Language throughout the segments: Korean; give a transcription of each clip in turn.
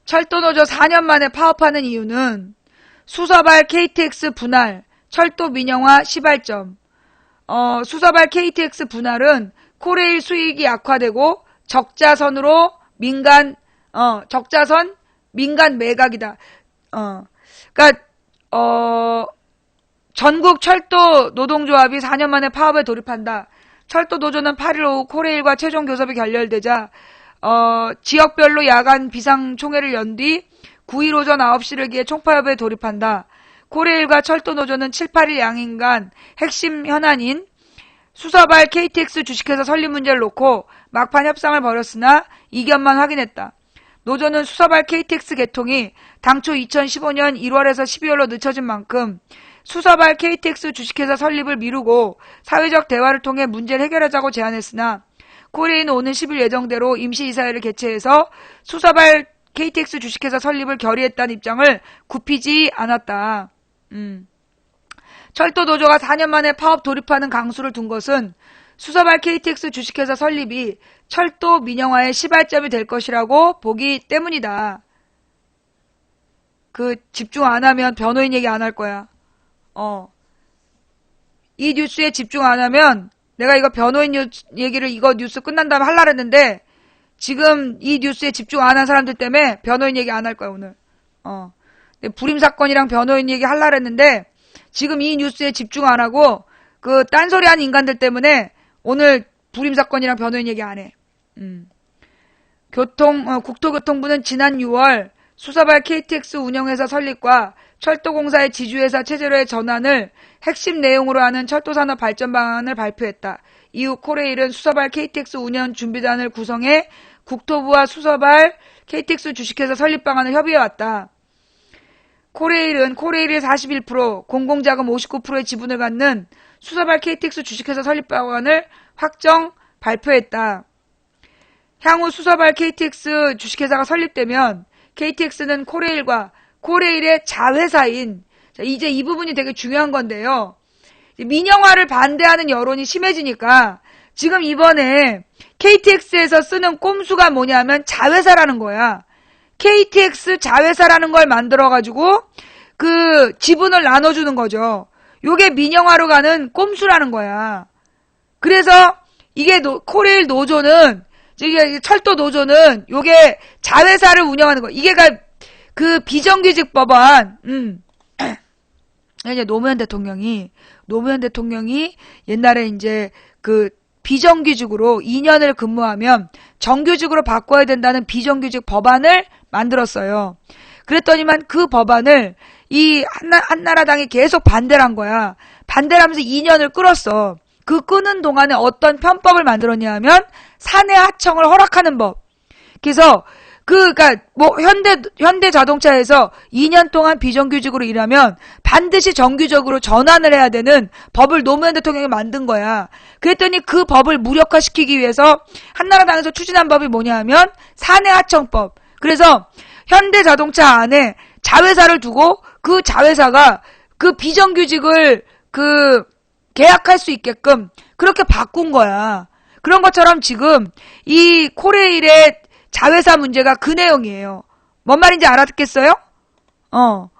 철도노조 4년 만에 파업하는 이유는 수서발 KTX 분할, 철도 민영화 시발점. 수서발 KTX 분할은 코레일 수익이 악화되고 적자선으로 적자선 민간 매각이다. 그러니까 전국 철도 노동조합이 4년 만에 파업에 돌입한다. 철도 노조는 8일 오후 코레일과 최종 교섭이 결렬되자 지역별로 야간 비상총회를 연 뒤 9일 오전 9시를 기해 총파업에 돌입한다. 코레일과 철도 노조는 7, 8일 양인간 핵심 현안인 수서발 KTX 주식회사 설립 문제를 놓고 막판 협상을 벌였으나 이견만 확인했다. 노조는 수서발 KTX 개통이 당초 2015년 1월에서 12월로 늦춰진 만큼 수서발 KTX 주식회사 설립을 미루고 사회적 대화를 통해 문제를 해결하자고 제안했으나 코레일은 오는 10일 예정대로 임시이사회를 개최해서 수서발 KTX 주식회사 설립을 결의했다는 입장을 굽히지 않았다. 철도 노조가 4년 만에 파업 돌입하는 강수를 둔 것은 수서발 KTX 주식회사 설립이 철도 민영화의 시발점이 될 것이라고 보기 때문이다. 집중 안 하면 변호인 얘기 안 할 거야. 이 뉴스에 집중 안 하면 내가 이거 변호인 얘기를 이거 뉴스 끝난 다음에 하려고 했는데 지금 이 뉴스에 집중 안 한 사람들 때문에 변호인 얘기 안 할 거야 오늘. 불임 사건이랑 변호인 얘기 하려고 했는데 지금 이 뉴스에 집중 안 하고 딴소리 하는 인간들 때문에 오늘 불임 사건이랑 변호인 얘기 안 해. 국토교통부는 지난 6월 수서발 KTX 운영회사 설립과 철도공사의 지주회사 체제로의 전환을 핵심 내용으로 하는 철도산업 발전 방안을 발표했다. 이후 코레일은 수서발 KTX 운영 준비단을 구성해 국토부와 수서발 KTX 주식회사 설립 방안을 협의해왔다. 코레일은 코레일의 41%, 공공자금 59%의 지분을 갖는 수서발 KTX 주식회사 설립 방안을 확정 발표했다. 향후 수서발 KTX 주식회사가 설립되면 KTX는 코레일과 코레일의 자회사인, 이제 이 부분이 되게 중요한 건데요. 민영화를 반대하는 여론이 심해지니까 지금 이번에 KTX에서 쓰는 꼼수가 뭐냐면 자회사라는 거야. KTX 자회사라는 걸 만들어가지고 지분을 나눠주는 거죠. 요게 민영화로 가는 꼼수라는 거야. 그래서 이게 코레일 노조는, 철도 노조는 요게 자회사를 운영하는 거. 이게 비정규직 법안, 이제 노무현 대통령이 옛날에 이제 비정규직으로 2년을 근무하면 정규직으로 바꿔야 된다는 비정규직 법안을 만들었어요. 그랬더니만 그 법안을 이 한나라당이 계속 반대를 한 거야. 반대를 하면서 2년을 끌었어. 그 끄는 동안에 어떤 편법을 만들었냐 하면 사내 하청을 허락하는 법. 그래서 현대 자동차에서 2년 동안 비정규직으로 일하면 반드시 정규직으로 전환을 해야 되는 법을 노무현 대통령이 만든 거야. 그랬더니 그 법을 무력화시키기 위해서 한나라당에서 추진한 법이 뭐냐 하면 사내하청법. 그래서 현대 자동차 안에 자회사를 두고 그 자회사가 비정규직을 계약할 수 있게끔 그렇게 바꾼 거야. 그런 것처럼 지금 이 코레일의 자회사 문제가 그 내용이에요. 뭔 말인지 알아듣겠어요? 그러니까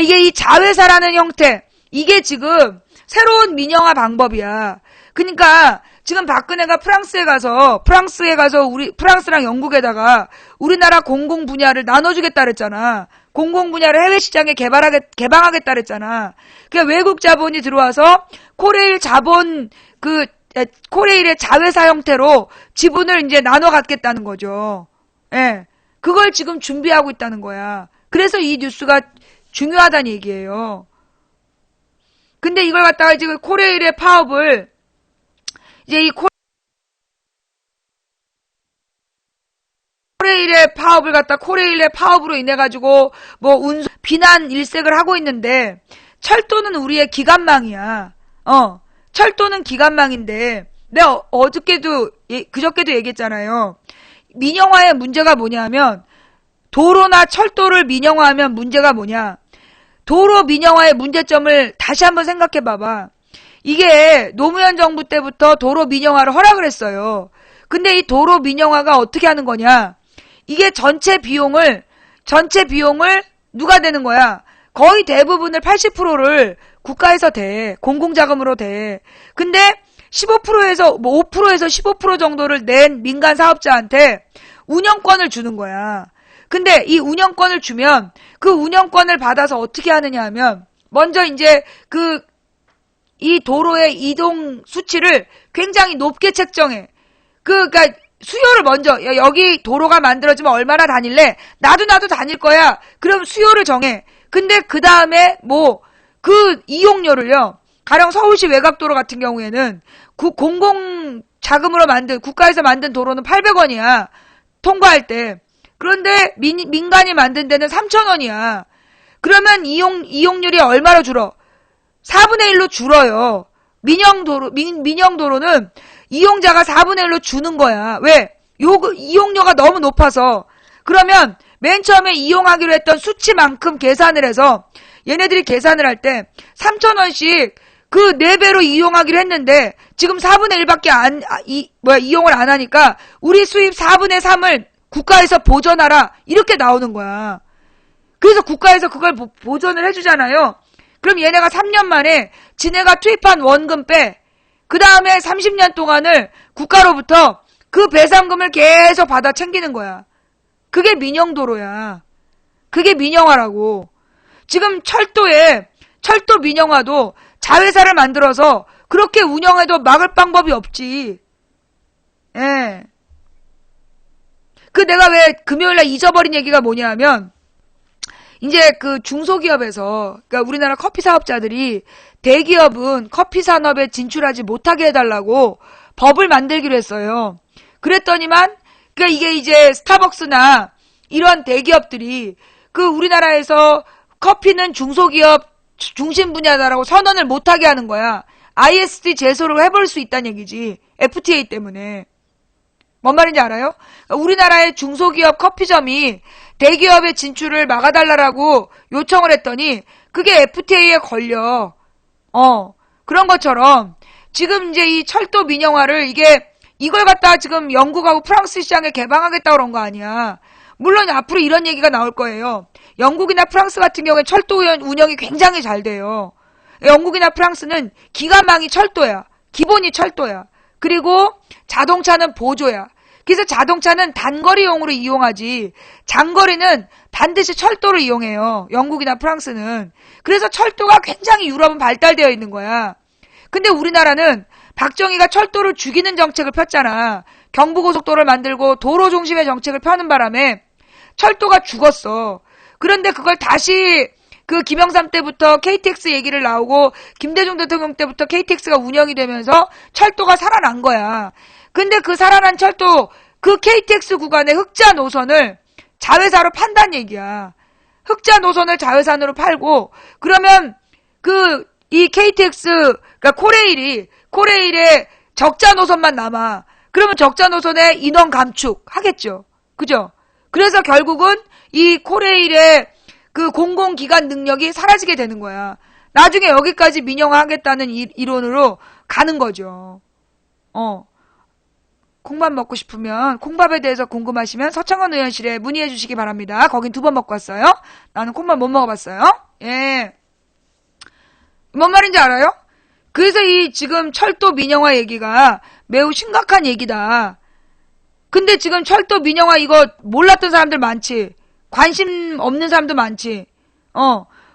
이게 이 자회사라는 형태, 이게 지금 새로운 민영화 방법이야. 그러니까 지금 박근혜가 프랑스에 가서 프랑스랑 영국에다가 우리나라 공공 분야를 나눠주겠다 그랬잖아. 공공 분야를 해외 시장에 개방하겠다 그랬잖아. 그러니까 외국 자본이 들어와서 코레일 코레일의 자회사 형태로 지분을 이제 나눠 갖겠다는 거죠. 예. 그걸 지금 준비하고 있다는 거야. 그래서 이 뉴스가 중요하다는 얘기예요. 근데 이걸 갖다가 지금 코레일의 파업을, 이제 이 코레일의 파업을 코레일의 파업으로 인해가지고 비난 일색을 하고 있는데, 철도는 우리의 기관망이야. 철도는 기관망인데, 내가 그저께도 얘기했잖아요. 민영화의 문제가 뭐냐면, 도로나 철도를 민영화하면 문제가 뭐냐. 도로 민영화의 문제점을 다시 한번 생각해 봐봐. 이게 노무현 정부 때부터 도로 민영화를 허락을 했어요. 근데 이 도로 민영화가 어떻게 하는 거냐. 이게 전체 비용을 전체 비용을 누가 대는 거야? 거의 대부분을 80%를 국가에서 대. 공공자금으로 대. 근데 15%에서 5%에서 15% 정도를 낸 민간 사업자한테 운영권을 주는 거야. 근데 이 운영권을 주면 그 운영권을 받아서 어떻게 하느냐 하면 먼저 이제 이 도로의 이동 수치를 굉장히 높게 책정해. 그러니까 수요를 먼저 여기 도로가 만들어지면 얼마나 다닐래? 나도 다닐 거야. 그럼 수요를 정해. 근데 그 다음에 그 이용료를요. 가령 서울시 외곽도로 같은 경우에는 공공 자금으로 국가에서 만든 도로는 800원이야. 통과할 때. 그런데 민간이 만든 데는 3,000원이야. 그러면 이용률이 얼마로 줄어? 4분의 1로 줄어요. 민영도로는 이용자가 4분의 1로 주는 거야. 왜? 이용료가 너무 높아서. 그러면 맨 처음에 이용하기로 했던 수치만큼 계산을 해서 얘네들이 계산을 할 때 3,000원씩 그 4배로 이용하기로 했는데 지금 4분의 1밖에 이용을 안 하니까 우리 수입 4분의 3을 국가에서 보전하라. 이렇게 나오는 거야. 그래서 국가에서 그걸 보전을 해주잖아요. 그럼 얘네가 3년 만에 지네가 투입한 원금 빼. 그 다음에 30년 동안을 국가로부터 그 배상금을 계속 받아 챙기는 거야. 그게 민영도로야. 그게 민영화라고. 지금 철도 민영화도 자회사를 만들어서 그렇게 운영해도 막을 방법이 없지. 예. 내가 왜 금요일날 잊어버린 얘기가 뭐냐 하면, 이제 중소기업에서, 그러니까 우리나라 커피 사업자들이 대기업은 커피 산업에 진출하지 못하게 해달라고 법을 만들기로 했어요. 그랬더니만, 그러니까 이게 이제 스타벅스나 이런 대기업들이 우리나라에서 커피는 중소기업 중심 분야다라고 선언을 못하게 하는 거야. ISD 제소를 해볼 수 있다는 얘기지. FTA 때문에. 뭔 말인지 알아요? 우리나라의 중소기업 커피점이 대기업의 진출을 막아달라고 요청을 했더니 그게 FTA에 걸려. 그런 것처럼 지금 이제 이 철도 민영화를 이걸 갖다가 지금 영국하고 프랑스 시장에 개방하겠다 그런 거 아니야. 물론 앞으로 이런 얘기가 나올 거예요. 영국이나 프랑스 같은 경우에 철도 운영이 굉장히 잘 돼요. 영국이나 프랑스는 기관망이 철도야. 기본이 철도야. 그리고 자동차는 보조야. 그래서 자동차는 단거리용으로 이용하지 장거리는 반드시 철도를 이용해요. 영국이나 프랑스는. 그래서 철도가 굉장히 유럽은 발달되어 있는 거야. 근데 우리나라는 박정희가 철도를 죽이는 정책을 폈잖아. 경부고속도로를 만들고 도로 중심의 정책을 펴는 바람에 철도가 죽었어. 그런데 그걸 다시 김영삼 때부터 KTX 얘기를 나오고 김대중 대통령 때부터 KTX가 운영이 되면서 철도가 살아난 거야. 근데 그 살아난 철도 KTX 구간의 흑자 노선을 자회사로 판단 얘기야. 흑자 노선을 자회사로 팔고 그러면 이 KTX 그러니까 코레일의 적자 노선만 남아. 그러면 적자 노선에 인원 감축 하겠죠. 그죠? 그래서 결국은 이 코레일의 공공기관 능력이 사라지게 되는 거야. 나중에 여기까지 민영화 하겠다는 이론으로 가는 거죠. 콩밥 먹고 싶으면 콩밥에 대해서 궁금하시면 서창원 의원실에 문의해 주시기 바랍니다. 거긴 2번 먹고 왔어요. 나는 콩밥 못 먹어봤어요. 예. 뭔 말인지 알아요? 그래서 이 지금 철도 민영화 얘기가 매우 심각한 얘기다. 근데 지금 철도 민영화 이거 몰랐던 사람들 많지. 관심 없는 사람도 많지.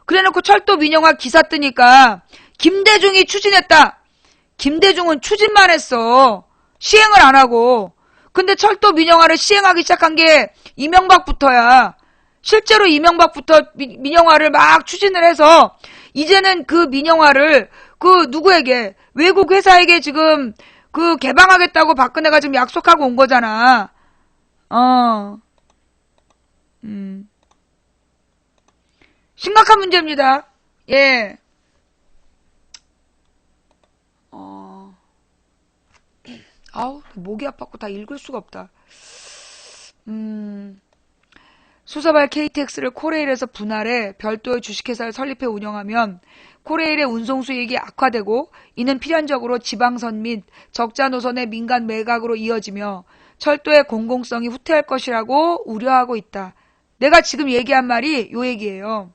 그래놓고 철도 민영화 기사 뜨니까 김대중이 추진했다. 김대중은 추진만 했어. 시행을 안 하고. 근데 철도 민영화를 시행하기 시작한 게 이명박부터야. 실제로 이명박부터 민영화를 막 추진을 해서 이제는 그 민영화를 누구에게 외국 회사에게 지금 개방하겠다고 박근혜가 지금 약속하고 온 거잖아. 심각한 문제입니다. 예. 아우, 목이 아팠고 다 읽을 수가 없다. 수서발 KTX를 코레일에서 분할해 별도의 주식회사를 설립해 운영하면 코레일의 운송 수익이 악화되고 이는 필연적으로 지방선 및 적자 노선의 민간 매각으로 이어지며 철도의 공공성이 후퇴할 것이라고 우려하고 있다. 내가 지금 얘기한 말이 요 얘기예요.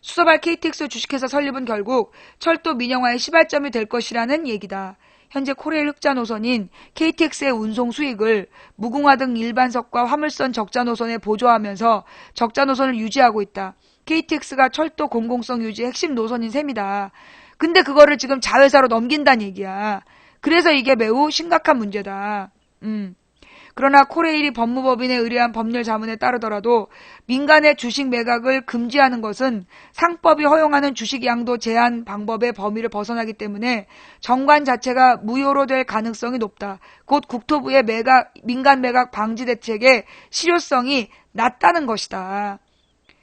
수서발 KTX 주식회사 설립은 결국 철도 민영화의 시발점이 될 것이라는 얘기다. 현재 코레일 흑자 노선인 KTX의 운송 수익을 무궁화 등 일반석과 화물선 적자 노선에 보조하면서 적자 노선을 유지하고 있다. KTX가 철도 공공성 유지 핵심 노선인 셈이다. 근데 그거를 지금 자회사로 넘긴다는 얘기야. 그래서 이게 매우 심각한 문제다. 그러나 코레일이 법무법인에 의뢰한 법률 자문에 따르더라도 민간의 주식 매각을 금지하는 것은 상법이 허용하는 주식 양도 제한 방법의 범위를 벗어나기 때문에 정관 자체가 무효로 될 가능성이 높다. 곧 국토부의 민간 매각 방지 대책의 실효성이 낮다는 것이다.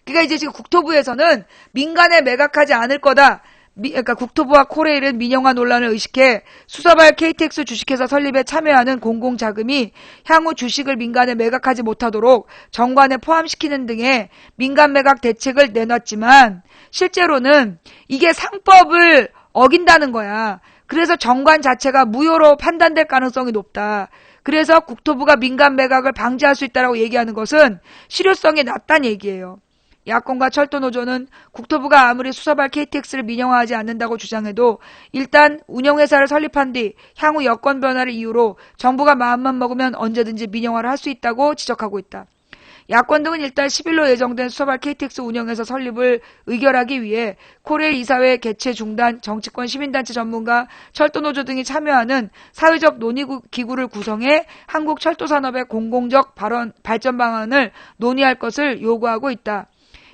그러니까 이제 지금 국토부에서는 민간에 매각하지 않을 거다. 그러니까 국토부와 코레일은 민영화 논란을 의식해 수서발 KTX 주식회사 설립에 참여하는 공공자금이 향후 주식을 민간에 매각하지 못하도록 정관에 포함시키는 등의 민간 매각 대책을 내놨지만 실제로는 이게 상법을 어긴다는 거야. 그래서 정관 자체가 무효로 판단될 가능성이 높다. 그래서 국토부가 민간 매각을 방지할 수 있다고 얘기하는 것은 실효성이 낮다는 얘기예요. 야권과 철도노조는 국토부가 아무리 수서발 KTX를 민영화하지 않는다고 주장해도 일단 운영회사를 설립한 뒤 향후 여건 변화를 이유로 정부가 마음만 먹으면 언제든지 민영화를 할 수 있다고 지적하고 있다. 야권 등은 일단 10일로 예정된 수서발 KTX 운영회사 설립을 의결하기 위해 코레일 이사회 개최 중단, 정치권 시민단체 전문가, 철도노조 등이 참여하는 사회적 논의기구를 구성해 한국철도산업의 공공적 발전 방안을 논의할 것을 요구하고 있다.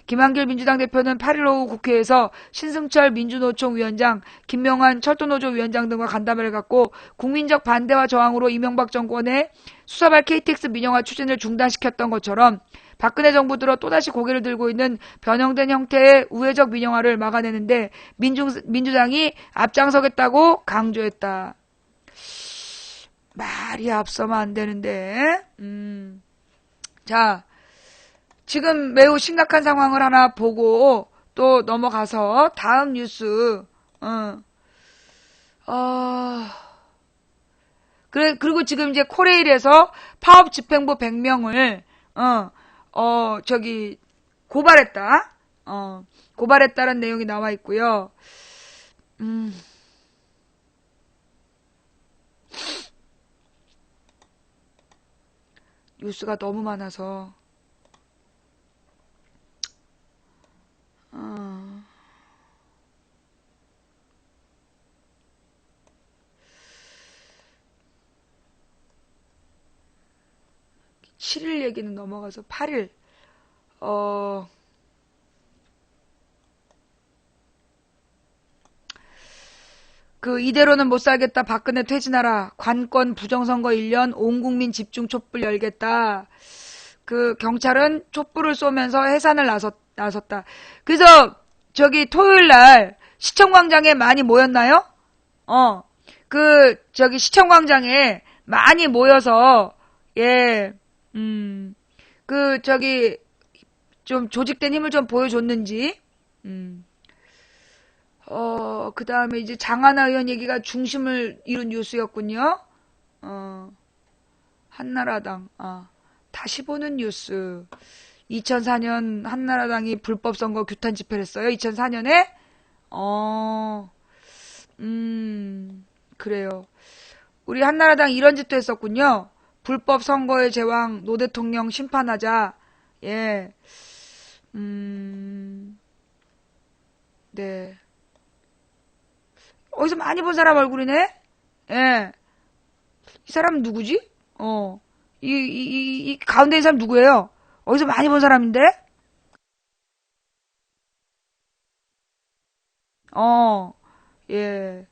김한길 민주당 대표는 8일 오후 국회에서 신승철 민주노총 위원장, 김명환 철도노조 위원장 등과 간담회를 갖고 국민적 반대와 저항으로 이명박 정권의 수서발 KTX 민영화 추진을 중단시켰던 것처럼 박근혜 정부 들어 또다시 고개를 들고 있는 변형된 형태의 우회적 민영화를 막아내는데 민주당이 앞장서겠다고 강조했다. 말이 앞서면 안 되는데. 자. 지금 매우 심각한 상황을 하나 보고 또 넘어가서 다음 뉴스. 그리고 지금 이제 코레일에서 파업 집행부 100명을 고발했다. 고발했다는 내용이 나와 있고요. 뉴스가 너무 많아서 7일 얘기는 넘어가서 8일 이대로는 못 살겠다. 박근혜 퇴진하라. 관건 부정선거 1년 온 국민 집중 촛불 열겠다. 경찰은 촛불을 쏘면서 해산을 나섰다. 그래서 토요일날 시청광장에 많이 모였나요? 시청광장에 많이 모여서 좀 조직된 힘을 좀 보여줬는지. 그 다음에 이제 장하나 의원 얘기가 중심을 이룬 뉴스였군요. 한나라당, 다시 보는 뉴스. 2004년 한나라당이 불법 선거 규탄 집회를 했어요. 2004년에? 그래요. 우리 한나라당 이런 짓도 했었군요. 불법 선거의 제왕 노 대통령 심판하자. 네. 어디서 많이 본 사람 얼굴이네? 예. 이 사람은 누구지? 이 가운데 있는 사람 누구예요? 어디서 많이 본 사람인데? 예.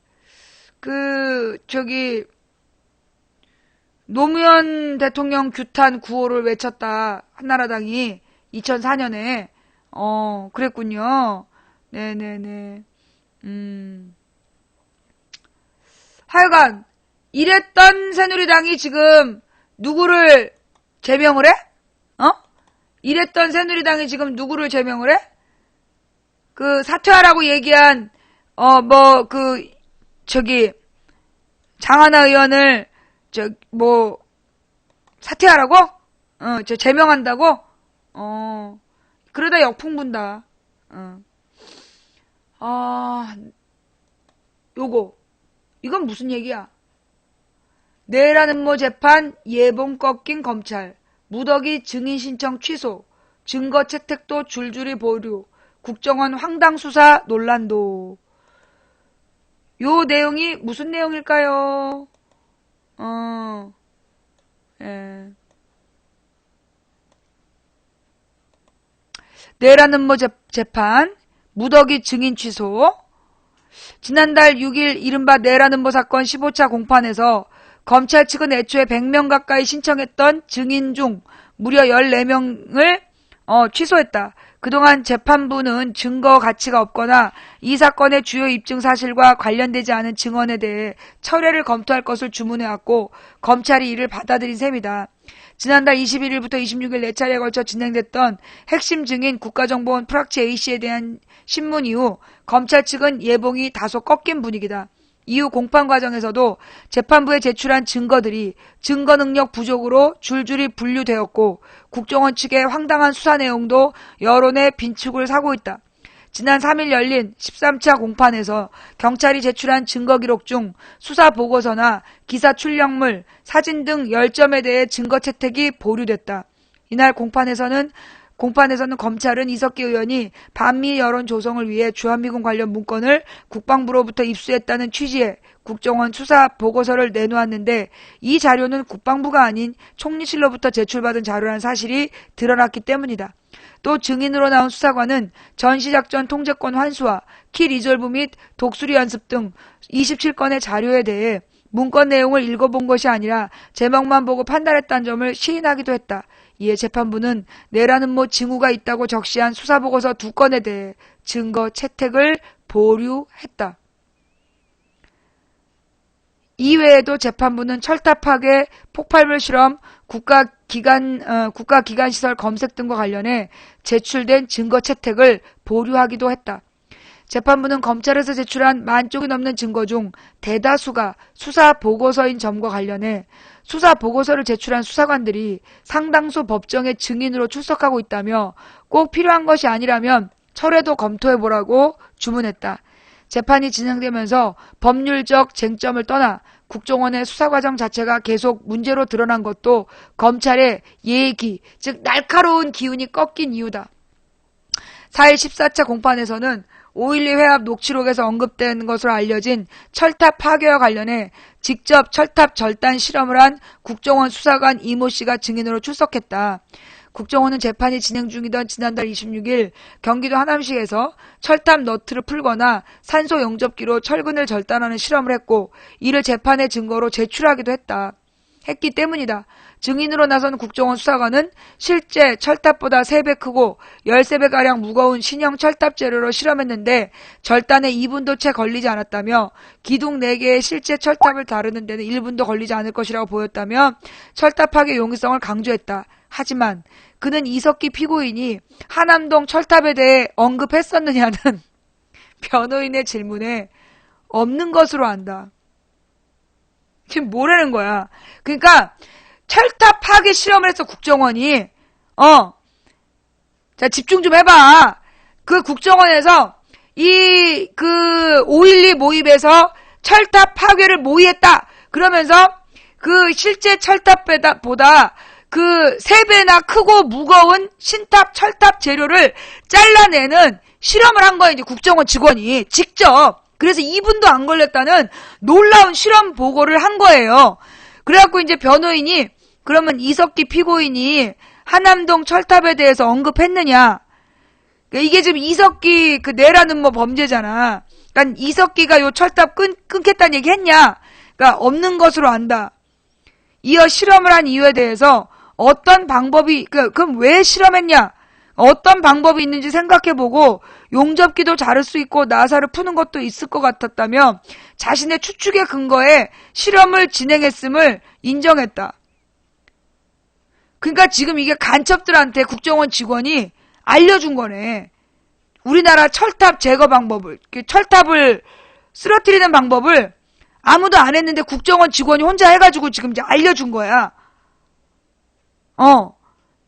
노무현 대통령 규탄 구호를 외쳤다. 한나라당이 2004년에. 그랬군요. 네네네. 하여간 이랬던 새누리당이 지금 누구를 제명을 해? 이랬던 새누리당이 지금 누구를 제명을 해? 사퇴하라고 얘기한 장하나 의원을 사퇴하라고? 제명한다고? 그러다 역풍 분다. 요거. 이건 무슨 얘기야? 내라는 뭐 재판, 예봉 꺾인 검찰, 무더기 증인 신청 취소, 증거 채택도 줄줄이 보류, 국정원 황당 수사 논란도. 요 내용이 무슨 내용일까요? 예. 내라는 뭐 재판, 무더기 증인 취소. 지난달 6일 이른바 내라는 뭐 사건 15차 공판에서 검찰 측은 애초에 100명 가까이 신청했던 증인 중 무려 14명을 취소했다. 그동안 재판부는 증거 가치가 없거나 이 사건의 주요 입증 사실과 관련되지 않은 증언에 대해 철회를 검토할 것을 주문해왔고 검찰이 이를 받아들인 셈이다. 지난달 21일부터 26일 4차례에 걸쳐 진행됐던 핵심 증인 국가정보원 프락치 A씨에 대한 신문 이후 검찰 측은 예봉이 다소 꺾인 분위기다. 이후 공판 과정에서도 재판부에 제출한 증거들이 증거 능력 부족으로 줄줄이 분류되었고 국정원 측의 황당한 수사 내용도 여론의 빈축을 사고 있다. 지난 3일 열린 13차 공판에서 경찰이 제출한 증거 기록 중 수사 보고서나 기사 출력물, 사진 등 10점에 대해 증거 채택이 보류됐다. 이날 공판에서는 검찰은 이석기 의원이 반미 여론 조성을 위해 주한미군 관련 문건을 국방부로부터 입수했다는 취지의 국정원 수사 보고서를 내놓았는데 이 자료는 국방부가 아닌 총리실로부터 제출받은 자료라는 사실이 드러났기 때문이다. 또 증인으로 나온 수사관은 전시작전 통제권 환수와 키 리졸브 및 독수리 연습 등 27건의 자료에 대해 문건 내용을 읽어본 것이 아니라 제목만 보고 판단했다는 점을 시인하기도 했다. 이에 재판부는 내라는 뭐 징후가 있다고 적시한 수사보고서 2건에 대해 증거 채택을 보류했다. 이외에도 재판부는 철탑 파괴, 폭발물 실험, 국가기관시설 검색 등과 관련해 제출된 증거 채택을 보류하기도 했다. 재판부는 검찰에서 제출한 10,000쪽이 넘는 증거 중 대다수가 수사보고서인 점과 관련해 수사보고서를 제출한 수사관들이 상당수 법정의 증인으로 출석하고 있다며 꼭 필요한 것이 아니라면 철회도 검토해보라고 주문했다. 재판이 진행되면서 법률적 쟁점을 떠나 국정원의 수사과정 자체가 계속 문제로 드러난 것도 검찰의 예기, 즉 날카로운 기운이 꺾인 이유다. 4일 14차 공판에서는 5.12 회합 녹취록에서 언급된 것으로 알려진 철탑 파괴와 관련해 직접 철탑 절단 실험을 한 국정원 수사관 이모 씨가 증인으로 출석했다. 국정원은 재판이 진행 중이던 지난달 26일 경기도 하남시에서 철탑 너트를 풀거나 산소 용접기로 철근을 절단하는 실험을 했고 이를 재판의 증거로 제출하기도 했기 때문이다. 증인으로 나선 국정원 수사관은 실제 철탑보다 3배 크고 13배가량 무거운 신형 철탑 재료로 실험했는데 절단에 2분도 채 걸리지 않았다며 기둥 4개의 실제 철탑을 다루는 데는 1분도 걸리지 않을 것이라고 보였다며 철탑 파괴 용이성을 강조했다. 하지만 그는 이석기 피고인이 하남동 철탑에 대해 언급했었느냐는 변호인의 질문에 없는 것으로 안다. 지금 뭐라는 거야? 그러니까 철탑 파괴 실험을 했어 국정원이. 자 집중 좀 해봐. 그 국정원에서 이 그 5.12 모임에서 철탑 파괴를 모의했다. 그러면서 그 실제 철탑보다 그 3배나 크고 무거운 신탑 철탑 재료를 잘라내는 실험을 한 거야 이제 국정원 직원이 직접. 그래서 2분도 안 걸렸다는 놀라운 실험 보고를 한 거예요. 그래갖고 이제 변호인이 그러면 이석기 피고인이 하남동 철탑에 대해서 언급했느냐? 이게 지금 이석기 그 내라는 뭐 범죄잖아. 그러니까 이석기가 요 철탑 끊겠다는 얘기 했냐? 그러니까 없는 것으로 안다. 이어 실험을 한 이유에 대해서 어떤 방법이 그럼 왜 실험했냐? 어떤 방법이 있는지 생각해보고 용접기도 자를 수 있고 나사를 푸는 것도 있을 것 같았다며 자신의 추측의 근거에 실험을 진행했음을 인정했다. 그러니까 지금 이게 간첩들한테 국정원 직원이 알려준 거네. 우리나라 철탑 제거 방법을, 철탑을 쓰러뜨리는 방법을 아무도 안 했는데 국정원 직원이 혼자 해가지고 지금 이제 알려준 거야.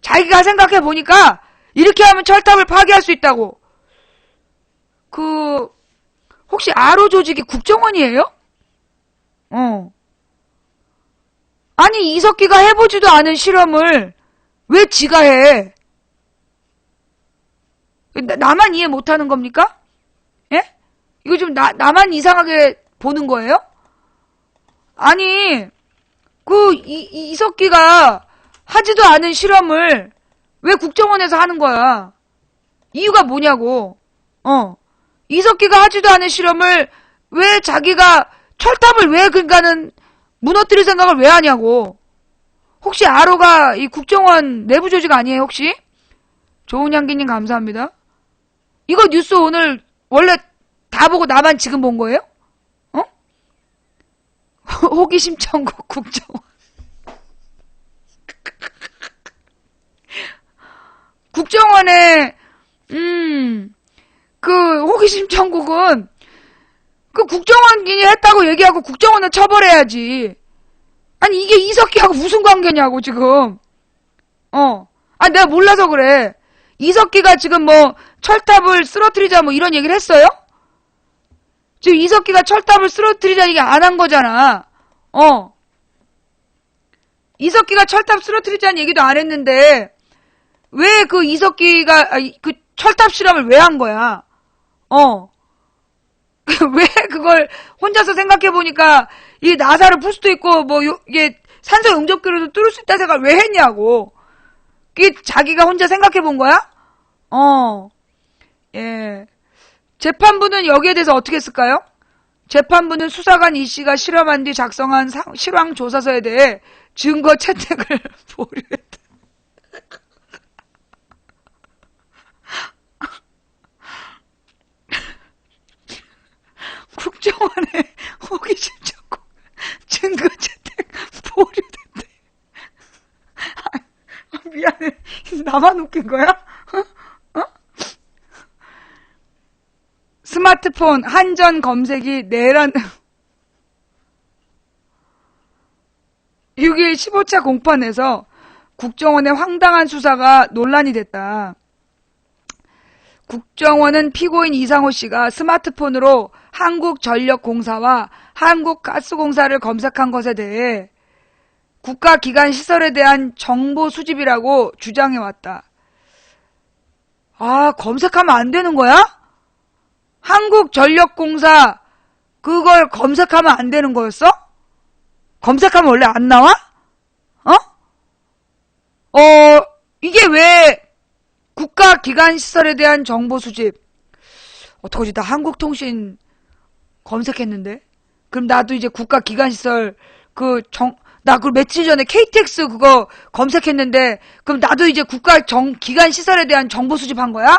자기가 생각해 보니까 이렇게 하면 철탑을 파괴할 수 있다고. 혹시 아로 조직이 국정원이에요? 아니, 이석기가 해보지도 않은 실험을 왜 지가 해? 나만 이해 못하는 겁니까? 예? 이거 좀 나만 이상하게 보는 거예요? 아니, 이석기가 하지도 않은 실험을 왜 국정원에서 하는 거야? 이유가 뭐냐고. 이석기가 하지도 않은 실험을 왜 자기가 철탑을 왜 그러니까는 무너뜨릴 생각을 왜 하냐고. 혹시 아로가 이 국정원 내부 조직 아니에요, 혹시? 좋은 향기님 감사합니다. 이거 뉴스 오늘 원래 다 보고 나만 지금 본 거예요? 호기심 천국 국정원. 국정원에 호기심 천국은 국정원이 했다고 얘기하고 국정원은 처벌해야지. 아니 이게 이석기하고 무슨 관계냐고 지금. 아니 내가 몰라서 그래. 이석기가 지금 뭐 철탑을 쓰러뜨리자 뭐 이런 얘기를 했어요? 지금 이석기가 철탑을 쓰러뜨리자 얘기 안 한 거잖아. 이석기가 철탑 쓰러뜨리자는 얘기도 안 했는데 왜 이석기가 철탑 실험을 왜 한 거야? 왜 그걸 혼자서 생각해보니까 이 나사를 풀 수도 있고 뭐 이게 산소 용접기로도 뚫을 수 있다 생각을 왜 했냐고. 이게 자기가 혼자 생각해본 거야? 예. 재판부는 여기에 대해서 어떻게 했을까요? 재판부는 수사관 이씨가 실험한 뒤 작성한 실황 조사서에 대해 증거 채택을 보류했다. 국정원의 호기심 찾고 증거 채택 보류됐대. 미안해. 나만 웃긴 거야? 스마트폰 한전 검색이 내란 6일 15차 공판에서 국정원의 황당한 수사가 논란이 됐다. 국정원은 피고인 이상호 씨가 스마트폰으로 한국전력공사와 한국가스공사를 검색한 것에 대해 국가기관 시설에 대한 정보 수집이라고 주장해왔다. 아, 검색하면 안 되는 거야? 한국전력공사 그걸 검색하면 안 되는 거였어? 검색하면 원래 안 나와? 이게 왜 국가기관 시설에 대한 정보 수집. 어떡하지? 나 한국통신 검색했는데. 그럼 나도 이제 국가기관 시설 나 며칠 전에 KTX 그거 검색했는데 그럼 나도 이제 기관 시설에 대한 정보 수집한 거야?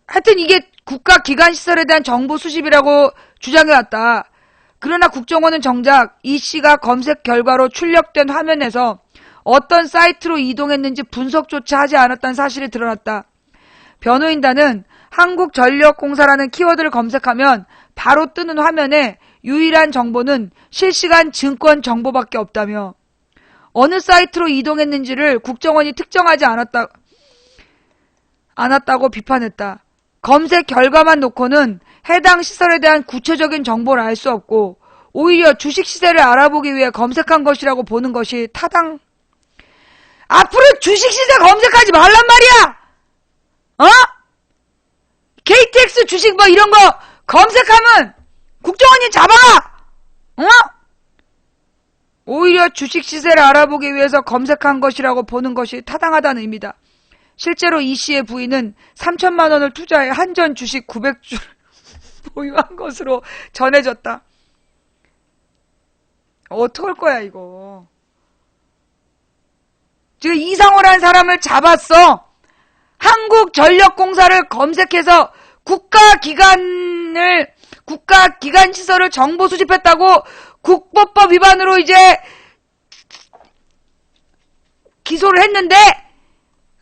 하여튼 이게 국가기관 시설에 대한 정보 수집이라고 주장해왔다. 그러나 국정원은 정작 이 씨가 검색 결과로 출력된 화면에서 어떤 사이트로 이동했는지 분석조차 하지 않았다는 사실이 드러났다. 변호인단은 한국전력공사라는 키워드를 검색하면 바로 뜨는 화면에 유일한 정보는 실시간 증권 정보밖에 없다며 어느 사이트로 이동했는지를 국정원이 특정하지 않았다고 비판했다. 검색 결과만 놓고는 해당 시설에 대한 구체적인 정보를 알 수 없고 오히려 주식 시세를 알아보기 위해 검색한 것이라고 보는 것이 타당. 앞으로 주식 시세 검색하지 말란 말이야! KTX 주식 뭐 이런 거 검색하면 국정원이 잡아가! 오히려 주식 시세를 알아보기 위해서 검색한 것이라고 보는 것이 타당하다는 의미다. 실제로 이 씨의 부인은 3천만 원을 투자해 한전 주식 900주를 보유한 것으로 전해졌다. 어떡할 거야 이거. 지금 이상호라는 사람을 잡았어. 한국전력공사를 검색해서 국가기관 시설을 정보 수집했다고 국보법 위반으로 이제 기소를 했는데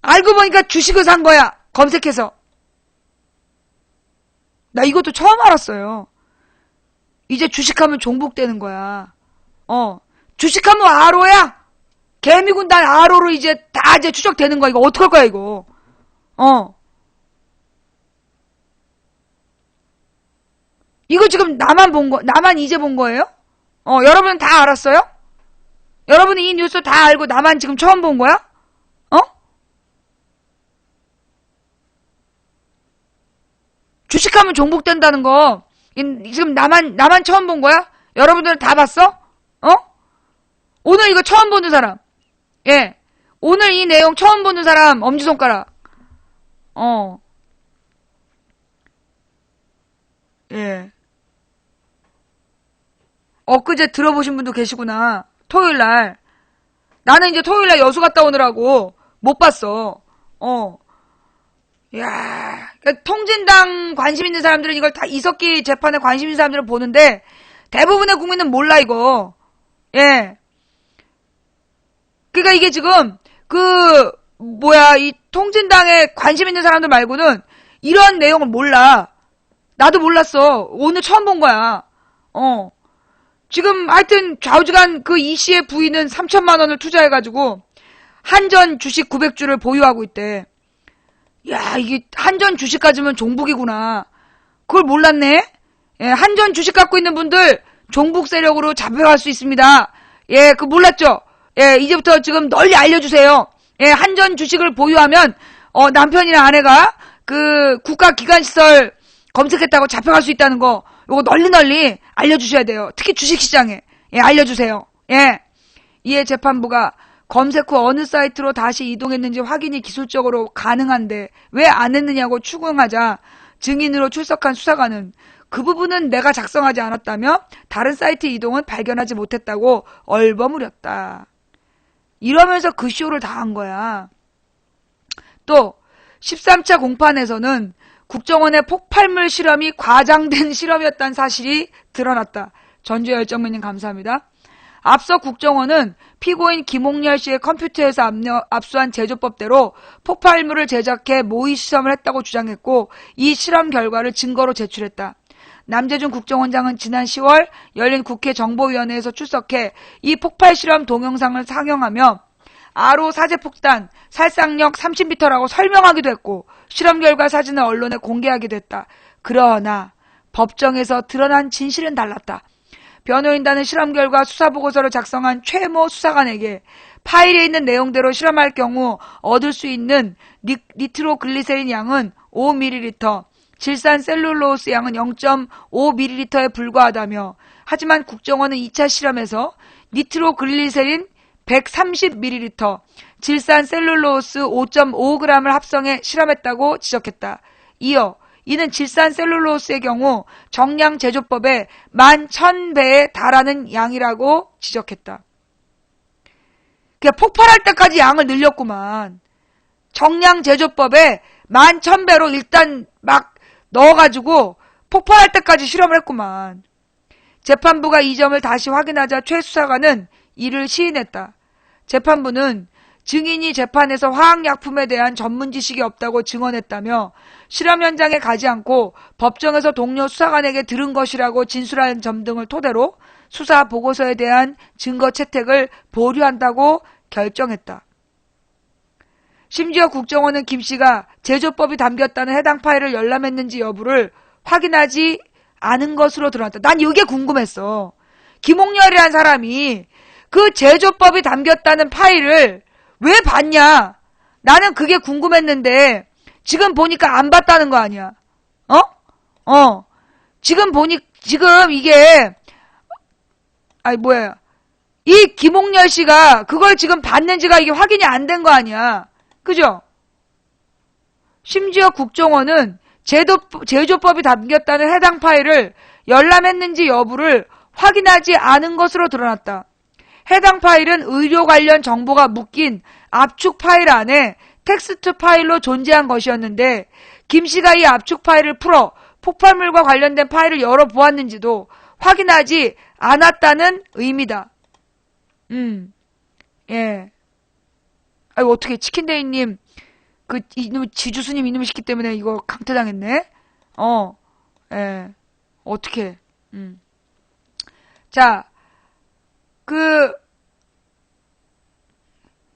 알고 보니까 주식을 산 거야. 검색해서. 나 이것도 처음 알았어요. 이제 주식하면 종북되는 거야. 주식하면 RO야? 개미군단 RO로 이제 다 이제 추적되는 거야. 이거 어떡할 거야, 이거. 이거 지금 나만 이제 본 거예요? 여러분은 다 알았어요? 여러분이 이 뉴스 다 알고 나만 지금 처음 본 거야? 어? 주식하면 종북된다는 거, 지금 나만 처음 본 거야? 여러분들은 다 봤어? 오늘 이거 처음 보는 사람. 예. 오늘 이 내용 처음 보는 사람, 엄지손가락. 예. 엊그제 들어보신 분도 계시구나. 토요일날. 나는 이제 토요일날 여수 갔다 오느라고 못 봤어. 야, 그러니까 통진당 관심 있는 사람들은 이걸 다 이석기 재판에 관심 있는 사람들은 보는데 대부분의 국민은 몰라 이거. 예. 그러니까 이게 지금 이 통진당에 관심 있는 사람들 말고는 이런 내용을 몰라. 나도 몰랐어. 오늘 처음 본 거야. 지금 하여튼 좌우지간 그 이 씨의 부인은 3천만 원을 투자해가지고 한전 주식 900주를 보유하고 있대. 야, 이게 한전 주식 가지면 종북이구나. 그걸 몰랐네? 예, 한전 주식 갖고 있는 분들 종북 세력으로 잡혀갈 수 있습니다. 예, 그거 몰랐죠? 예, 이제부터 지금 널리 알려주세요. 예, 한전 주식을 보유하면 남편이나 아내가 그 국가기관시설 검색했다고 잡혀갈 수 있다는 거 요거 널리 알려주셔야 돼요. 특히 주식시장에. 예, 알려주세요. 예. 이에 재판부가 검색 후 어느 사이트로 다시 이동했는지 확인이 기술적으로 가능한데 왜 안 했느냐고 추궁하자 증인으로 출석한 수사관은 그 부분은 내가 작성하지 않았다며 다른 사이트 이동은 발견하지 못했다고 얼버무렸다. 이러면서 그 쇼를 다 한 거야. 또 13차 공판에서는 국정원의 폭발물 실험이 과장된 실험이었다는 사실이 드러났다. 전주열정민님 감사합니다. 앞서 국정원은 피고인 김홍렬 씨의 컴퓨터에서 압수한 제조법대로 폭발물을 제작해 모의 시험을 했다고 주장했고 이 실험 결과를 증거로 제출했다. 남재준 국정원장은 지난 10월 열린 국회 정보위원회에서 출석해 이 폭발 실험 동영상을 상영하며 RO 사제폭탄 살상력 30m라고 설명하기도 했고 실험 결과 사진을 언론에 공개하기도 했다. 그러나 법정에서 드러난 진실은 달랐다. 변호인단은 실험 결과 수사보고서를 작성한 최모 수사관에게 파일에 있는 내용대로 실험할 경우 얻을 수 있는 니트로글리세린 양은 5ml, 질산셀룰로스 양은 0.5ml에 불과하다며 하지만 국정원은 2차 실험에서 니트로글리세린 130ml, 질산셀룰로스 5.5g을 합성해 실험했다고 지적했다. 이어 이는 질산셀룰로스의 경우 정량 제조법에 11,000배에 달하는 양이라고 지적했다. 그냥 폭발할 때까지 양을 늘렸구만. 정량 제조법에 11,000배로 일단 막 넣어가지고 폭발할 때까지 실험을 했구만. 재판부가 이 점을 다시 확인하자 최 수사관은 이를 시인했다. 재판부는 증인이 재판에서 화학약품에 대한 전문 지식이 없다고 증언했다며 실험 현장에 가지 않고 법정에서 동료 수사관에게 들은 것이라고 진술한 점 등을 토대로 수사 보고서에 대한 증거 채택을 보류한다고 결정했다. 심지어 국정원은 김 씨가 제조법이 담겼다는 해당 파일을 열람했는지 여부를 확인하지 않은 것으로 드러났다. 난 이게 궁금했어. 김홍렬이라는 사람이 그 제조법이 담겼다는 파일을 왜 봤냐? 나는 그게 궁금했는데 지금 보니까 안 봤다는 거 아니야. 지금 이게 이 김홍렬 씨가 그걸 지금 봤는지가 이게 확인이 안 된 거 아니야. 그죠? 심지어 국정원은 제조법이 담겼다는 해당 파일을 열람했는지 여부를 확인하지 않은 것으로 드러났다. 해당 파일은 의료 관련 정보가 묶인 압축 파일 안에 텍스트 파일로 존재한 것이었는데 김 씨가 이 압축 파일을 풀어 폭발물과 관련된 파일을 열어보았는지도 확인하지 않았다는 의미다. 예. 아이고, 어떻게, 치킨데이님, 이놈, 지주스님 이놈의 시기 때문에 이거 강퇴당했네? 어떻게, 자,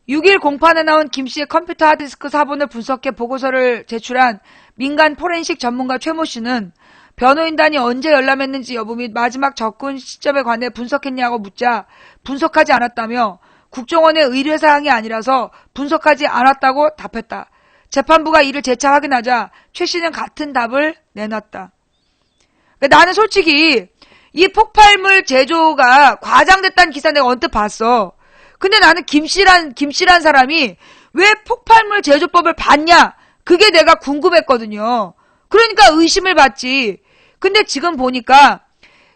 6일 공판에 나온 김씨의 컴퓨터 하드디스크 사본을 분석해 보고서를 제출한 민간 포렌식 전문가 최모 씨는 변호인단이 언제 열람했는지 여부 및 마지막 접근 시점에 관해 분석했냐고 묻자 분석하지 않았다며 국정원의 의뢰사항이 아니라서 분석하지 않았다고 답했다. 재판부가 이를 재차 확인하자 최 씨는 같은 답을 내놨다. 나는 솔직히 이 폭발물 제조가 과장됐다는 기사 내가 언뜻 봤어. 근데 나는 김씨란 사람이 왜 폭발물 제조법을 봤냐? 그게 내가 궁금했거든요. 그러니까 의심을 받지. 근데 지금 보니까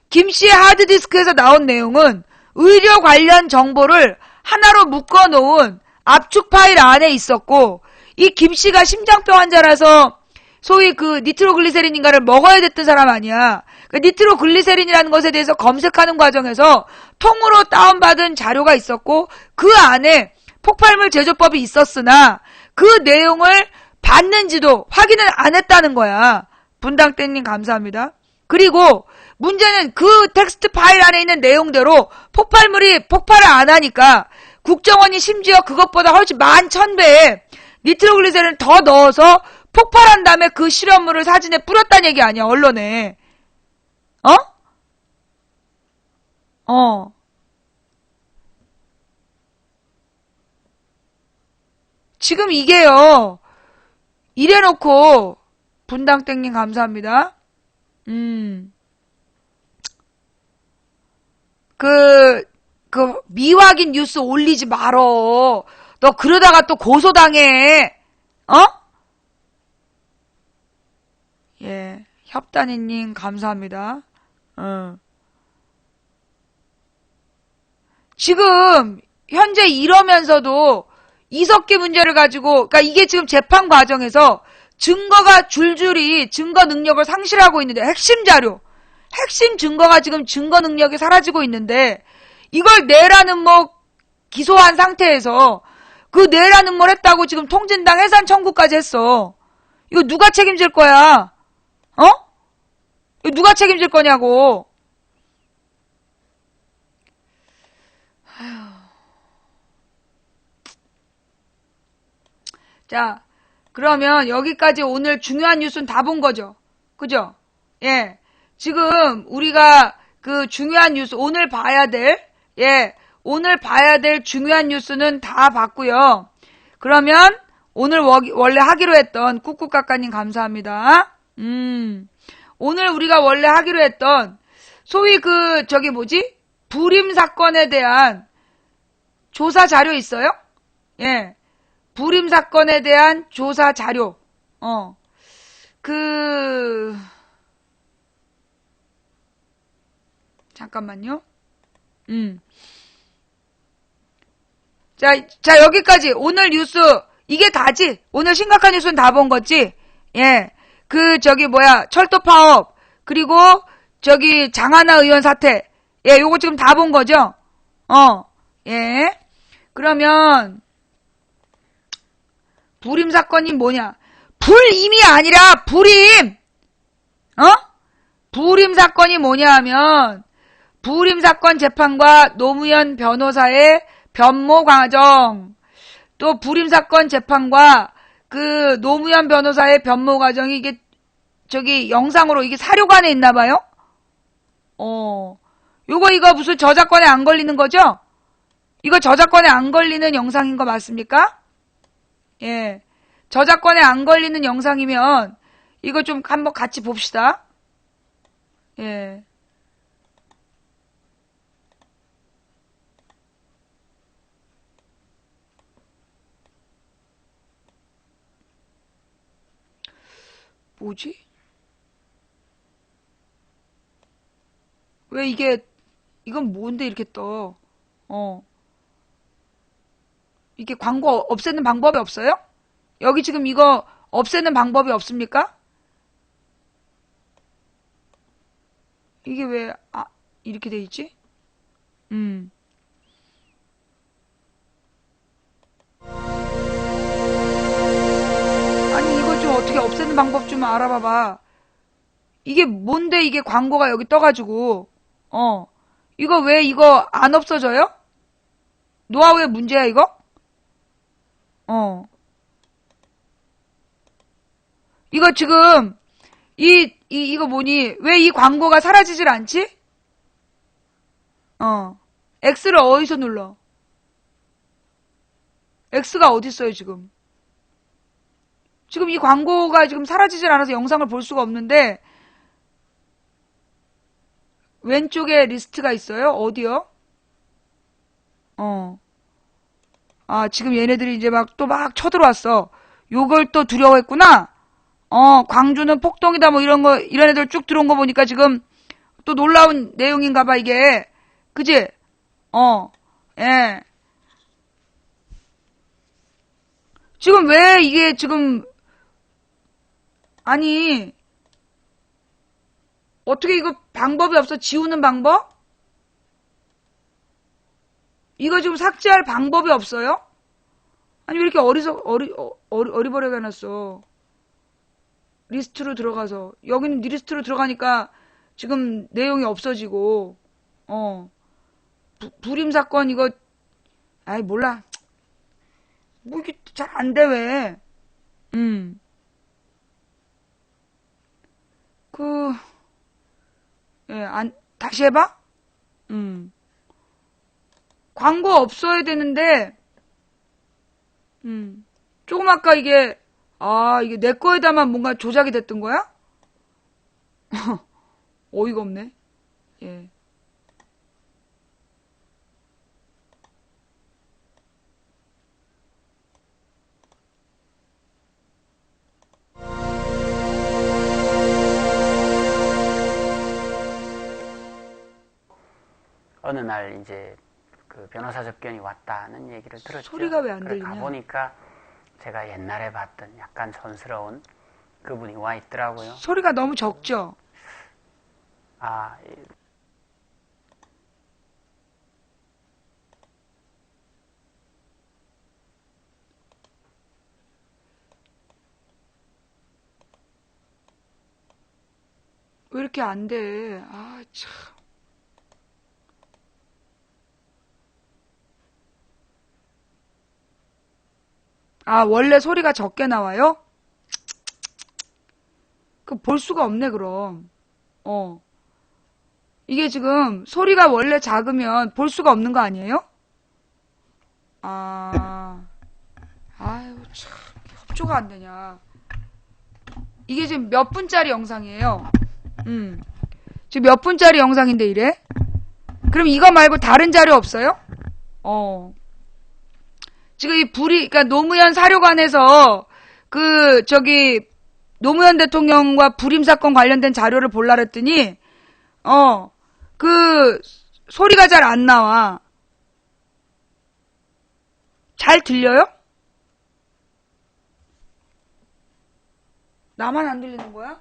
김씨의 하드디스크에서 나온 내용은 의료 관련 정보를 하나로 묶어놓은 압축 파일 안에 있었고, 이 김씨가 심장병 환자라서 소위 그 니트로글리세린인가를 먹어야 됐던 사람 아니야. 그 니트로글리세린이라는 것에 대해서 검색하는 과정에서 통으로 다운받은 자료가 있었고 그 안에 폭발물 제조법이 있었으나 그 내용을 봤는지도 확인을 안 했다는 거야. 분당땡님 감사합니다. 그리고 문제는 그 텍스트 파일 안에 있는 내용대로 폭발물이 폭발을 안 하니까 국정원이 심지어 그것보다 훨씬 11,000배의 니트로글리세린을 더 넣어서 폭발한 다음에 그 실험물을 사진에 뿌렸다는 얘기 아니야, 언론에. 지금 이게요, 이래놓고, 분당땡님 감사합니다. 미확인 뉴스 올리지 말어. 너 그러다가 또 고소당해. 예, 협단이님 감사합니다. 지금 현재 이러면서도 이석기 문제를 가지고, 그러니까 이게 지금 재판 과정에서 증거가 줄줄이 증거 능력을 상실하고 있는데, 핵심 자료, 핵심 증거가 지금 증거 능력이 사라지고 있는데, 이걸 내라는 기소한 상태에서 그 내라는 뭘 했다고 지금 통진당 해산 청구까지 했어. 이거 누가 책임질 거야? 이거 누가 책임질 거냐고. 자, 그러면 여기까지 오늘 중요한 뉴스는 다 본 거죠. 그죠? 예. 지금 우리가 그 중요한 뉴스, 오늘 봐야 될 중요한 뉴스는 다 봤고요. 그러면 오늘 원래 하기로 했던 꾹꾹까까님 감사합니다. 오늘 우리가 원래 하기로 했던 소위 불임 사건에 대한 조사 자료 있어요? 예. 불임 사건에 대한 조사 자료. 잠깐만요. 자, 여기까지. 오늘 뉴스, 이게 다지? 오늘 심각한 뉴스는 다 본 거지? 예. 철도 파업, 그리고, 장하나 의원 사태. 예, 요거 지금 다 본 거죠? 예. 그러면, 불임 사건이 뭐냐? 불임이 아니라 불임! 불임 사건이 뭐냐 하면, 불임 사건 재판과 노무현 변호사의 변모 과정, 또 불임 사건 재판과 그 노무현 변호사의 변모 과정이 이게 영상으로 이게 사료관에 있나 봐요? 이거 무슨 저작권에 안 걸리는 거죠? 이거 저작권에 안 걸리는 영상인 거 맞습니까? 예. 저작권에 안 걸리는 영상이면 이거 좀 한번 같이 봅시다. 예. 뭐지? 왜 이건 뭔데 이렇게 떠? 이게 광고 없애는 방법이 없어요? 여기 지금 이거 없애는 방법이 없습니까? 이게 왜, 이렇게 돼 있지? 아니, 이거 좀 어떻게 없애는 방법 좀 알아봐봐. 이게 뭔데 이게 광고가 여기 떠가지고, 이거 왜 이거 안 없어져요? 노하우의 문제야, 이거? 어. 이거 지금, 이거 뭐니? 왜 이 광고가 사라지질 않지? X를 어디서 눌러? X가 어딨어요, 지금? 지금 이 광고가 지금 사라지질 않아서 영상을 볼 수가 없는데, 왼쪽에 리스트가 있어요? 어디요? 지금 얘네들이 이제 또 막 쳐들어왔어. 요걸 또 두려워했구나? 광주는 폭동이다, 뭐 이런 애들 쭉 들어온 거 보니까 지금 또 놀라운 내용인가 봐, 이게. 그지? 예. 지금 왜 이게 지금, 아니, 어떻게 이거 방법이 없어? 지우는 방법? 이거 지금 삭제할 방법이 없어요? 아니, 왜 이렇게 어리버리하게 해놨어? 리스트로 들어가서. 여기는 리스트로 들어가니까 지금 내용이 없어지고, 불임 사건 이거, 아이, 몰라. 뭐 이게 잘 안 돼, 왜? 그, 예, 다시 해봐? 광고 없어야 되는데, 조금 아까 이게 내 거에다만 뭔가 조작이 됐던 거야? 어이가 없네. 예. 어느 날 이제 그 변호사 접견이 왔다는 얘기를 들었죠. 소리가 왜 안 들리냐? 가보니까 제가 옛날에 봤던 약간 촌스러운 그분이 와 있더라고요. 소리가 너무 적죠? 아, 왜 이렇게 안 돼? 아, 참. 원래 소리가 적게 나와요? 그 볼 수가 없네, 그럼. 이게 지금 소리가 원래 작으면 볼 수가 없는 거 아니에요? 아유, 참. 협조가 안 되냐. 이게 지금 몇 분짜리 영상이에요? 지금 몇 분짜리 영상인데 이래? 그럼 이거 말고 다른 자료 없어요? 지금 그러니까 노무현 사료관에서 노무현 대통령과 불임 사건 관련된 자료를 볼라 그랬더니, 소리가 잘 안 나와. 잘 들려요? 나만 안 들리는 거야?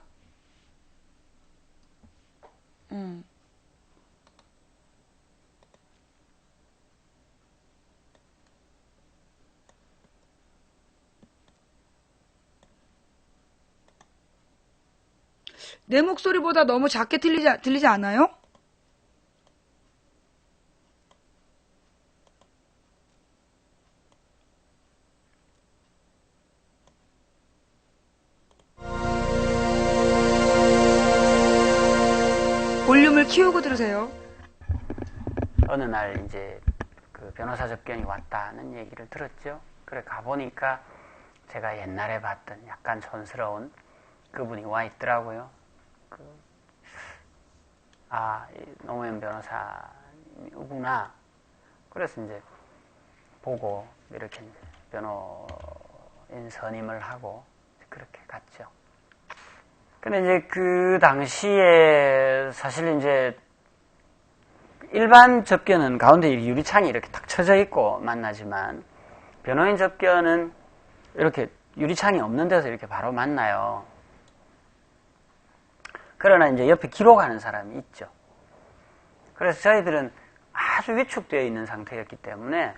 내 목소리보다 너무 작게 들리지 않아요? 볼륨을 키우고 들으세요. 어느 날 이제 그 변호사 접견이 왔다는 얘기를 들었죠. 그래 가보니까 제가 옛날에 봤던 약간 촌스러운 그분이 와 있더라고요. 노무현 변호사구나. 그래서 이제 보고 이렇게 이제 변호인 선임을 하고 그렇게 갔죠. 근데 이제 그 당시에 사실 이제 일반 접견은 가운데 유리창이 이렇게 탁 쳐져 있고 만나지만 변호인 접견은 이렇게 유리창이 없는 데서 이렇게 바로 만나요. 그러나 이제 옆에 기록하는 사람이 있죠. 그래서 저희들은 아주 위축되어 있는 상태였기 때문에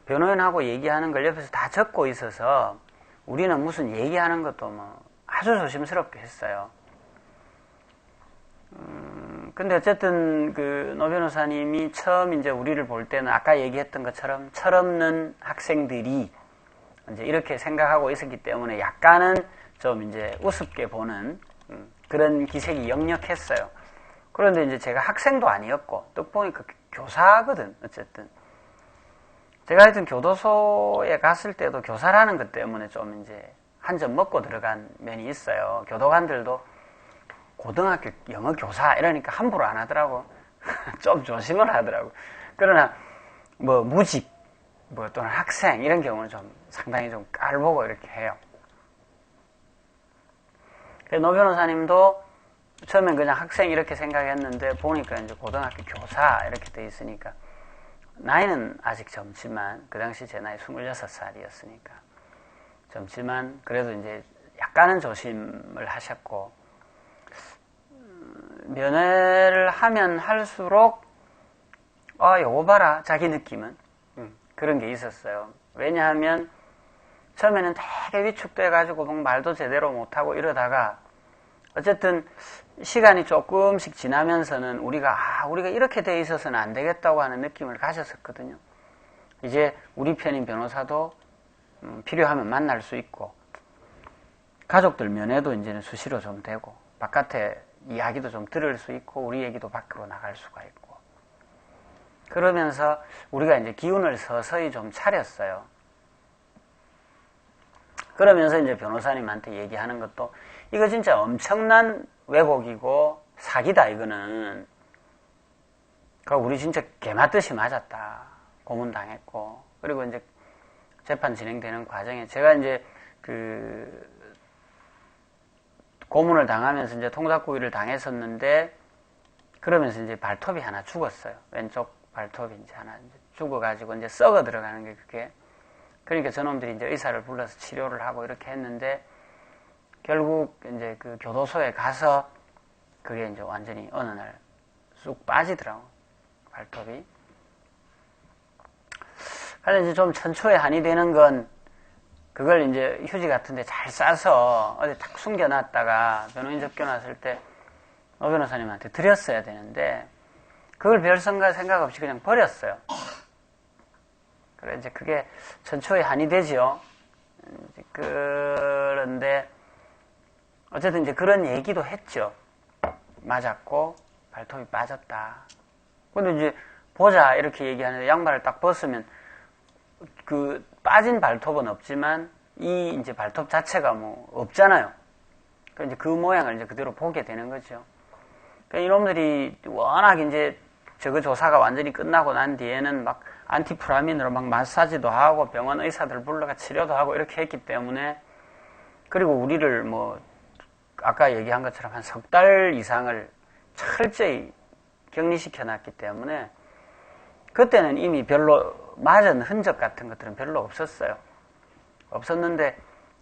변호인하고 얘기하는 걸 옆에서 다 적고 있어서 우리는 무슨 얘기하는 것도 뭐 아주 조심스럽게 했어요. 근데 어쨌든 노 변호사님이 처음 이제 우리를 볼 때는 아까 얘기했던 것처럼 철없는 학생들이 이제 이렇게 생각하고 있었기 때문에 약간은 좀 이제 우습게 보는 그런 기색이 역력했어요. 그런데 이제 제가 학생도 아니었고, 또 보니까 교사거든, 어쨌든. 제가 하여튼 교도소에 갔을 때도 교사라는 것 때문에 좀 이제 한 점 먹고 들어간 면이 있어요. 교도관들도 고등학교 영어 교사 이러니까 함부로 안 하더라고. 좀 조심을 하더라고. 그러나 뭐 무직, 뭐 또는 학생 이런 경우는 좀 상당히 좀 깔보고 이렇게 해요. 노 변호사님도 처음엔 그냥 학생 이렇게 생각했는데 보니까 이제 고등학교 교사 이렇게 돼 있으니까 나이는 아직 젊지만 그 당시 제 나이 26살이었으니까 젊지만 그래도 이제 약간은 조심을 하셨고 면회를 하면 할수록 요거 봐라 자기 느낌은 그런 게 있었어요. 왜냐하면 처음에는 되게 위축돼가지고 막 말도 제대로 못하고 이러다가 어쨌든 시간이 조금씩 지나면서는 우리가 이렇게 돼 있어서는 안 되겠다고 하는 느낌을 가졌었거든요. 이제 우리 편인 변호사도 필요하면 만날 수 있고 가족들 면회도 이제는 수시로 좀 되고 바깥에 이야기도 좀 들을 수 있고 우리 얘기도 밖으로 나갈 수가 있고 그러면서 우리가 이제 기운을 서서히 좀 차렸어요. 그러면서 이제 변호사님한테 얘기하는 것도 이거 진짜 엄청난 왜곡이고 사기다 이거는. 그러니까 우리 진짜 개맞듯이 맞았다. 고문당했고 그리고 이제 재판 진행되는 과정에 제가 이제 그 고문을 당하면서 이제 통닭구이를 당했었는데 그러면서 이제 발톱이 하나 죽었어요. 왼쪽 발톱이 이제 하나 이제 죽어가지고 이제 썩어 들어가는 게 그게. 그러니까 저놈들이 이제 의사를 불러서 치료를 하고 이렇게 했는데 결국 이제 그 교도소에 가서 그게 이제 완전히 어느 날 쑥 빠지더라고 발톱이. 그래서 이제 좀 천초에 한이 되는 건 그걸 이제 휴지 같은데 잘 싸서 어디 딱 숨겨놨다가 변호인 접견왔을 때 노 변호사님한테 드렸어야 되는데 그걸 별 생각 없이 그냥 버렸어요. 그래 이제 그게 천초에 한이 되죠. 그런데 어쨌든 이제 그런 얘기도 했죠. 맞았고 발톱이 빠졌다. 근데 이제 보자 이렇게 얘기하는데 양말을 딱 벗으면 그 빠진 발톱은 없지만 이 이제 발톱 자체가 뭐 없잖아요. 그러니까 이제 그 모양을 이제 그대로 보게 되는 거죠. 그러니까 이놈들이 워낙 이제 저거 조사가 완전히 끝나고 난 뒤에는 막 안티프라민으로 막 마사지도 하고 병원 의사들 불러가 치료도 하고 이렇게 했기 때문에 그리고 우리를 뭐 아까 얘기한 것처럼 한 석 달 이상을 철저히 격리시켜 놨기 때문에 그때는 이미 별로 맞은 흔적 같은 것들은 별로 없었어요. 없었는데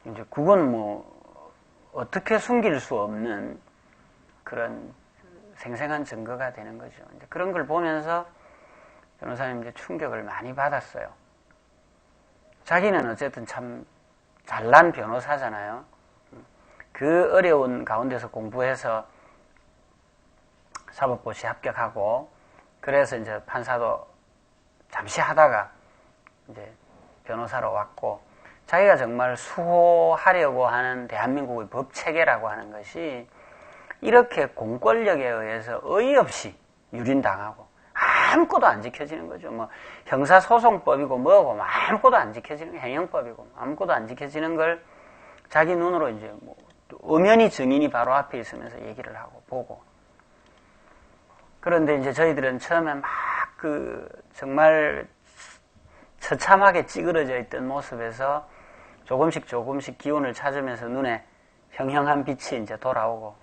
이제 그건 뭐 어떻게 숨길 수 없는 그런 생생한 증거가 되는 거죠. 이제 그런 걸 보면서 변호사님 이제 충격을 많이 받았어요. 자기는 어쨌든 참 잘난 변호사잖아요. 그 어려운 가운데서 공부해서 사법고시 합격하고 그래서 이제 판사도 잠시 하다가 이제 변호사로 왔고 자기가 정말 수호하려고 하는 대한민국의 법 체계라고 하는 것이 이렇게 공권력에 의해서 어이없이 유린당하고 아무것도 안 지켜지는 거죠. 뭐 형사소송법이고 뭐고 아무것도 안 지켜지는 행영법이고 아무것도 안 지켜지는 걸 자기 눈으로 이제 뭐 엄연히 증인이 바로 앞에 있으면서 얘기를 하고 보고. 그런데 이제 저희들은 처음에 막 그 정말 처참하게 찌그러져 있던 모습에서 조금씩 기운을 찾으면서 눈에 형형한 빛이 이제 돌아오고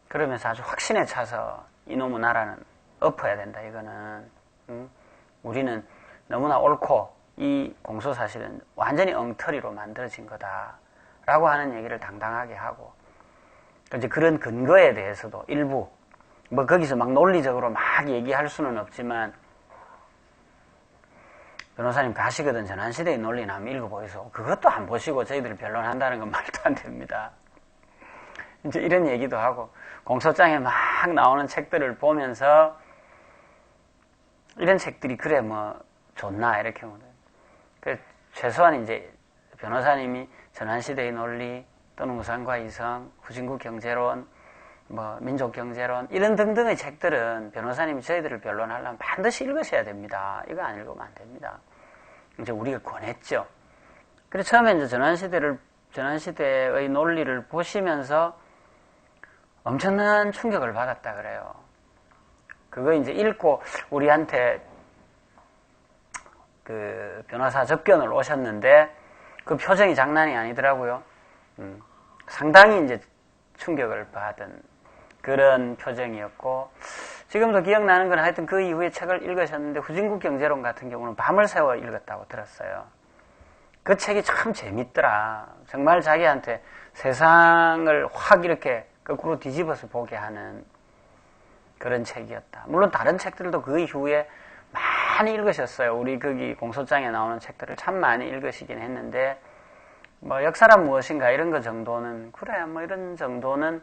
그러면서 아주 확신에 차서 이놈의 나라는 엎어야 된다 이거는. 우리는 너무나 옳고 이 공소사실은 완전히 엉터리로 만들어진 거다라고 하는 얘기를 당당하게 하고 이제 그런 근거에 대해서도 일부 뭐 거기서 막 논리적으로 막 얘기할 수는 없지만 변호사님 가시거든 전환시대의 논리나 한번 읽어보이소. 그것도 안 보시고 저희들이 변론한다는 건 말도 안 됩니다. 이제 이런 얘기도 하고 공소장에 막 나오는 책들을 보면서 이런 책들이 그래 뭐 좋나 이렇게 그 최소한 이제 변호사님이 전환시대의 논리 또는 우상과 이성, 후진국 경제론, 민족 경제론 이런 등등의 책들은 변호사님이 저희들을 변론하려면 반드시 읽으셔야 됩니다. 이거 안 읽으면 안 됩니다. 이제 우리가 권했죠. 그래서 처음에 이제 전환시대의 논리를 보시면서 엄청난 충격을 받았다 그래요. 그거 이제 읽고 우리한테 그 변호사 접견을 오셨는데 그 표정이 장난이 아니더라고요. 상당히 이제 충격을 받은 그런 표정이었고, 지금도 기억나는 건 하여튼 그 이후에 책을 읽으셨는데 후진국 경제론 같은 경우는 밤을 새워 읽었다고 들었어요. 그 책이 참 재밌더라. 정말 자기한테 세상을 확 이렇게 거꾸로 뒤집어서 보게 하는 그런 책이었다. 물론 다른 책들도 그 이후에 많이 읽으셨어요. 우리 거기 공소장에 나오는 책들을 참 많이 읽으시긴 했는데, 역사란 무엇인가 이런 거 정도는, 그래, 이런 정도는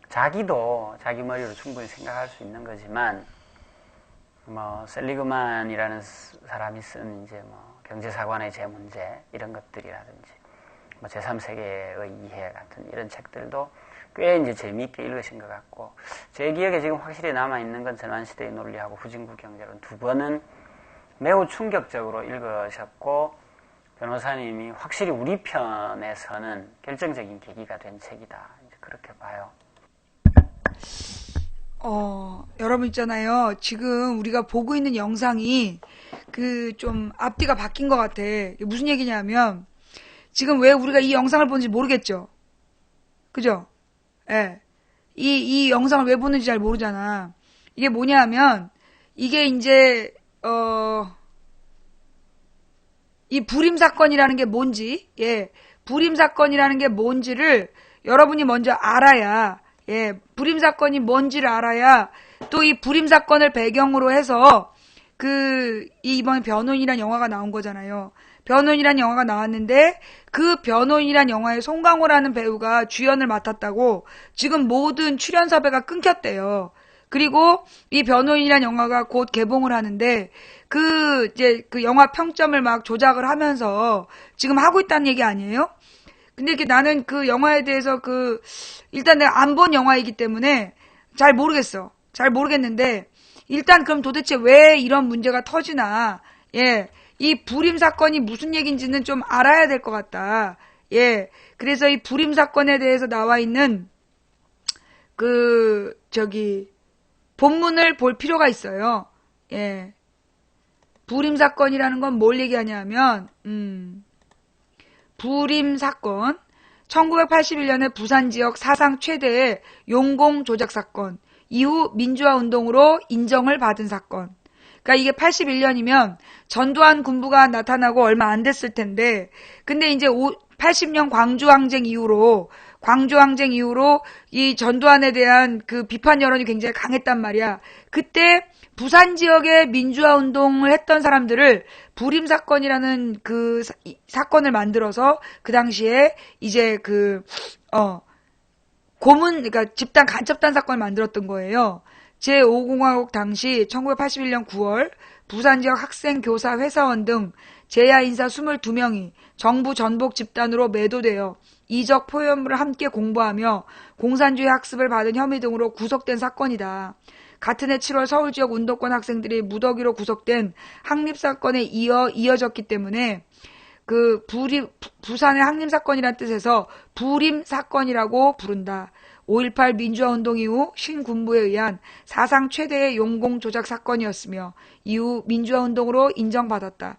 자기도 자기 머리로 충분히 생각할 수 있는 거지만, 셀리그만이라는 사람이 쓴 이제 경제사관의 재문제 이런 것들이라든지, 제3세계의 이해 같은 이런 책들도 꽤 이제 재미있게 읽으신 것 같고, 제 기억에 지금 확실히 남아있는 건 전환시대의 논리하고 후진국 경제론 두 번은 매우 충격적으로 읽으셨고, 변호사님이 확실히 우리 편에서는 결정적인 계기가 된 책이다. 이제 그렇게 봐요. 여러분 있잖아요. 지금 우리가 보고 있는 영상이 좀 앞뒤가 바뀐 것 같아. 이게 무슨 얘기냐면, 지금 왜 우리가 이 영상을 보는지 모르겠죠? 그죠? 예. 이 영상을 왜 보는지 잘 모르잖아. 이게 뭐냐면, 이게 이제, 이 불임사건이라는 게 뭔지, 불임사건이라는 게 뭔지를 여러분이 먼저 알아야, 불임사건이 뭔지를 알아야, 또 이 불임사건을 배경으로 해서, 이번 변호인이란 영화가 나온 거잖아요. 변호인이란 영화가 나왔는데, 그 변호인이란 영화에 송강호라는 배우가 주연을 맡았다고 지금 모든 출연 섭외가 끊겼대요. 그리고 이 변호인이란 영화가 곧 개봉을 하는데, 그 영화 평점을 막 조작을 하면서 지금 하고 있다는 얘기 아니에요? 근데 나는 그 영화에 대해서 일단 내가 안 본 영화이기 때문에 잘 모르겠어. 잘 모르겠는데, 일단 그럼 도대체 왜 이런 문제가 터지나, 이 불임사건이 무슨 얘기인지는 좀 알아야 될 것 같다. 그래서 이 불임사건에 대해서 나와 있는, 본문을 볼 필요가 있어요. 불임사건이라는 건 뭘 얘기하냐면, 불임사건, 1981년에 부산지역 사상 최대의 용공 조작 사건, 이후 민주화운동으로 인정을 받은 사건. 그러니까 이게 81년이면 전두환 군부가 나타나고 얼마 안 됐을 텐데, 근데 이제 80년 광주항쟁 이후로 이 전두환에 대한 비판 여론이 굉장히 강했단 말이야. 그때 부산 지역에 민주화 운동을 했던 사람들을 불임사건이라는 사건을 만들어서 그 당시에 이제 그러니까 집단 간첩단 사건을 만들었던 거예요. 제5공화국 당시 1981년 9월 부산 지역 학생, 교사, 회사원 등 재야 인사 22명이 정부 전복 집단으로 매도되어 이적 포효물을 함께 공부하며 공산주의 학습을 받은 혐의 등으로 구속된 사건이다. 같은 해 7월 서울 지역 운동권 학생들이 무더기로 구속된 항립사건에 이어졌기 때문에 부산의 항림사건이라는 뜻에서 불임사건이라고 부른다. 5.18 민주화운동 이후 신군부에 의한 사상 최대의 용공 조작 사건이었으며 이후 민주화운동으로 인정받았다.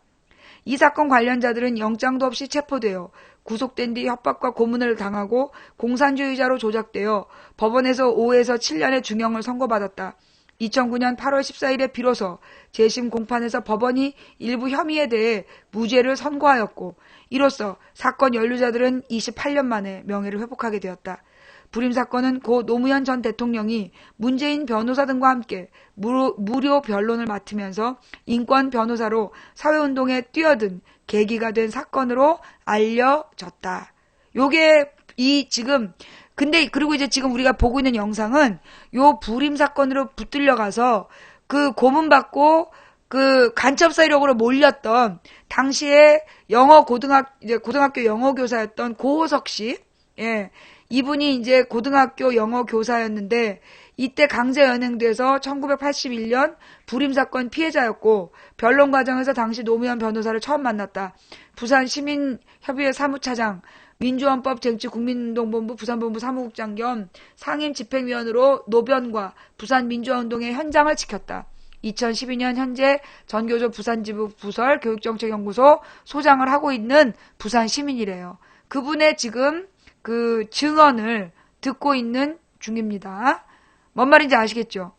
이 사건 관련자들은 영장도 없이 체포되어 구속된 뒤 협박과 고문을 당하고 공산주의자로 조작되어 법원에서 5에서 7년의 중형을 선고받았다. 2009년 8월 14일에 비로소 재심 공판에서 법원이 일부 혐의에 대해 무죄를 선고하였고, 이로써 사건 연루자들은 28년 만에 명예를 회복하게 되었다. 불임사건은 고 노무현 전 대통령이 문재인 변호사 등과 함께 무료 변론을 맡으면서 인권 변호사로 사회운동에 뛰어든 계기가 된 사건으로 알려졌다. 요게 그리고 이제 지금 우리가 보고 있는 영상은 요 불임사건으로 붙들려 가서 고문받고 그 간첩 세력으로 몰렸던 당시에 고등학교 영어 교사였던 고호석 씨, 예, 이분이 이제 고등학교 영어 교사였는데 이때 강제 연행돼서 1981년 불임 사건 피해자였고 변론 과정에서 당시 노무현 변호사를 처음 만났다. 부산 시민협의회 사무차장, 민주헌법 쟁취국민운동본부 부산본부 사무국장 겸 상임 집행위원으로 노변과 부산 민주화운동의 현장을 지켰다. 2012년 현재 전교조 부산지부 부설 교육정책연구소 소장을 하고 있는 부산 시민이래요. 그분의 지금 그 증언을 듣고 있는 중입니다. 뭔 말인지 아시겠죠?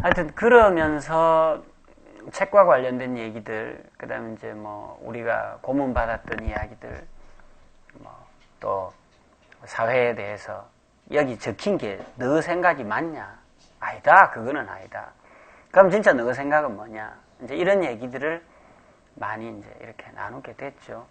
하여튼 그러면서 책과 관련된 얘기들, 그다음에 이제 뭐 우리가 고문받았던 이야기들, 뭐 또 사회에 대해서 여기 적힌 게 너 생각이 맞냐? 아니다. 그거는 아니다. 그럼 진짜 너 생각은 뭐냐? 이제 이런 얘기들을 많이 이제 이렇게 나누게 됐죠.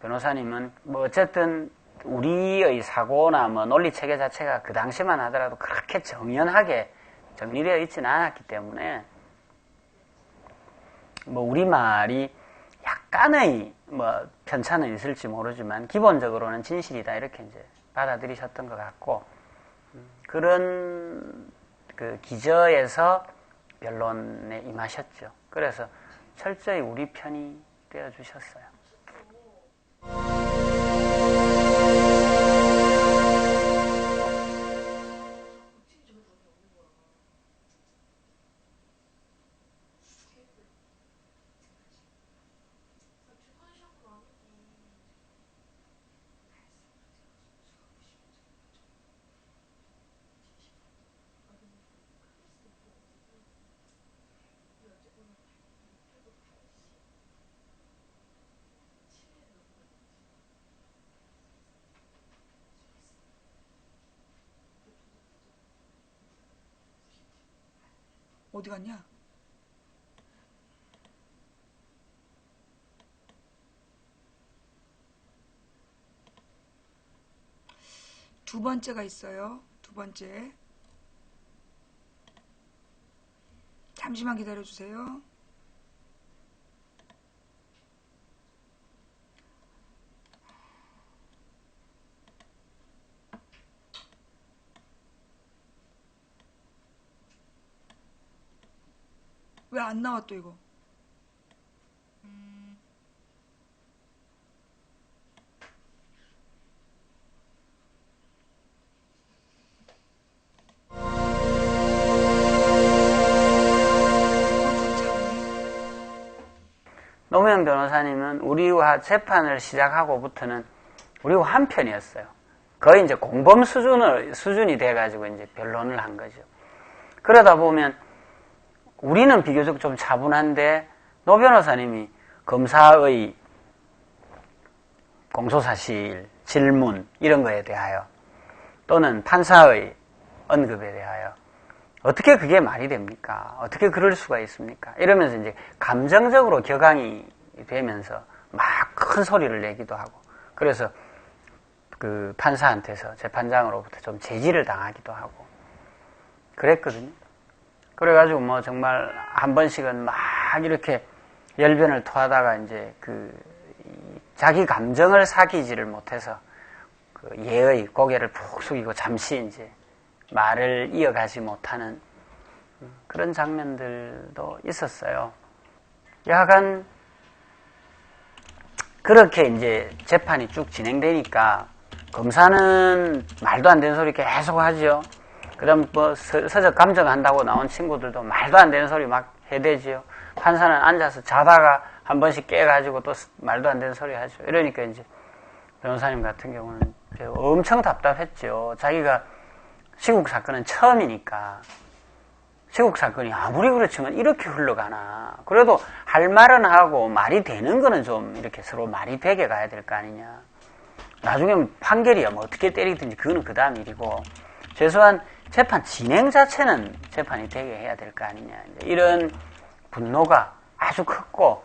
변호사님은 뭐 어쨌든 우리의 사고나 뭐 논리 체계 자체가 그 당시만 하더라도 그렇게 정연하게 정리되어 있지는 않았기 때문에 뭐 우리말이 약간의 뭐 편차는 있을지 모르지만 기본적으로는 진실이다 이렇게 이제 받아들이셨던 것 같고 그런 그 기저에서 변론에 임하셨죠. 그래서 철저히 우리 편이 되어 주셨어요. 어디 갔냐? 두 번째가 있어요. 두 번째. 잠시만 기다려주세요. 왜 안 나와 또 이거? 노무현 변호사님은 우리와 재판을 시작하고부터는 우리와 한편이었어요. 거의 이제 공범 수준이 돼가지고 이제 변론을 한 거죠. 그러다 보면 우리는 비교적 좀 차분한데 노 변호사님이 검사의 공소사실, 질문 이런 거에 대하여 또는 판사의 언급에 대하여 어떻게 그게 말이 됩니까? 어떻게 그럴 수가 있습니까? 이러면서 이제 감정적으로 격앙이 되면서 막 큰 소리를 내기도 하고 그래서 그 판사한테서 재판장으로부터 좀 제지를 당하기도 하고 그랬거든요. 그래가지고 뭐 정말 한 번씩은 막 이렇게 열변을 토하다가 이제 그 자기 감정을 사귀지를 못해서 그 예의 고개를 푹 숙이고 잠시 이제 말을 이어가지 못하는 그런 장면들도 있었어요. 여하간 그렇게 이제 재판이 쭉 진행되니까 검사는 말도 안 되는 소리 계속 하죠. 그다음 뭐 서적 감정한다고 나온 친구들도 말도 안 되는 소리 막 해대지요. 판사는 앉아서 자다가 한 번씩 깨가지고 또 말도 안 되는 소리 하죠. 이러니까 이제 변호사님 같은 경우는 엄청 답답했죠. 자기가 시국 사건은 처음이니까 시국 사건이 아무리 그렇지만 이렇게 흘러가나. 그래도 할 말은 하고 말이 되는 거는 좀 이렇게 서로 말이 되게 가야 될 거 아니냐. 나중에 판결이야 뭐 어떻게 때리든지 그거는 그 다음 일이고 최소한 재판 진행 자체는 재판이 되게 해야 될 거 아니냐. 이런 분노가 아주 컸고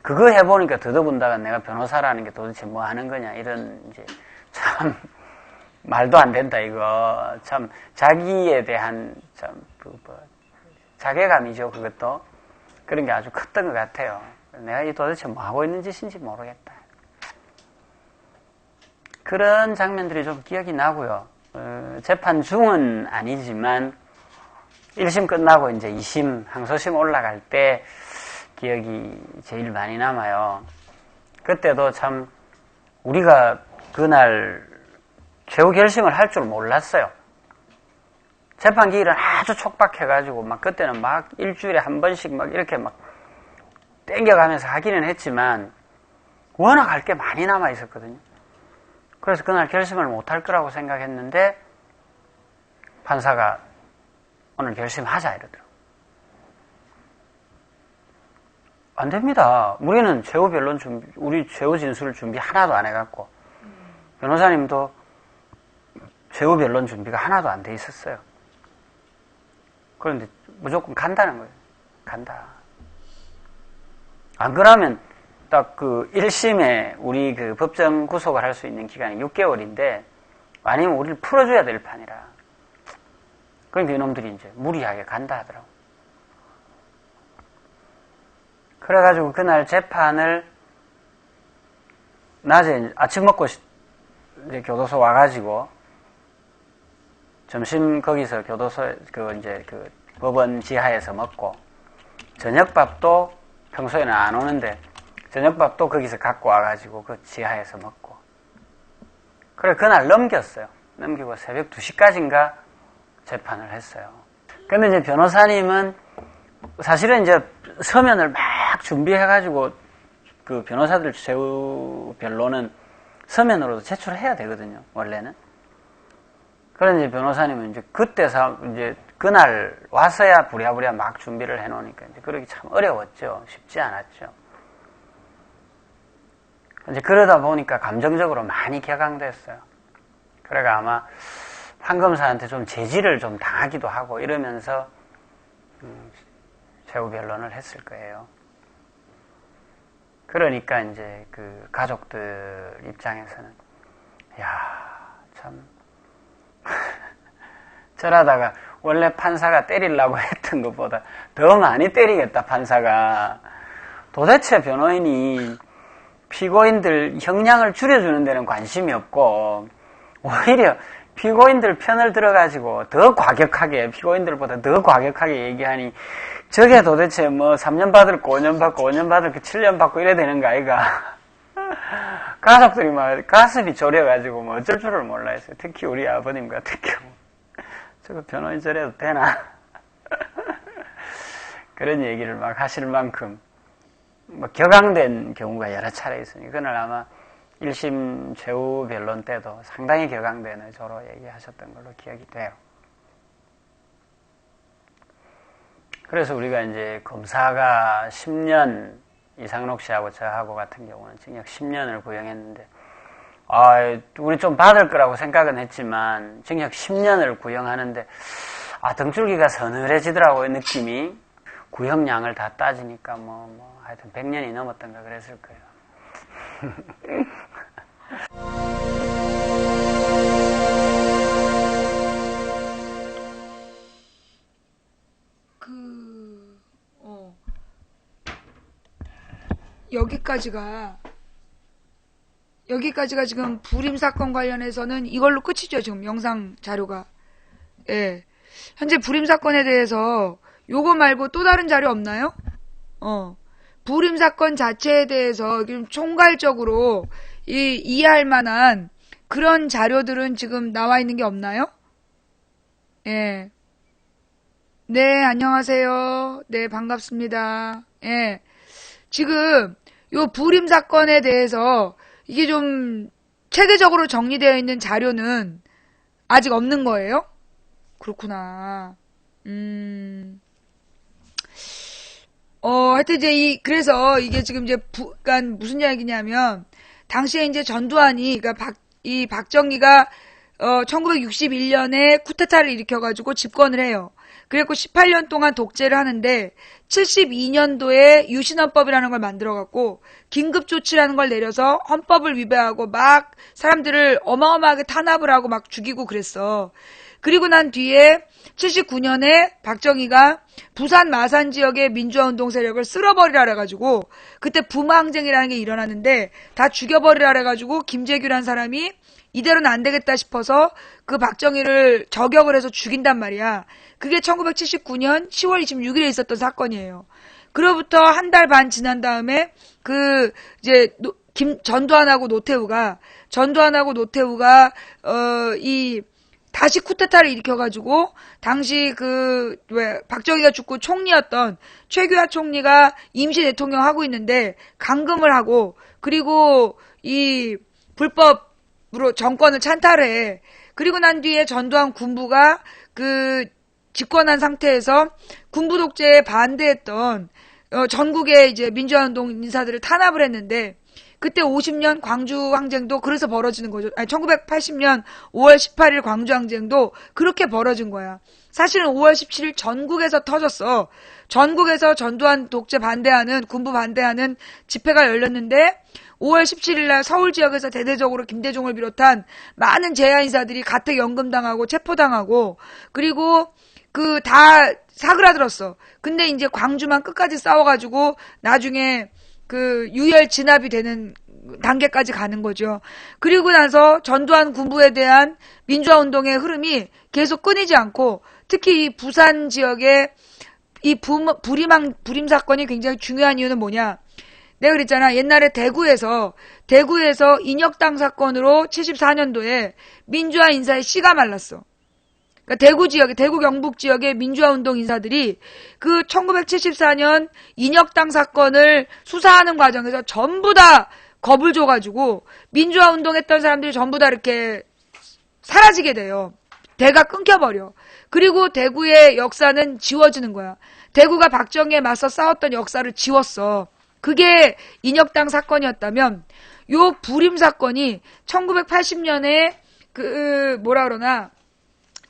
그거 해보니까 더더군다나 내가 변호사라는 게 도대체 뭐 하는 거냐 이런 이제 참 말도 안 된다 이거 참 자기에 대한 참 자괴감이죠. 그것도. 그런 게 아주 컸던 것 같아요. 내가 이 도대체 뭐 하고 있는 짓인지 모르겠다. 그런 장면들이 좀 기억이 나고요. 재판 중은 아니지만 1심 끝나고 이제 2심, 항소심 올라갈 때 기억이 제일 많이 남아요. 그때도 참 우리가 그날 최후 결심을 할 줄 몰랐어요. 재판 기일은 아주 촉박해가지고 막 그때는 막 일주일에 한 번씩 막 이렇게 막 땡겨가면서 하기는 했지만 워낙 할 게 많이 남아 있었거든요. 그래서 그날 결심을 못할 거라고 생각했는데 판사가 오늘 결심하자 이러더라고요. 안 됩니다. 우리는 최후 변론 준비, 우리 최후 진술 준비 하나도 안 해갖고 변호사님도 최후 변론 준비가 하나도 안 돼 있었어요. 그런데 무조건 간다는 거예요. 간다. 안 그러면 딱 그 1심에 우리 그 법정 구속을 할 수 있는 기간이 6개월인데 아니면 우리를 풀어줘야 될 판이라. 그러니까 이놈들이 이제 무리하게 간다 하더라고. 그래가지고 그날 재판을 낮에 아침 먹고 이제 교도소 와가지고 점심 거기서 교도소 그 법원 지하에서 먹고 저녁밥도 평소에는 안 오는데 저녁밥도 거기서 갖고 와가지고 그 지하에서 먹고 그래 그날 넘겼어요. 넘기고 새벽 2시까지인가 재판을 했어요. 근데 이제 변호사님은 사실은 이제 서면을 막 준비해가지고 그 변호사들 최후 변론은 서면으로도 제출해야 되거든요. 원래는. 그런데 변호사님은 이제 그때 이제 그날 와서야 부랴부랴 막 준비를 해놓으니까 이제 그러기 참 어려웠죠. 쉽지 않았죠. 이제 그러다 보니까 감정적으로 많이 격앙됐어요. 그래가 아마 판검사한테 좀 제지를 좀 당하기도 하고 이러면서 최후 변론을 했을 거예요. 그러니까 이제 그 가족들 입장에서는 참 저러다가 원래 판사가 때리려고 했던 것보다 더 많이 때리겠다 판사가. 도대체 변호인이 피고인들 형량을 줄여주는 데는 관심이 없고 오히려 피고인들 편을 들어가지고 더 과격하게 피고인들보다 더 과격하게 얘기하니 저게 도대체 뭐 3년 받을 거 5년 받고 5년 받을 거 7년 받고 이래 되는 거 아이가. 가족들이 막 가슴이 졸여가지고 뭐 어쩔 줄을 몰라 했어요. 특히 우리 아버님 같은 경우. 저거 변호인 저래도 되나? 그런 얘기를 막 하실 만큼 뭐 격앙된 경우가 여러 차례 있으니 그날 아마 1심 최후 변론 때도 상당히 격앙된 의조로 얘기하셨던 걸로 기억이 돼요. 그래서 우리가 이제 검사가 10년 이상록 씨하고 저하고 같은 경우는 징역 10년을 구형했는데 우리 좀 받을 거라고 생각은 했지만 징역 10년을 구형하는데 등줄기가 서늘해지더라고요. 느낌이. 구형량을 다 따지니까 하여튼 100년이 넘었던가 그랬을 거예요. 여기까지가 지금 불임 사건 관련해서는 이걸로 끝이죠. 지금 영상 자료가. 예. 현재 불임 사건에 대해서 요거 말고 또 다른 자료 없나요? 불임 사건 자체에 대해서 지금 총괄적으로 이해할 만한 그런 자료들은 지금 나와 있는 게 없나요? 예. 네, 안녕하세요. 네, 반갑습니다. 예. 지금 요 불임 사건에 대해서 이게 좀 체계적으로 정리되어 있는 자료는 아직 없는 거예요? 그렇구나. 하여튼 이제 그래서 이게 지금 이제 그러니까 무슨 이야기냐면 당시에 이제 전두환이 그러니까 박정희가 1961년에 쿠데타를 일으켜가지고 집권을 해요. 그래갖고 18년 동안 독재를 하는데 72년도에 유신헌법이라는 걸 만들어갖고 긴급조치라는 걸 내려서 헌법을 위배하고 막 사람들을 어마어마하게 탄압을 하고 막 죽이고 그랬어. 그리고 난 뒤에 79년에 박정희가 부산 마산 지역의 민주화운동 세력을 쓸어버리라 그래가지고 그때 부마항쟁이라는 게 일어났는데 다 죽여버리라 그래가지고 김재규란 사람이 이대로는 안 되겠다 싶어서 그 박정희를 저격을 해서 죽인단 말이야. 그게 1979년 10월 26일에 있었던 사건이에요. 그로부터 한 달 반 지난 다음에 이제 전두환하고 노태우가 다시 쿠데타를 일으켜가지고 당시 박정희가 죽고 총리였던 최규하 총리가 임시 대통령 하고 있는데 감금을 하고 그리고 이 불법으로 정권을 찬탈해. 그리고 난 뒤에 전두환 군부가 집권한 상태에서 군부 독재에 반대했던 전국의 이제 민주화운동 인사들을 탄압을 했는데 그때 50년 광주 항쟁도 그래서 벌어지는 거죠. 1980년 5월 18일 광주 항쟁도 그렇게 벌어진 거야. 사실은 5월 17일 전국에서 터졌어. 전국에서 전두환 독재 반대하는 군부 반대하는 집회가 열렸는데 5월 17일 날 서울 지역에서 대대적으로 김대중을 비롯한 많은 재야 인사들이 가택 연금당하고 체포당하고 그리고 다 사그라들었어. 근데 이제 광주만 끝까지 싸워가지고 나중에 유혈 진압이 되는 단계까지 가는 거죠. 그리고 나서 전두환 군부에 대한 민주화운동의 흐름이 계속 끊이지 않고 특히 이 부산 지역의 이 불임 사건이 굉장히 중요한 이유는 뭐냐. 내가 그랬잖아. 옛날에 대구에서 인혁당 사건으로 74년도에 민주화 인사의 씨가 말랐어. 그러니까 대구 경북 지역의 민주화운동 인사들이 1974년 인혁당 사건을 수사하는 과정에서 전부 다 겁을 줘가지고 민주화운동 했던 사람들이 전부 다 이렇게 사라지게 돼요. 대가 끊겨버려. 그리고 대구의 역사는 지워지는 거야. 대구가 박정희에 맞서 싸웠던 역사를 지웠어. 그게 인혁당 사건이었다면 요 불임 사건이 1980년에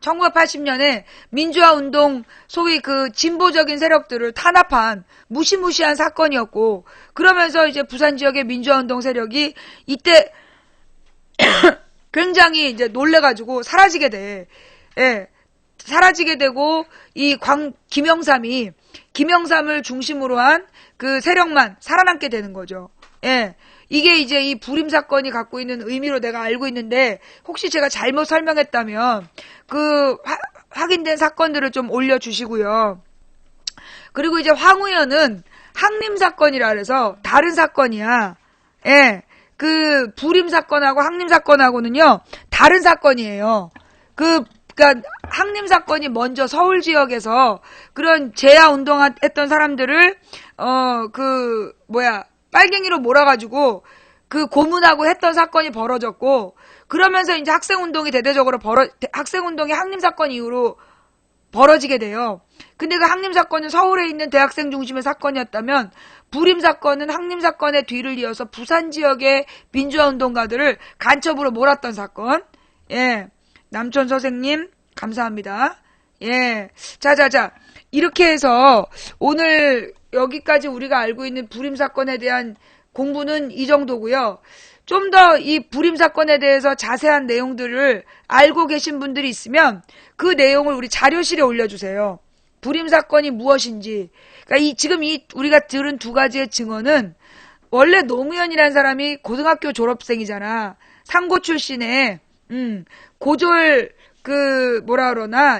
1980년에 민주화운동 소위 진보적인 세력들을 탄압한 무시무시한 사건이었고 그러면서 이제 부산 지역의 민주화운동 세력이 이때 굉장히 이제 놀래가지고 사라지게 돼. 예. 사라지게 되고 김영삼을 중심으로 한 세력만 살아남게 되는 거죠. 예. 이게 이제 이 불임 사건이 갖고 있는 의미로 내가 알고 있는데 혹시 제가 잘못 설명했다면 확인된 사건들을 좀 올려주시고요. 그리고 이제 황우현은 항림 사건이라 그래서 다른 사건이야. 예. 불임 사건하고 항림 사건하고는요 다른 사건이에요. 그러니까 항림 사건이 먼저 서울 지역에서 그런 재야 운동했던 사람들을 빨갱이로 몰아가지고 고문하고 했던 사건이 벌어졌고 그러면서 이제 학생운동이 대대적으로 학생운동이 항림 사건 이후로 벌어지게 돼요. 근데 그 항림 사건은 서울에 있는 대학생 중심의 사건이었다면 불임 사건은 항림 사건의 뒤를 이어서 부산 지역의 민주화운동가들을 간첩으로 몰았던 사건. 예. 남촌 선생님 감사합니다. 예. 자. 이렇게 해서 오늘 여기까지 우리가 알고 있는 불임 사건에 대한 공부는 이 정도고요. 좀 더 이 불임 사건에 대해서 자세한 내용들을 알고 계신 분들이 있으면 그 내용을 우리 자료실에 올려주세요. 불임 사건이 무엇인지. 그러니까 지금 우리가 들은 두 가지의 증언은 원래 노무현이라는 사람이 고등학교 졸업생이잖아. 상고 출신의 고졸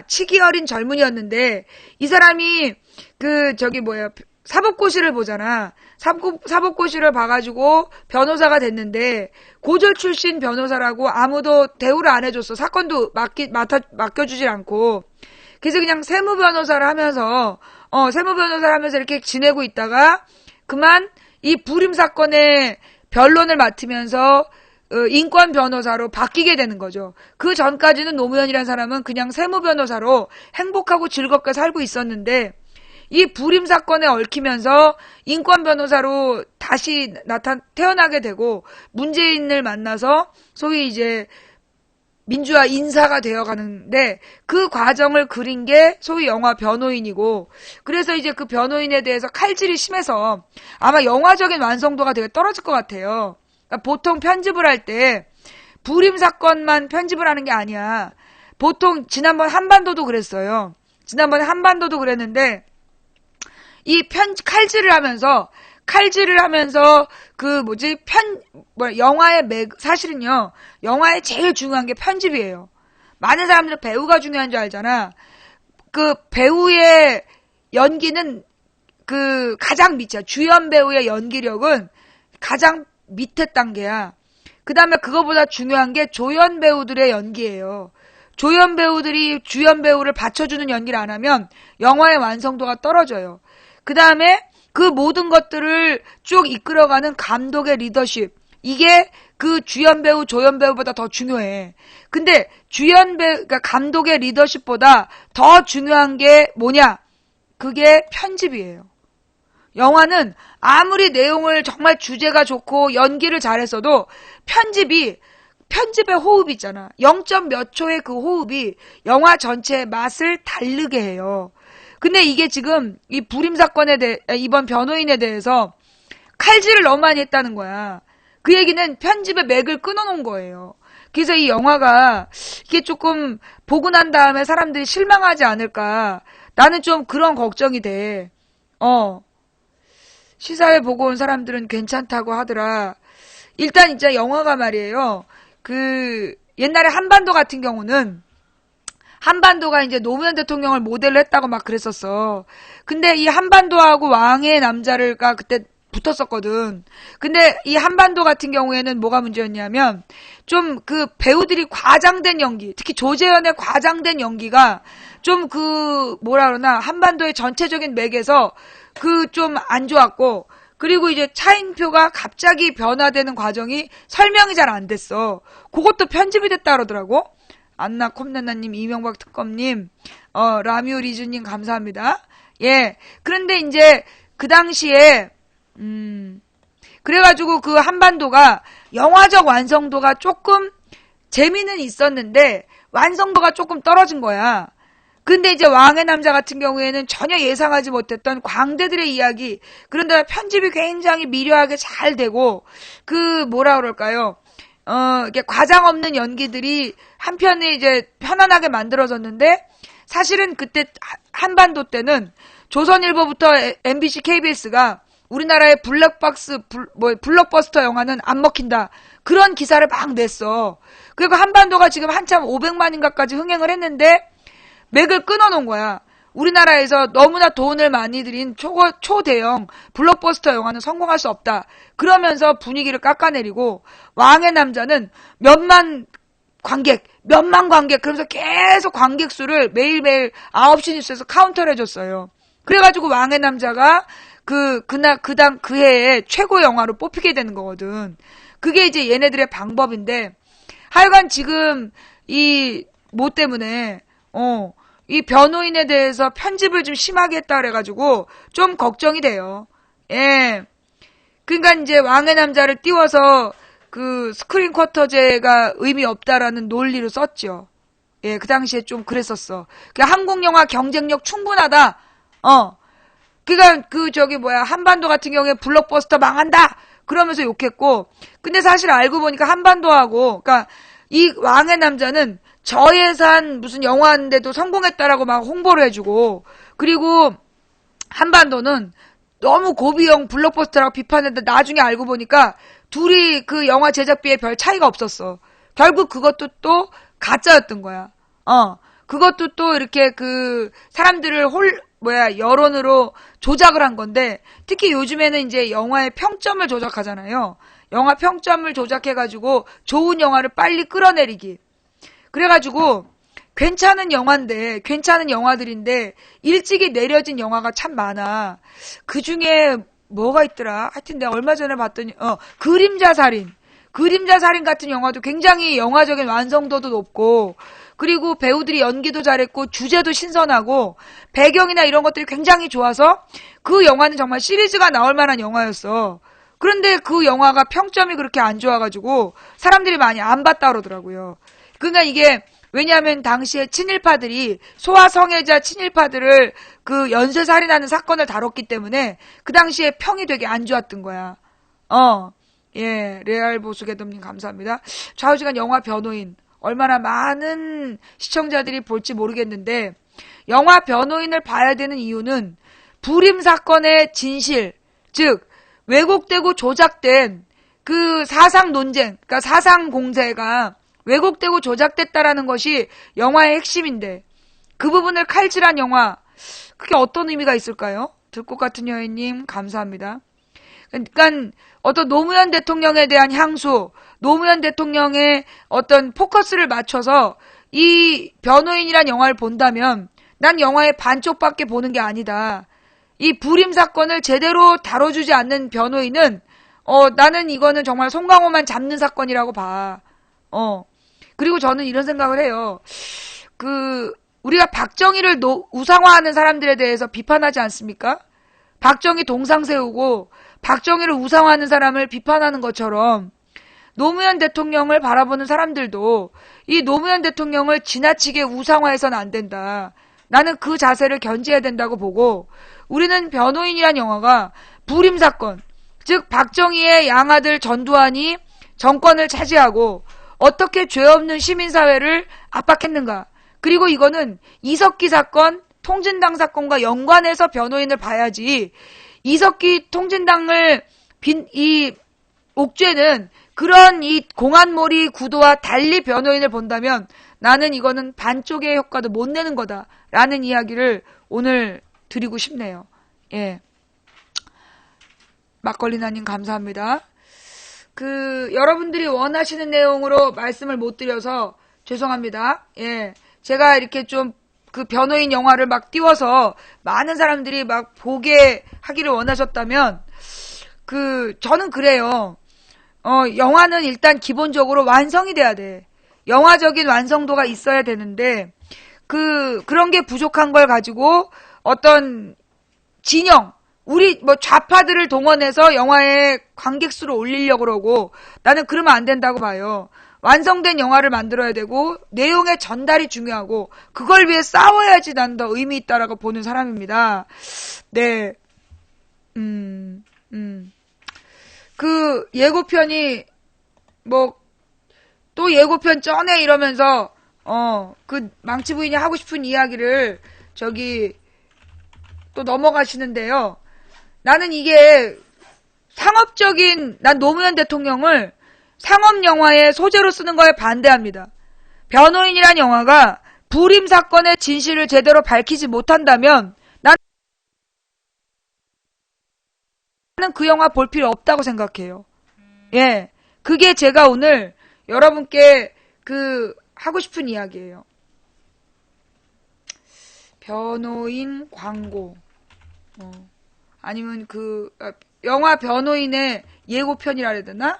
치기 어린 젊은이였는데 이 사람이 사법고시를 보잖아. 사법고시를 봐가지고 변호사가 됐는데 고졸 출신 변호사라고 아무도 대우를 안 해줬어. 사건도 맡겨주질 않고. 그래서 그냥 세무 변호사를 하면서 이렇게 지내고 있다가 그만 이 불임 사건의 변론을 맡으면서 인권 변호사로 바뀌게 되는 거죠. 그 전까지는 노무현이라는 사람은 그냥 세무 변호사로 행복하고 즐겁게 살고 있었는데 이 불임 사건에 얽히면서 인권 변호사로 다시 태어나게 되고 문재인을 만나서 소위 이제 민주화 인사가 되어가는데 그 과정을 그린 게 소위 영화 변호인이고 그래서 이제 그 변호인에 대해서 칼질이 심해서 아마 영화적인 완성도가 되게 떨어질 것 같아요. 그러니까 보통 편집을 할 때 불임 사건만 편집을 하는 게 아니야. 보통 지난번 한반도도 그랬어요. 지난번에 한반도도 그랬는데 이 칼질을 하면서 영화의 사실은요, 영화의 제일 중요한 게 편집이에요. 많은 사람들은 배우가 중요한 줄 알잖아. 그 배우의 연기는 그 가장 밑이야. 주연 배우의 연기력은 가장 밑에 단계야. 그 다음에 그거보다 중요한 게 조연 배우들의 연기예요. 조연 배우들이 주연 배우를 받쳐주는 연기를 안 하면 영화의 완성도가 떨어져요. 그 다음에 그 모든 것들을 쭉 이끌어가는 감독의 리더십. 이게 그 주연 배우, 조연 배우보다 더 중요해. 근데 그러니까 감독의 리더십보다 더 중요한 게 뭐냐? 그게 편집이에요. 영화는 아무리 내용을 정말 주제가 좋고 연기를 잘했어도 편집의 호흡이 있잖아. 0. 몇 초의 그 호흡이 영화 전체의 맛을 다르게 해요. 근데 이게 지금 이 불임 사건에 이번 변호인에 대해서 칼질을 너무 많이 했다는 거야. 그 얘기는 편집의 맥을 끊어놓은 거예요. 그래서 이 영화가 이게 조금 보고 난 다음에 사람들이 실망하지 않을까. 나는 좀 그런 걱정이 돼. 시사회 보고 온 사람들은 괜찮다고 하더라. 일단 진짜 영화가 말이에요. 옛날에 한반도 같은 경우는 한반도가 이제 노무현 대통령을 모델로 했다고 막 그랬었어. 근데 이 한반도하고 왕의 남자가 그때 붙었었거든. 근데 이 한반도 같은 경우에는 뭐가 문제였냐면 좀 그 배우들이 과장된 연기, 특히 조재현의 과장된 연기가 좀 뭐라 그러나 한반도의 전체적인 맥에서 좀 안 좋았고, 그리고 이제 차인표가 갑자기 변화되는 과정이 설명이 잘 안 됐어. 그것도 편집이 됐다 그러더라고. 안나 콤나나님, 이명박 특검님, 라미오 리즈님 감사합니다. 예. 그런데 이제 그 당시에 그래가지고 그 한반도가 영화적 완성도가 조금 재미는 있었는데 완성도가 조금 떨어진 거야. 근데 이제 왕의 남자 같은 경우에는 전혀 예상하지 못했던 광대들의 이야기, 그런데 편집이 굉장히 미려하게 잘 되고, 뭐라 그럴까요? 이게 과장 없는 연기들이 한편에 이제 편안하게 만들어졌는데, 사실은 그때 한반도 때는 조선일보부터 MBC, KBS가 우리나라의 블록버스터 영화는 안 먹힌다. 그런 기사를 막 냈어. 그리고 한반도가 지금 한참 500만인가까지 흥행을 했는데, 맥을 끊어놓은 거야. 우리나라에서 너무나 돈을 많이 들인 초대형 블록버스터 영화는 성공할 수 없다. 그러면서 분위기를 깎아내리고, 왕의 남자는 몇만 관객 그러면서 계속 관객 수를 매일매일 9시 뉴스에서 카운터를 해줬어요. 그래가지고 왕의 남자가 그 해에 최고 영화로 뽑히게 되는 거거든. 그게 이제 얘네들의 방법인데, 하여간 지금 때문에 이 변호인에 대해서 편집을 좀 심하게 했다 그래가지고 좀 걱정이 돼요. 예. 그러니까 이제 왕의 남자를 띄워서 스크린 쿼터제가 의미 없다라는 논리로 썼죠. 예, 그 당시에 좀 그랬었어. 한국 영화 경쟁력 충분하다. 그러니까 한반도 같은 경우에 블록버스터 망한다. 그러면서 욕했고, 근데 사실 알고 보니까 한반도하고, 그러니까 이 왕의 남자는 저예산 무슨 영화인데도 성공했다라고 막 홍보를 해주고, 그리고 한반도는 너무 고비형 블록버스터라고 비판했는데 나중에 알고 보니까 둘이 그 영화 제작비에 별 차이가 없었어. 결국 그것도 또 가짜였던 거야. 그것도 또 이렇게 사람들을 여론으로 조작을 한 건데, 특히 요즘에는 이제 영화의 평점을 조작하잖아요. 영화 평점을 조작해가지고 좋은 영화를 빨리 끌어내리기. 그래가지고 괜찮은 영화들인데 일찍이 내려진 영화가 참 많아. 그 중에 뭐가 있더라? 하여튼 내가 얼마 전에 봤더니 그림자 살인 같은 영화도 굉장히 영화적인 완성도도 높고, 그리고 배우들이 연기도 잘했고 주제도 신선하고 배경이나 이런 것들이 굉장히 좋아서 그 영화는 정말 시리즈가 나올 만한 영화였어. 그런데 그 영화가 평점이 그렇게 안 좋아가지고 사람들이 많이 안 봤다 그러더라고요. 그러니까 이게 왜냐하면 당시에 소아 성애자 친일파들을 연쇄살인하는 사건을 다뤘기 때문에 그 당시에 평이 되게 안 좋았던 거야. 예, 레알 보수개dom님 감사합니다. 좌우지간 영화 변호인. 얼마나 많은 시청자들이 볼지 모르겠는데, 영화 변호인을 봐야 되는 이유는 불임 사건의 진실, 즉 왜곡되고 조작된 그 사상 논쟁, 그러니까 사상 공세가 왜곡되고 조작됐다라는 것이 영화의 핵심인데, 그 부분을 칼질한 영화, 그게 어떤 의미가 있을까요? 들꽃 같은 여인님 감사합니다. 그러니까 어떤 노무현 대통령에 대한 향수, 노무현 대통령의 어떤 포커스를 맞춰서 이 변호인이란 영화를 본다면 난 영화의 반쪽밖에 보는 게 아니다. 이 불임 사건을 제대로 다뤄주지 않는 변호인은 나는 이거는 정말 송강호만 잡는 사건이라고 봐. 그리고 저는 이런 생각을 해요. 우리가 박정희를 우상화하는 사람들에 대해서 비판하지 않습니까? 박정희 동상 세우고 박정희를 우상화하는 사람을 비판하는 것처럼 노무현 대통령을 바라보는 사람들도 이 노무현 대통령을 지나치게 우상화해서는 안 된다. 나는 그 자세를 견지해야 된다고 보고, 우리는 변호인이란 영화가 불임 사건, 즉 박정희의 양아들 전두환이 정권을 차지하고 어떻게 죄 없는 시민사회를 압박했는가, 그리고 이거는 이석기 사건, 통진당 사건과 연관해서 변호인을 봐야지, 이석기 통진당을 이 옥죄는 그런 이 공안몰이 구도와 달리 변호인을 본다면 나는 이거는 반쪽의 효과도 못 내는 거다라는 이야기를 오늘 드리고 싶네요. 예. 막걸리나님 감사합니다. 여러분들이 원하시는 내용으로 말씀을 못 드려서 죄송합니다. 예. 제가 이렇게 좀 변호인 영화를 막 띄워서 많은 사람들이 막 보게 하기를 원하셨다면, 저는 그래요. 영화는 일단 기본적으로 완성이 돼야 돼. 영화적인 완성도가 있어야 되는데, 그런 게 부족한 걸 가지고 어떤 진영, 우리 좌파들을 동원해서 영화의 관객 수를 올리려고 그러고, 나는 그러면 안 된다고 봐요. 완성된 영화를 만들어야 되고 내용의 전달이 중요하고 그걸 위해 싸워야지 난 더 의미 있다라고 보는 사람입니다. 네. 예고편이 또 예고편 쩌네 이러면서 망치 부인이 하고 싶은 이야기를 또 넘어가시는데요. 나는 이게 난 노무현 대통령을 상업 영화의 소재로 쓰는 거에 반대합니다. 변호인이란 영화가 불임 사건의 진실을 제대로 밝히지 못한다면 나는 그 영화 볼 필요 없다고 생각해요. 예. 그게 제가 오늘 여러분께 하고 싶은 이야기예요. 변호인 광고. 아니면 영화 변호인의 예고편이라 해야 되나?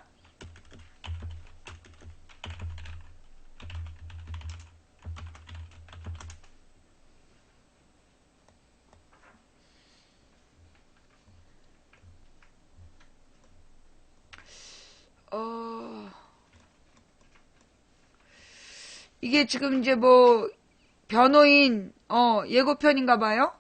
이게 지금 이제 변호인, 예고편인가 봐요?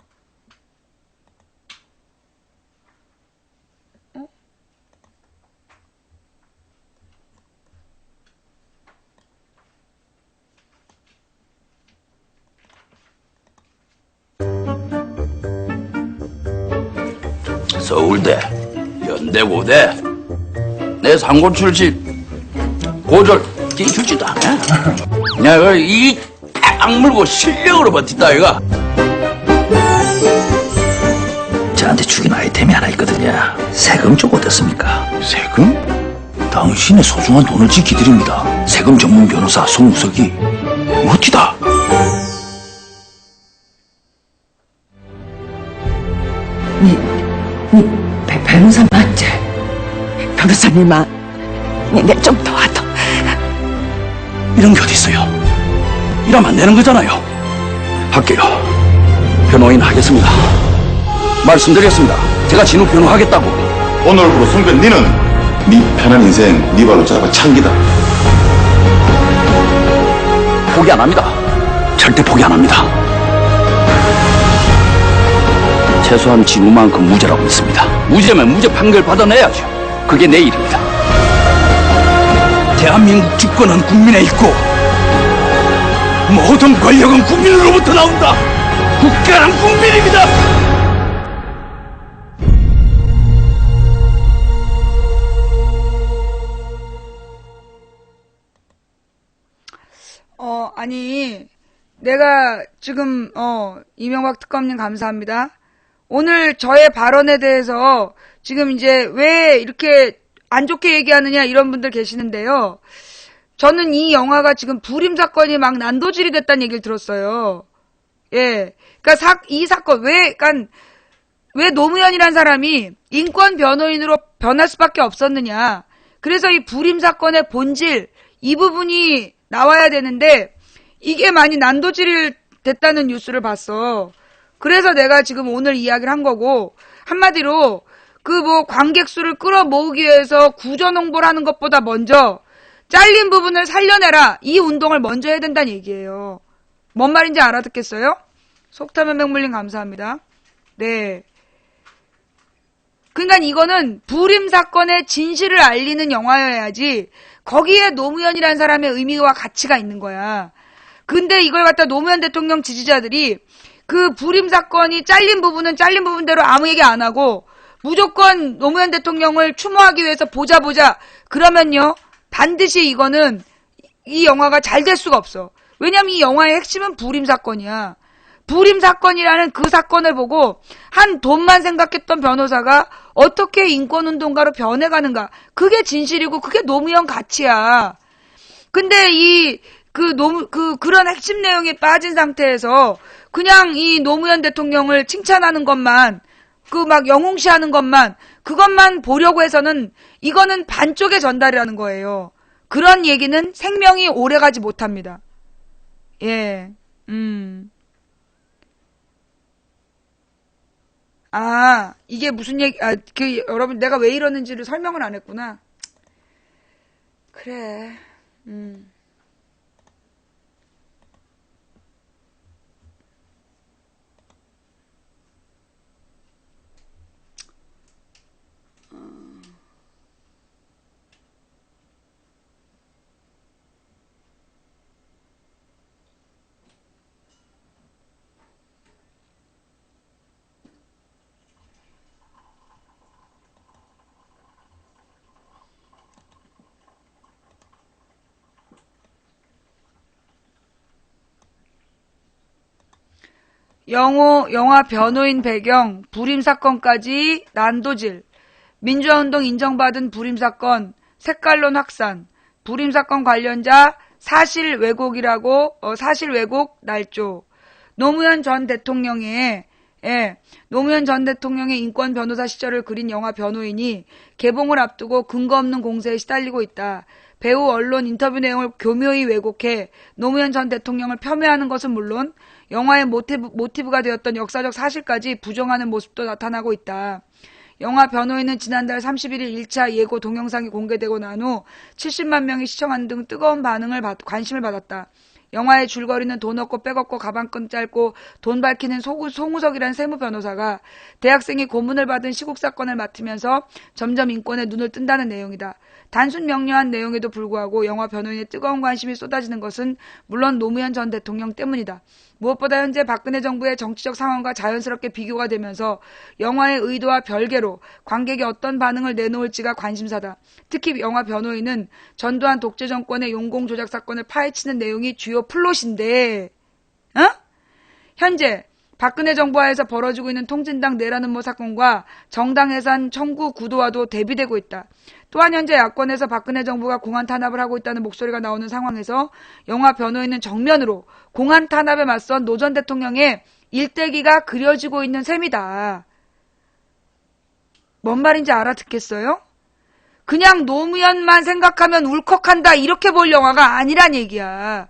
서울대, 연대고대, 내 상고 출신 고졸 끼주지도 않아. 내가 이 악물고 실력으로 버틴다 이가. 저한테 죽인 아이템이 하나 있거든요. 세금 쪽 어떻습니까? 세금? 당신의 소중한 돈을 지키드립니다. 세금 전문 변호사 송우석이. 멋지다. 변호사 맞지? 변호사님아, 내 좀 도와줘. 이런 게 어딨어요? 이러면 안 되는 거잖아요. 할게요. 변호인 하겠습니다. 말씀드렸습니다. 제가 진우 변호하겠다고. 오늘부로 송변 니는 네 편한 인생 네 발로 잡아 참기다. 포기 안 합니다. 절대 포기 안 합니다. 최소한 진우만큼 무죄라고 믿습니다. 무죄면 무죄 판결 받아내야죠. 그게 내 일입니다. 대한민국 주권은 국민에 있고 모든 권력은 국민으로부터 나온다. 국가란 국민입니다. 아니, 내가 지금, 이명박 특검님 감사합니다. 오늘 저의 발언에 대해서 지금 이제 왜 이렇게 안 좋게 얘기하느냐 이런 분들 계시는데요. 저는 이 영화가 지금 불임 사건이 막 난도질이 됐다는 얘기를 들었어요. 예. 그러니까 이 사건, 왜 노무현이란 사람이 인권 변호인으로 변할 수밖에 없었느냐. 그래서 이 불임 사건의 본질, 이 부분이 나와야 되는데, 이게 많이 난도질이 됐다는 뉴스를 봤어. 그래서 내가 지금 오늘 이야기를 한 거고, 한마디로, 관객 수를 끌어모으기 위해서 구전 홍보를 하는 것보다 먼저, 잘린 부분을 살려내라. 이 운동을 먼저 해야 된다는 얘기예요. 뭔 말인지 알아듣겠어요? 속타면 백물림 감사합니다. 네. 그러니까 이거는 불임 사건의 진실을 알리는 영화여야지 거기에 노무현이라는 사람의 의미와 가치가 있는 거야. 근데 이걸 갖다 노무현 대통령 지지자들이 그 불임 사건이 잘린 부분은 잘린 부분대로 아무 얘기 안 하고 무조건 노무현 대통령을 추모하기 위해서 보자. 그러면요. 반드시 이거는 이 영화가 잘 될 수가 없어. 왜냐면 이 영화의 핵심은 불임 사건이야. 불임 사건이라는 그 사건을 보고 한 돈만 생각했던 변호사가 어떻게 인권운동가로 변해가는가. 그게 진실이고 그게 노무현 가치야. 근데 그런 핵심 내용에 빠진 상태에서 그냥 이 노무현 대통령을 칭찬하는 것만, 영웅시하는 것만, 그것만 보려고 해서는 이거는 반쪽의 전달이라는 거예요. 그런 얘기는 생명이 오래가지 못합니다. 예, 이게 무슨 얘기, 여러분, 내가 왜 이러는지를 설명을 안 했구나. 그래, 영화 변호인 배경, 불임사건까지 난도질, 민주화운동 인정받은 불임사건, 색깔론 확산, 불임사건 관련자 사실 왜곡 날조, 노무현 전 대통령의 인권 변호사 시절을 그린 영화 변호인이 개봉을 앞두고 근거 없는 공세에 시달리고 있다. 배우 언론 인터뷰 내용을 교묘히 왜곡해 노무현 전 대통령을 폄훼하는 것은 물론 영화의 모티브가 되었던 역사적 사실까지 부정하는 모습도 나타나고 있다. 영화 변호인은 지난달 31일 1차 예고 동영상이 공개되고 난 후 70만 명이 시청한 등 뜨거운 관심을 받았다. 영화의 줄거리는 돈 없고 백 없고 가방끈 짧고 돈 밝히는 송우석이라는 세무 변호사가 대학생이 고문을 받은 시국 사건을 맡으면서 점점 인권에 눈을 뜬다는 내용이다. 단순 명료한 내용에도 불구하고 영화 변호인의 뜨거운 관심이 쏟아지는 것은 물론 노무현 전 대통령 때문이다. 무엇보다 현재 박근혜 정부의 정치적 상황과 자연스럽게 비교가 되면서 영화의 의도와 별개로 관객이 어떤 반응을 내놓을지가 관심사다. 특히 영화 변호인은 전두환 독재 정권의 용공 조작 사건을 파헤치는 내용이 주요 플롯인데, 현재 박근혜 정부하에서 벌어지고 있는 통진당 내란 음모 사건과 정당 해산 청구 구도와도 대비되고 있다. 또한 현재 야권에서 박근혜 정부가 공안 탄압을 하고 있다는 목소리가 나오는 상황에서 영화 변호인은 정면으로 공안 탄압에 맞선 노 전 대통령의 일대기가 그려지고 있는 셈이다. 뭔 말인지 알아듣겠어요? 그냥 노무현만 생각하면 울컥한다 이렇게 볼 영화가 아니란 얘기야.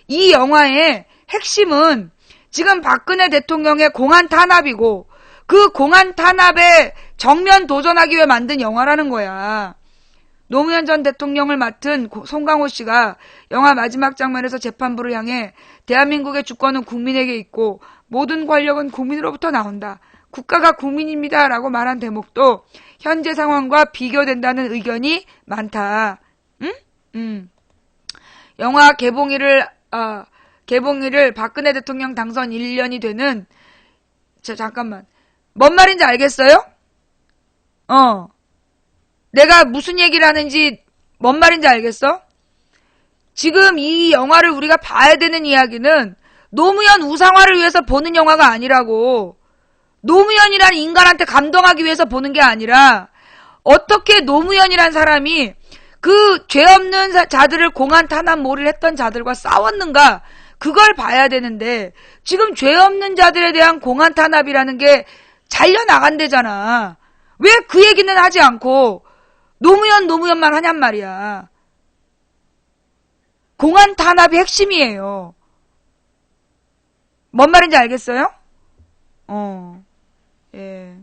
이 영화의 핵심은 지금 박근혜 대통령의 공안 탄압이고 그 공안 탄압에 정면 도전하기 위해 만든 영화라는 거야. 노무현 전 대통령을 맡은 송강호 씨가 영화 마지막 장면에서 재판부를 향해 대한민국의 주권은 국민에게 있고 모든 권력은 국민으로부터 나온다. 국가가 국민입니다. 라고 말한 대목도 현재 상황과 비교된다는 의견이 많다. 영화 개봉일을 개봉일을 박근혜 대통령 당선 1년이 되는, 잠깐만. 뭔 말인지 알겠어요? 내가 무슨 얘기를 하는지 뭔 말인지 알겠어? 지금 이 영화를 우리가 봐야 되는 이야기는 노무현 우상화를 위해서 보는 영화가 아니라고. 노무현이란 인간한테 감동하기 위해서 보는 게 아니라 어떻게 노무현이란 사람이 그 죄 없는 자들을 공안 탄압 몰이를 했던 자들과 싸웠는가, 그걸 봐야 되는데 지금 죄 없는 자들에 대한 공안 탄압이라는 게 잘려나간대잖아. 왜 그 얘기는 하지 않고 노무현만 하냔 말이야. 공안 탄압이 핵심이에요. 뭔 말인지 알겠어요? 예.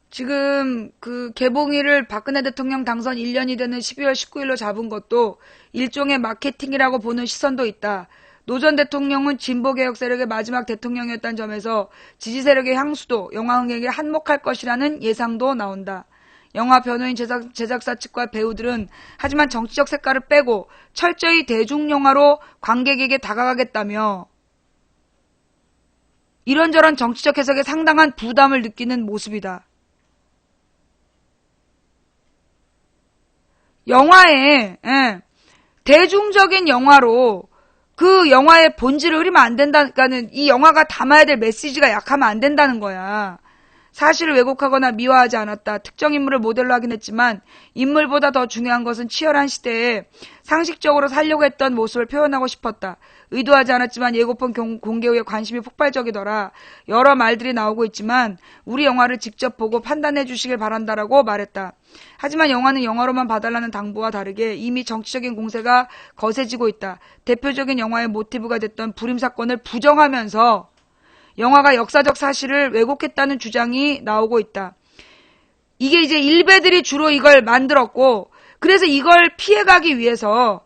지금 그 개봉일을 박근혜 대통령 당선 1년이 되는 12월 19일로 잡은 것도 일종의 마케팅이라고 보는 시선도 있다. 노 전 대통령은 진보개혁 세력의 마지막 대통령이었다는 점에서 지지 세력의 향수도 영화 흥행에 한몫할 것이라는 예상도 나온다. 영화 변호인 제작사 측과 배우들은 하지만 정치적 색깔을 빼고 철저히 대중영화로 관객에게 다가가겠다며 이런저런 정치적 해석에 상당한 부담을 느끼는 모습이다. 영화에 대중적인 영화로 그 영화의 본질을 흐리면 안 된다니까는 이 영화가 담아야 될 메시지가 약하면 안 된다는 거야. 사실을 왜곡하거나 미화하지 않았다. 특정 인물을 모델로 하긴 했지만 인물보다 더 중요한 것은 치열한 시대에 상식적으로 살려고 했던 모습을 표현하고 싶었다. 의도하지 않았지만 예고편 공개 후에 관심이 폭발적이더라. 여러 말들이 나오고 있지만 우리 영화를 직접 보고 판단해 주시길 바란다라고 말했다. 하지만 영화는 영화로만 봐달라는 당부와 다르게 이미 정치적인 공세가 거세지고 있다. 대표적인 영화의 모티브가 됐던 불임사건을 부정하면서 영화가 역사적 사실을 왜곡했다는 주장이 나오고 있다. 이게 이제 일베들이 주로 이걸 만들었고, 그래서 이걸 피해가기 위해서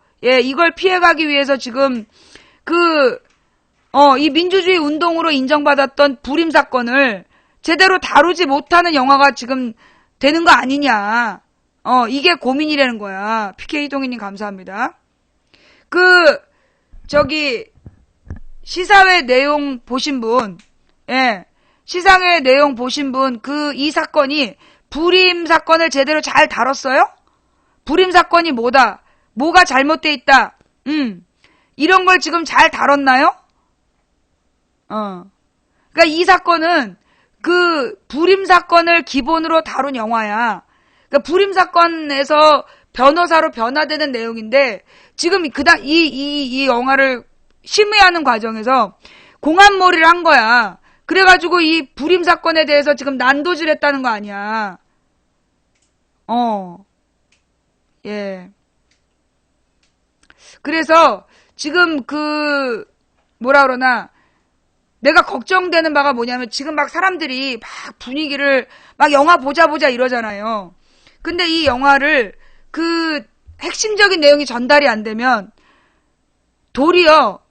지금 이 민주주의 운동으로 인정받았던 불임사건을 제대로 다루지 못하는 영화가 지금 되는 거 아니냐. 이게 고민이라는 거야. PK동희님 감사합니다. 시사회 내용 보신 분, 시사회 내용 보신 분, 이 사건이 불임 사건을 제대로 잘 다뤘어요? 불임 사건이 뭐가 잘못돼 있다. 이런 걸 지금 잘 다뤘나요? 그러니까 이 사건은 그 불임 사건을 기본으로 다룬 영화야. 그러니까 불임 사건에서 변호사로 변화되는 내용인데 지금 이 영화를 심의하는 과정에서 공안몰이를 한 거야. 그래가지고 이 불임 사건에 대해서 지금 난도질 했다는 거 아니야. 예. 그래서 지금 내가 걱정되는 바가 뭐냐면 지금 막 사람들이 막 분위기를 막 영화 보자 이러잖아요. 근데 이 영화를 핵심적인 내용이 전달이 안 되면 도리어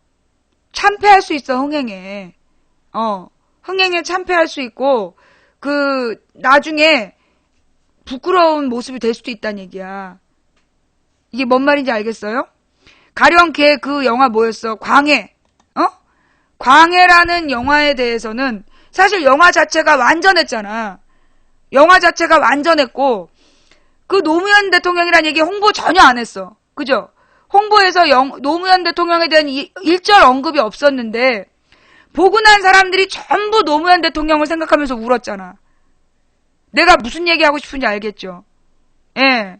참패할 수 있어, 흥행에. 흥행에 참패할 수 있고, 나중에 부끄러운 모습이 될 수도 있다는 얘기야. 이게 뭔 말인지 알겠어요? 가령 그 영화 뭐였어? 광해. 광해라는 영화에 대해서는 사실 영화 자체가 완전했잖아. 영화 자체가 완전했고, 노무현 대통령이라는 얘기 홍보 전혀 안 했어. 그죠? 홍보에서 노무현 대통령에 대한 일절 언급이 없었는데 보고 난 사람들이 전부 노무현 대통령을 생각하면서 울었잖아. 내가 무슨 얘기하고 싶은지 알겠죠? 예.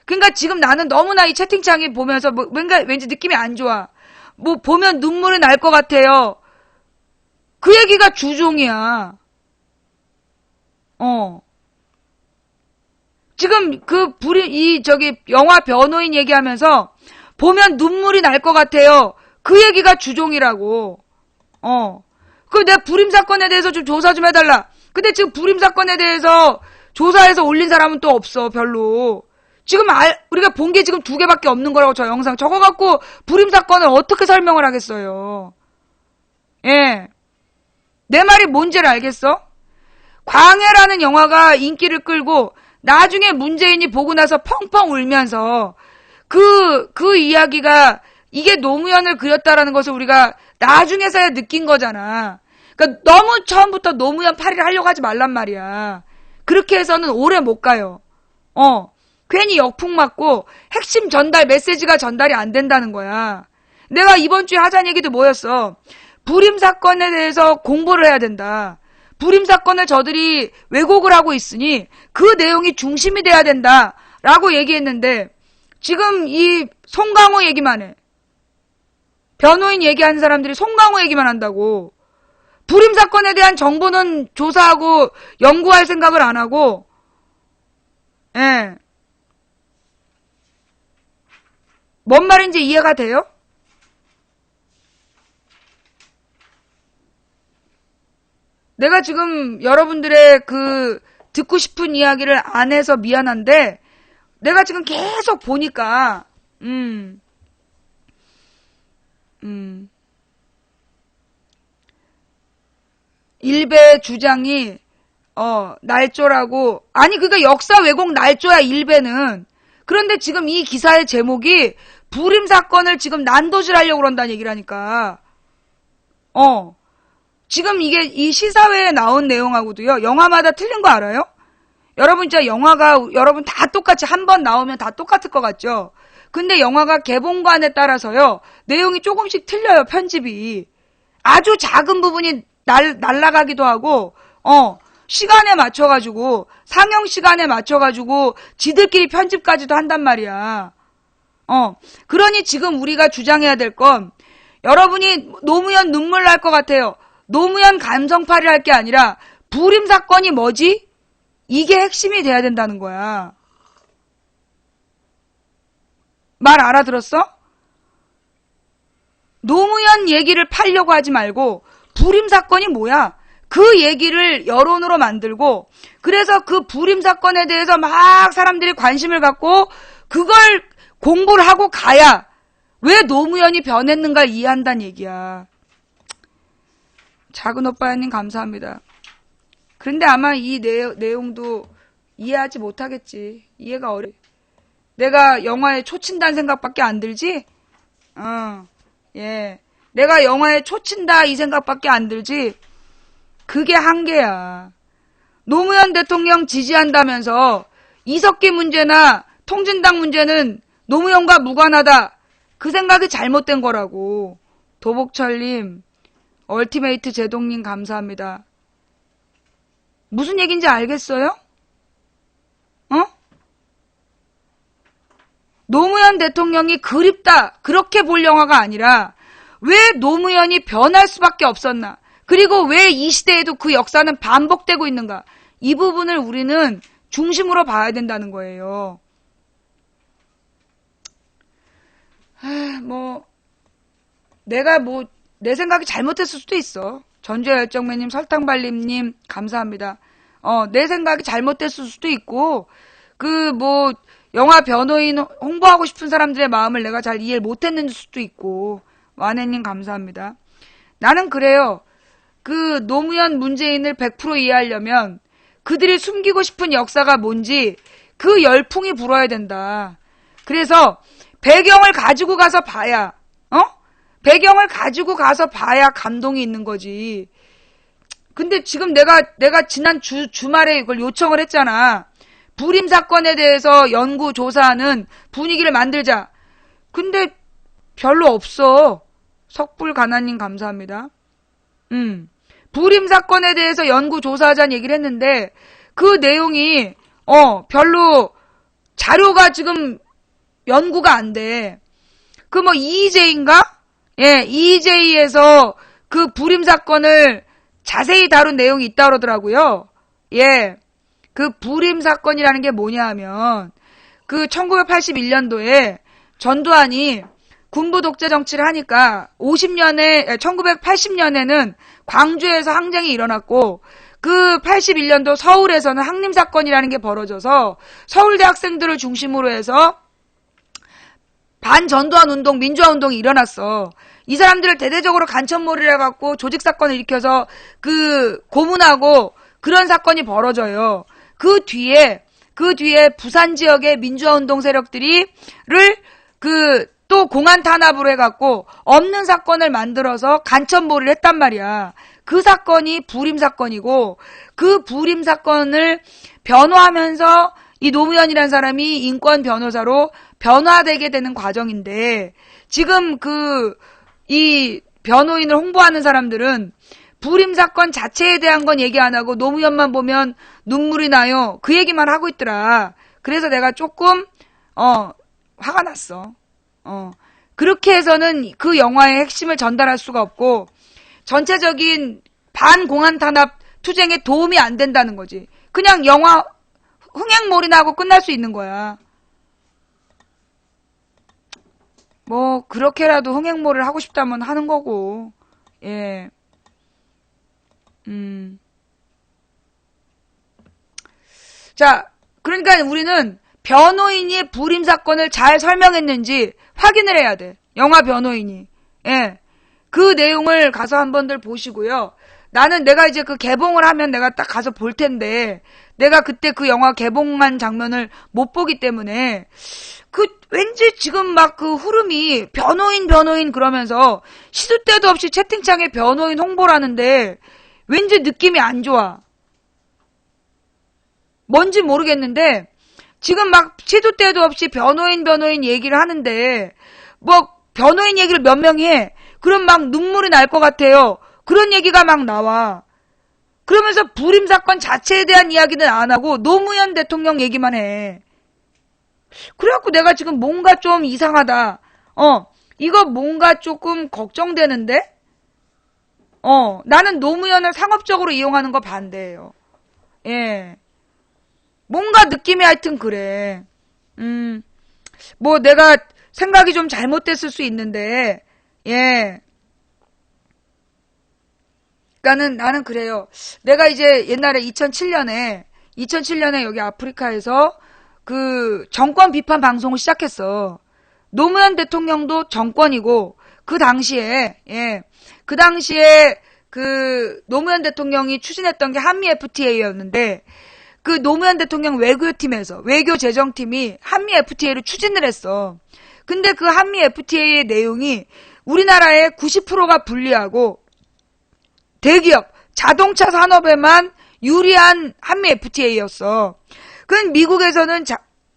그러니까 지금 나는 너무나 이 채팅창이 보면서 왠지 느낌이 안 좋아. 보면 눈물이 날 것 같아요. 그 얘기가 주종이야. 지금 영화 변호인 얘기하면서 보면 눈물이 날 것 같아요. 그 얘기가 주종이라고. 내가 불임 사건에 대해서 좀 조사 좀 해달라. 근데 지금 불임 사건에 대해서 조사해서 올린 사람은 또 없어, 별로. 지금 우리가 본 게 지금 2개밖에 없는 거라고, 저 영상. 저거 갖고 불임 사건을 어떻게 설명을 하겠어요? 예. 내 말이 뭔지를 알겠어? 광해라는 영화가 인기를 끌고 나중에 문재인이 보고 나서 펑펑 울면서 그 이야기가 이게 노무현을 그렸다라는 것을 우리가 나중에서야 느낀 거잖아. 그러니까 너무 처음부터 노무현 파리를 하려고 하지 말란 말이야. 그렇게 해서는 오래 못 가요. 괜히 역풍 맞고 핵심 전달, 메시지가 전달이 안 된다는 거야. 내가 이번 주에 하자는 얘기도 뭐였어? 불임 사건에 대해서 공부를 해야 된다. 불임 사건을 저들이 왜곡을 하고 있으니 그 내용이 중심이 돼야 된다라고 얘기했는데 지금 이 송강호 얘기만 해. 변호인 얘기하는 사람들이 송강호 얘기만 한다고. 불임 사건에 대한 정보는 조사하고 연구할 생각을 안 하고, 예. 뭔 말인지 이해가 돼요? 내가 지금 여러분들의 듣고 싶은 이야기를 안 해서 미안한데, 내가 지금 계속 보니까, 일베 주장이, 날조라고, 아니, 그러니까 역사 왜곡 날조야, 일베는. 그런데 지금 이 기사의 제목이 불임 사건을 지금 난도질 하려고 그런다는 얘기라니까. 지금 이게 이 시사회에 나온 내용하고도요, 영화마다 틀린 거 알아요? 여러분 진짜 영화가 여러분 다 똑같이 한 번 나오면 다 똑같을 것 같죠? 근데 영화가 개봉관에 따라서요, 내용이 조금씩 틀려요, 편집이. 아주 작은 부분이 날라가기도 하고, 시간에 맞춰가지고, 상영 시간에 맞춰가지고, 지들끼리 편집까지도 한단 말이야. 그러니 지금 우리가 주장해야 될 건, 여러분이 노무현 눈물 날 것 같아요. 노무현 감성팔이를 할 게 아니라, 불임 사건이 뭐지? 이게 핵심이 돼야 된다는 거야. 말 알아들었어? 노무현 얘기를 팔려고 하지 말고 불임 사건이 뭐야? 그 얘기를 여론으로 만들고 그래서 그 불임 사건에 대해서 막 사람들이 관심을 갖고 그걸 공부를 하고 가야 왜 노무현이 변했는가 이해한다는 얘기야. 작은 오빠님 감사합니다. 그런데 아마 이 내용도 이해하지 못하겠지. 이해가 어려. 내가 영화에 초친다는 생각밖에 안 들지? 예. 내가 영화에 초친다 이 생각밖에 안 들지? 그게 한계야. 노무현 대통령 지지한다면서 이석기 문제나 통진당 문제는 노무현과 무관하다. 그 생각이 잘못된 거라고. 도복철님, 얼티메이트 제동님 감사합니다. 무슨 얘기인지 알겠어요? 노무현 대통령이 그립다 그렇게 볼 영화가 아니라 왜 노무현이 변할 수밖에 없었나, 그리고 왜 이 시대에도 그 역사는 반복되고 있는가, 이 부분을 우리는 중심으로 봐야 된다는 거예요. 내가 내 생각이 잘못했을 수도 있어. 전주열정매님, 설탕발림님 감사합니다. 내 생각이 잘못됐을 수도 있고 영화 변호인 홍보하고 싶은 사람들의 마음을 내가 잘 이해를 못했는 수도 있고. 와네님 감사합니다. 나는 그래요. 노무현 문재인을 100% 이해하려면 그들이 숨기고 싶은 역사가 뭔지 그 열풍이 불어야 된다. 그래서 배경을 가지고 가서 봐야, 배경을 가지고 가서 봐야 감동이 있는 거지. 근데 지금 내가 지난 주말에 이걸 요청을 했잖아. 불임 사건에 대해서 연구 조사하는 분위기를 만들자. 근데 별로 없어. 석불가나님 감사합니다. 불임 사건에 대해서 연구 조사하자는 얘기를 했는데 그 내용이 별로 자료가 지금 연구가 안 돼. EJ인가? 예, EJ에서 그 불임 사건을 자세히 다룬 내용이 있다 그러더라고요. 예. 그 불임 사건이라는 게 뭐냐 하면 1981년도에 전두환이 군부 독재 정치를 하니까 1980년에는 광주에서 항쟁이 일어났고 그 81년도 서울에서는 항림사건이라는 게 벌어져서 서울대 학생들을 중심으로 해서 반전두환 운동, 민주화 운동이 일어났어. 이 사람들을 대대적으로 간첩몰이를 해갖고 조직사건을 일으켜서 고문하고 그런 사건이 벌어져요. 그 뒤에 그 뒤에 부산 지역의 민주화운동 세력들이 또 공안 탄압으로 해갖고 없는 사건을 만들어서 간첩몰이를 했단 말이야. 그 사건이 불임 사건이고 그 불임 사건을 변호하면서 이 노무현이라는 사람이 인권 변호사로 변화되게 되는 과정인데 지금 이 변호인을 홍보하는 사람들은 불임 사건 자체에 대한 건 얘기 안 하고 노무현만 보면 눈물이 나요. 그 얘기만 하고 있더라. 그래서 내가 조금 화가 났어. 그렇게 해서는 그 영화의 핵심을 전달할 수가 없고 전체적인 반공안 탄압 투쟁에 도움이 안 된다는 거지. 그냥 영화 흥행몰이나 하고 끝날 수 있는 거야. 뭐 그렇게라도 흥행몰을 하고 싶다면 하는 거고. 예. 자, 그러니까 우리는 변호인이 불임 사건을 잘 설명했는지 확인을 해야 돼. 영화 변호인이. 예. 그 내용을 가서 한번들 보시고요. 내가 이제 그 개봉을 하면 내가 딱 가서 볼 텐데, 내가 그때 그 영화 개봉한 장면을 못 보기 때문에, 왠지 지금 막 그 흐름이 변호인 그러면서 시도 때도 없이 채팅창에 변호인 홍보라는데, 왠지 느낌이 안 좋아. 뭔지 모르겠는데, 지금 막 시도 때도 없이 변호인 얘기를 하는데, 뭐, 변호인 얘기를 몇 명이 해. 그럼 막 눈물이 날 것 같아요. 그런 얘기가 막 나와. 그러면서 불임 사건 자체에 대한 이야기는 안 하고 노무현 대통령 얘기만 해. 그래갖고 내가 지금 뭔가 좀 이상하다. 이거 뭔가 조금 걱정되는데? 나는 노무현을 상업적으로 이용하는 거 반대예요. 예. 뭔가 느낌이 하여튼 그래. 뭐 내가 생각이 좀 잘못됐을 수 있는데, 예. 나는 그래요. 내가 이제 옛날에 2007년에 여기 아프리카에서 그 정권 비판 방송을 시작했어. 노무현 대통령도 정권이고, 그 당시에 그 노무현 대통령이 추진했던 게 한미 FTA였는데, 그 노무현 대통령 외교재정팀이 한미 FTA를 추진을 했어. 근데 그 한미 FTA의 내용이 우리나라의 90%가 불리하고 대기업, 자동차 산업에만 유리한 한미 FTA였어. 그건 미국에서는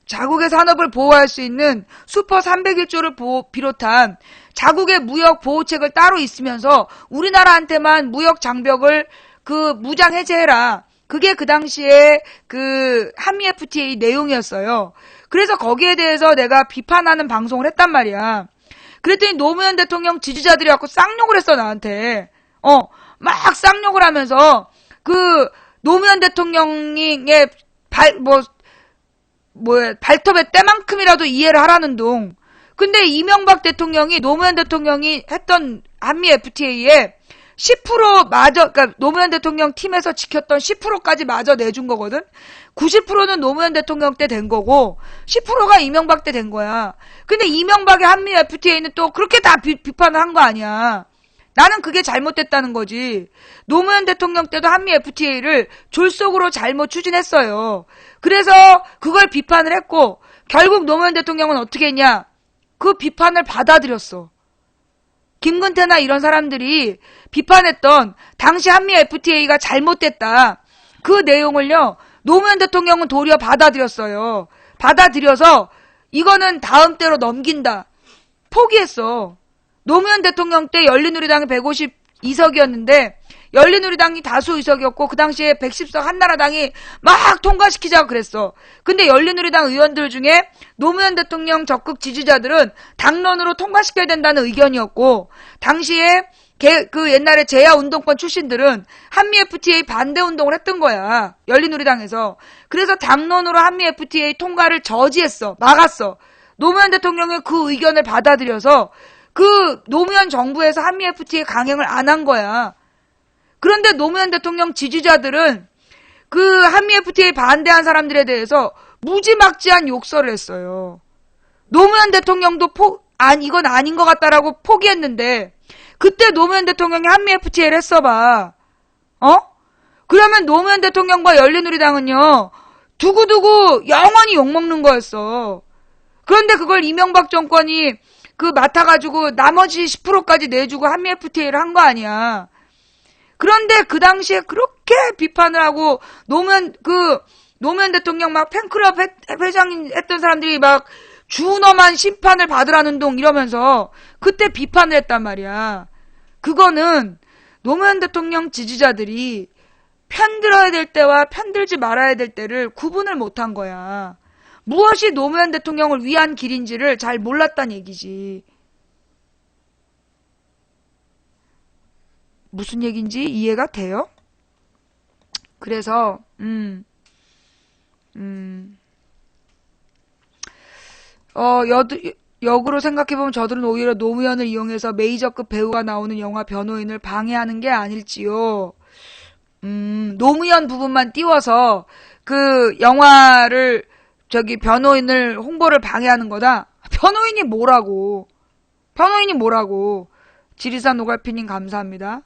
자국의 산업을 보호할 수 있는 슈퍼 301조를 비롯한 자국의 무역 보호책을 따로 있으면서 우리나라한테만 무역 장벽을 무장 해제해라. 그게 그 당시에 그 한미 FTA 내용이었어요. 그래서 거기에 대해서 내가 비판하는 방송을 했단 말이야. 그랬더니 노무현 대통령 지지자들이 갖고 쌍욕을 했어, 나한테. 막 쌍욕을 하면서 그 노무현 대통령의 발톱의 때만큼이라도 이해를 하라는 둥. 근데 이명박 대통령이 노무현 대통령이 했던 한미 FTA에 10% 그러니까 노무현 대통령 팀에서 지켰던 10%까지 마저 내준 거거든? 90%는 노무현 대통령 때 된 거고, 10%가 이명박 때 된 거야. 근데 이명박의 한미 FTA는 또 그렇게 다 비판을 한 거 아니야. 나는 그게 잘못됐다는 거지. 노무현 대통령 때도 한미 FTA를 졸속으로 잘못 추진했어요. 그래서 그걸 비판을 했고, 결국 노무현 대통령은 어떻게 했냐? 그 비판을 받아들였어. 김근태나 이런 사람들이 비판했던 당시 한미 FTA가 잘못됐다. 그 내용을요, 노무현 대통령은 도리어 받아들였어요. 받아들여서 이거는 다음 때로 넘긴다. 포기했어. 노무현 대통령 때 열린우리당이 152석이었는데 열린우리당이 다수 의석이었고 그 당시에 110석 한나라당이 막 통과시키자고 그랬어. 근데 열린우리당 의원들 중에 노무현 대통령 적극 지지자들은 당론으로 통과시켜야 된다는 의견이었고, 당시에 그 옛날에 제야 운동권 출신들은 한미 FTA 반대 운동을 했던 거야. 열린우리당에서. 그래서 당론으로 한미 FTA 통과를 저지했어. 막았어. 노무현 대통령의 그 의견을 받아들여서 그 노무현 정부에서 한미 FTA 강행을 안 한 거야. 그런데 노무현 대통령 지지자들은 그 한미 FTA 반대한 사람들에 대해서 무지막지한 욕설을 했어요. 노무현 대통령도 이건 아닌 것 같다라고 포기했는데, 그때 노무현 대통령이 한미 FTA를 했어봐. 그러면 노무현 대통령과 열린우리당은요, 두고두고 영원히 욕먹는 거였어. 그런데 그걸 이명박 정권이 맡아가지고 나머지 10%까지 내주고 한미 FTA를 한 거 아니야. 그런데 그 당시에 그렇게 비판을 하고 노무현 대통령 막 팬클럽 회장 했던 사람들이 막 준엄한 심판을 받으라는 동 이러면서 그때 비판을 했단 말이야. 그거는 노무현 대통령 지지자들이 편들어야 될 때와 편들지 말아야 될 때를 구분을 못한 거야. 무엇이 노무현 대통령을 위한 길인지를 잘 몰랐단 얘기지. 무슨 얘기인지 이해가 돼요? 그래서 역으로 생각해보면 저들은 오히려 노무현을 이용해서 메이저급 배우가 나오는 영화 변호인을 방해하는 게 아닐지요. 노무현 부분만 띄워서 그 영화를 변호인을 홍보를 방해하는 거다. 변호인이 뭐라고? 지리산 노갈피님 감사합니다.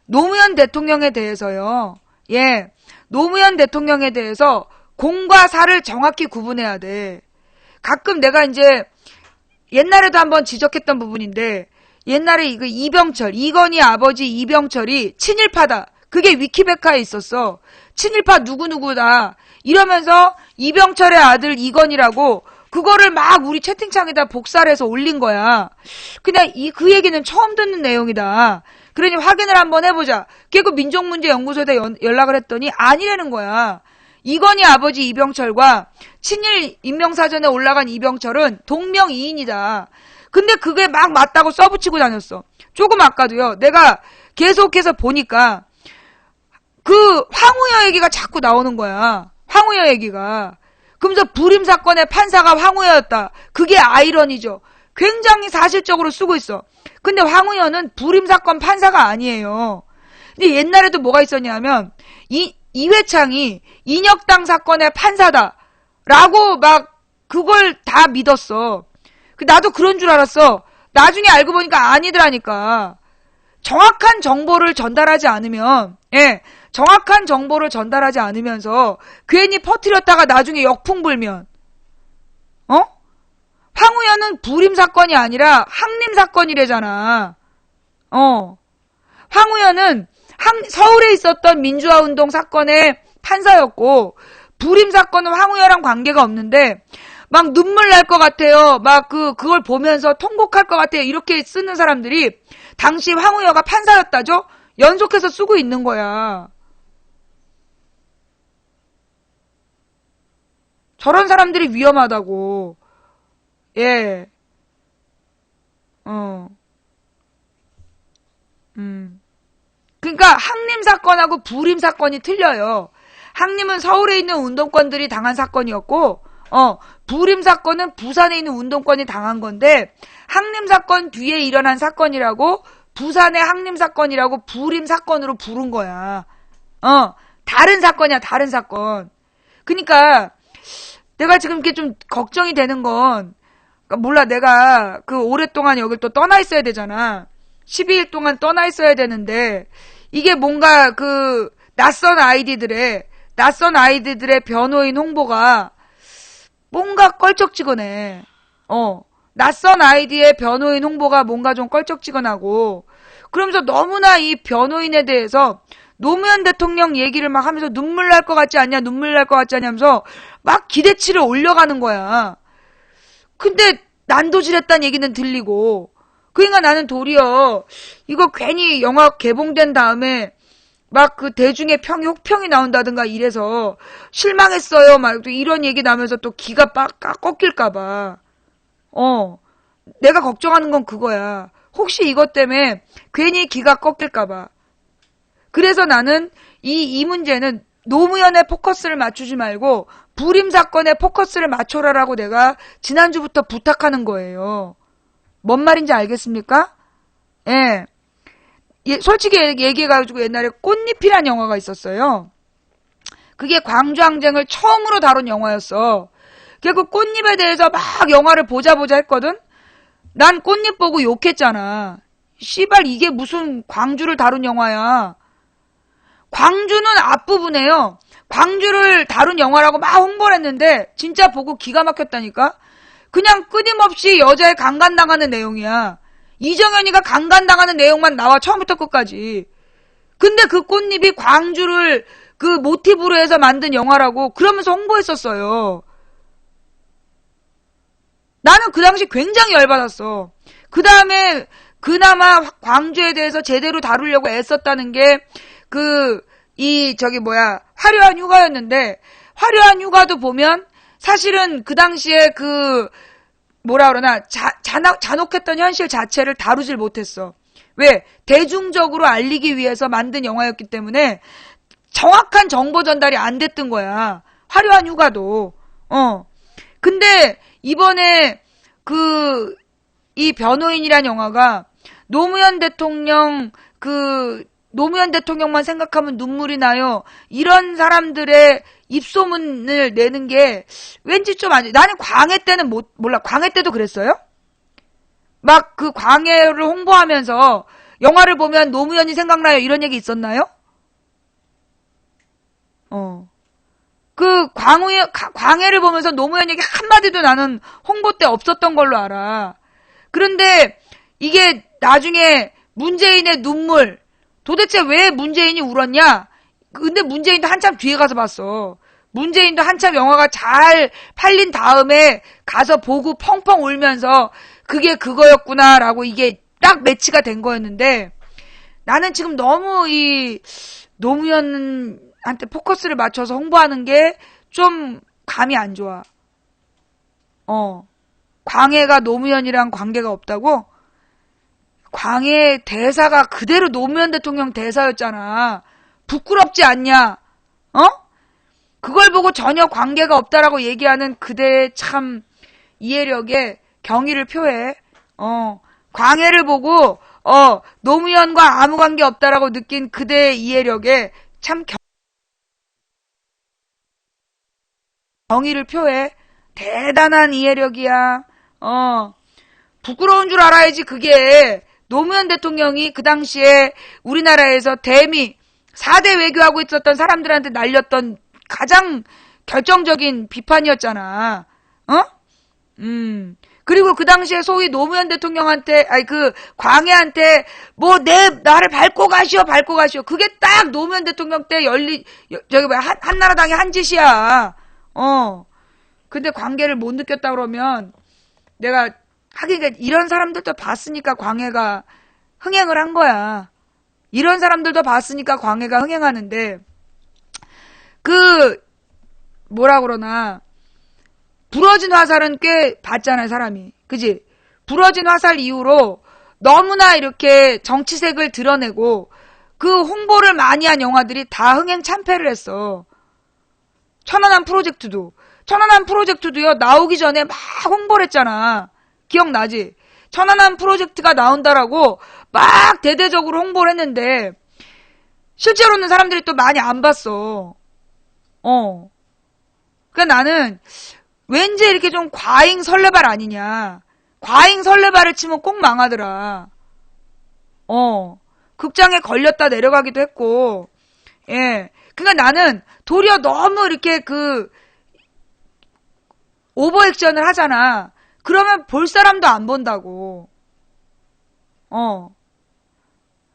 노무현 대통령에 대해서요. 예, 노무현 대통령에 대해서 공과 사를 정확히 구분해야 돼. 가끔 내가 이제 옛날에도 한번 지적했던 부분인데 옛날에 이병철, 이건희 아버지 이병철이 친일파다. 그게 위키백과에 있었어. 친일파 누구누구다. 이러면서 이병철의 아들 이건희라고 그거를 막 우리 채팅창에다 복사를 해서 올린 거야. 그냥 그 얘기는 처음 듣는 내용이다. 그러니 확인을 한번 해보자. 그리고 민족문제연구소에다 연락을 했더니 아니라는 거야. 이건희 아버지 이병철과 친일 인명사전에 올라간 이병철은 동명이인이다. 근데 그게 막 맞다고 써붙이고 다녔어. 조금 아까도요. 내가 계속해서 보니까 그 황우여 얘기가 자꾸 나오는 거야. 황우여 얘기가. 그러면서 불임 사건의 판사가 황우여였다. 그게 아이러니죠. 굉장히 사실적으로 쓰고 있어. 근데 황우여는 불임 사건 판사가 아니에요. 근데 옛날에도 뭐가 있었냐면 이회창이 인혁당 사건의 판사다. 라고 막 그걸 다 믿었어. 나도 그런 줄 알았어. 나중에 알고 보니까 아니더라니까. 정확한 정보를 전달하지 않으면, 예, 정확한 정보를 전달하지 않으면서 괜히 퍼뜨렸다가 나중에 역풍 불면, 황우여는 불임 사건이 아니라 항림 사건이래잖아. 황우여는 서울에 있었던 민주화 운동 사건의 판사였고 불임 사건은 황우여랑 관계가 없는데 막 눈물 날 것 같아요. 막 그걸 보면서 통곡할 것 같아요. 이렇게 쓰는 사람들이 당시 황우여가 판사였다죠? 연속해서 쓰고 있는 거야. 저런 사람들이 위험하다고. 예. 그러니까 항림 사건하고 불임 사건이 틀려요. 항림은 서울에 있는 운동권들이 당한 사건이었고, 불임 사건은 부산에 있는 운동권이 당한 건데, 항림 사건 뒤에 일어난 사건이라고, 부산의 항림 사건이라고 불임 사건으로 부른 거야. 다른 사건이야, 다른 사건. 그러니까, 내가 지금 이렇게 좀 걱정이 되는 건, 몰라, 내가 오랫동안 여길 또 떠나 있어야 되잖아. 12일 동안 떠나 있어야 되는데, 이게 뭔가 낯선 아이디들의 변호인 홍보가 뭔가 껄쩍지근해. 낯선 아이디의 변호인 홍보가 뭔가 좀 껄쩍지근하고, 그러면서 너무나 이 변호인에 대해서 노무현 대통령 얘기를 막 하면서 눈물 날 것 같지 않냐, 눈물 날 것 같지 않냐 하면서 막 기대치를 올려가는 거야. 근데 난도질했다는 얘기는 들리고, 그러니까 나는 도리어 이거 괜히 영화 개봉된 다음에 막 대중의 혹평이 나온다든가 이래서 실망했어요 막 이런 얘기 나면서 또 기가 꺾일까봐. 내가 걱정하는 건 그거야. 혹시 이것 때문에 괜히 기가 꺾일까봐. 그래서 나는 이 문제는 노무현의 포커스를 맞추지 말고 불임 사건에 포커스를 맞춰라라고 내가 지난주부터 부탁하는 거예요. 뭔 말인지 알겠습니까? 예. 솔직히 얘기해가지고 옛날에 꽃잎이란 영화가 있었어요. 그게 광주항쟁을 처음으로 다룬 영화였어. 그 꽃잎에 대해서 막 영화를 보자 했거든? 난 꽃잎 보고 욕했잖아. 씨발 이게 무슨 광주를 다룬 영화야. 광주는 앞부분에요. 광주를 다룬 영화라고 막 홍보를 했는데 진짜 보고 기가 막혔다니까. 그냥 끊임없이 여자의 강간당하는 내용이야. 이정현이가 강간당하는 내용만 나와 처음부터 끝까지. 근데 그 꽃잎이 광주를 그 모티브로 해서 만든 영화라고 그러면서 홍보했었어요. 나는 그 당시 굉장히 열받았어. 그 다음에 그나마 광주에 대해서 제대로 다루려고 애썼다는 게 화려한 휴가였는데, 화려한 휴가도 보면 사실은 그 당시에 잔혹했던 현실 자체를 다루질 못했어. 왜? 대중적으로 알리기 위해서 만든 영화였기 때문에 정확한 정보 전달이 안 됐던 거야. 화려한 휴가도. 근데 이번에 이 변호인이란 영화가 노무현 대통령만 생각하면 눈물이 나요. 이런 사람들의 입소문을 내는 게 왠지 좀 나는 광해 때는 몰라. 광해 때도 그랬어요? 막 그 광해를 홍보하면서 영화를 보면 노무현이 생각나요. 이런 얘기 있었나요? 광해를 보면서 노무현 얘기 한마디도 나는 홍보 때 없었던 걸로 알아. 그런데 이게 나중에 문재인의 눈물, 도대체 왜 문재인이 울었냐? 근데 문재인도 한참 뒤에 가서 봤어. 문재인도 한참 영화가 잘 팔린 다음에 가서 보고 펑펑 울면서 그게 그거였구나라고 이게 딱 매치가 된 거였는데, 나는 지금 너무 이 노무현한테 포커스를 맞춰서 홍보하는 게 좀 감이 안 좋아. 광해가 노무현이랑 관계가 없다고? 광해 대사가 그대로 노무현 대통령 대사였잖아. 부끄럽지 않냐? 그걸 보고 전혀 관계가 없다라고 얘기하는 그대의 참 이해력에 경의를 표해. 광해를 보고 노무현과 아무 관계 없다라고 느낀 그대의 이해력에 참 경의를 표해. 대단한 이해력이야. 부끄러운 줄 알아야지. 그게 노무현 대통령이 그 당시에 우리나라에서 대미 4대 외교하고 있었던 사람들한테 날렸던 가장 결정적인 비판이었잖아. 그리고 그 당시에 소위 노무현 대통령한테, 광해한테, 나를 밟고 가시오. 그게 딱 노무현 대통령 때 한나라당의 한 짓이야. 근데 관계를 못 느꼈다 그러면, 내가, 하긴, 이런 사람들도 봤으니까 광해가 흥행을 한 거야. 이런 사람들도 봤으니까 광해가 흥행하는데, 부러진 화살은 꽤 봤잖아요, 사람이. 그지? 부러진 화살 이후로 너무나 이렇게 정치색을 드러내고 그 홍보를 많이 한 영화들이 다 흥행 참패를 했어. 천안함 프로젝트도요, 나오기 전에 막 홍보를 했잖아. 기억나지? 천안함 프로젝트가 나온다라고 막 대대적으로 홍보를 했는데, 실제로는 사람들이 또 많이 안 봤어. 그러니까 나는 왠지 이렇게 좀 과잉 설레발 아니냐. 과잉 설레발을 치면 꼭 망하더라. 극장에 걸렸다 내려가기도 했고, 예. 그러니까 나는 도리어 너무 이렇게 오버액션을 하잖아. 그러면 볼 사람도 안 본다고.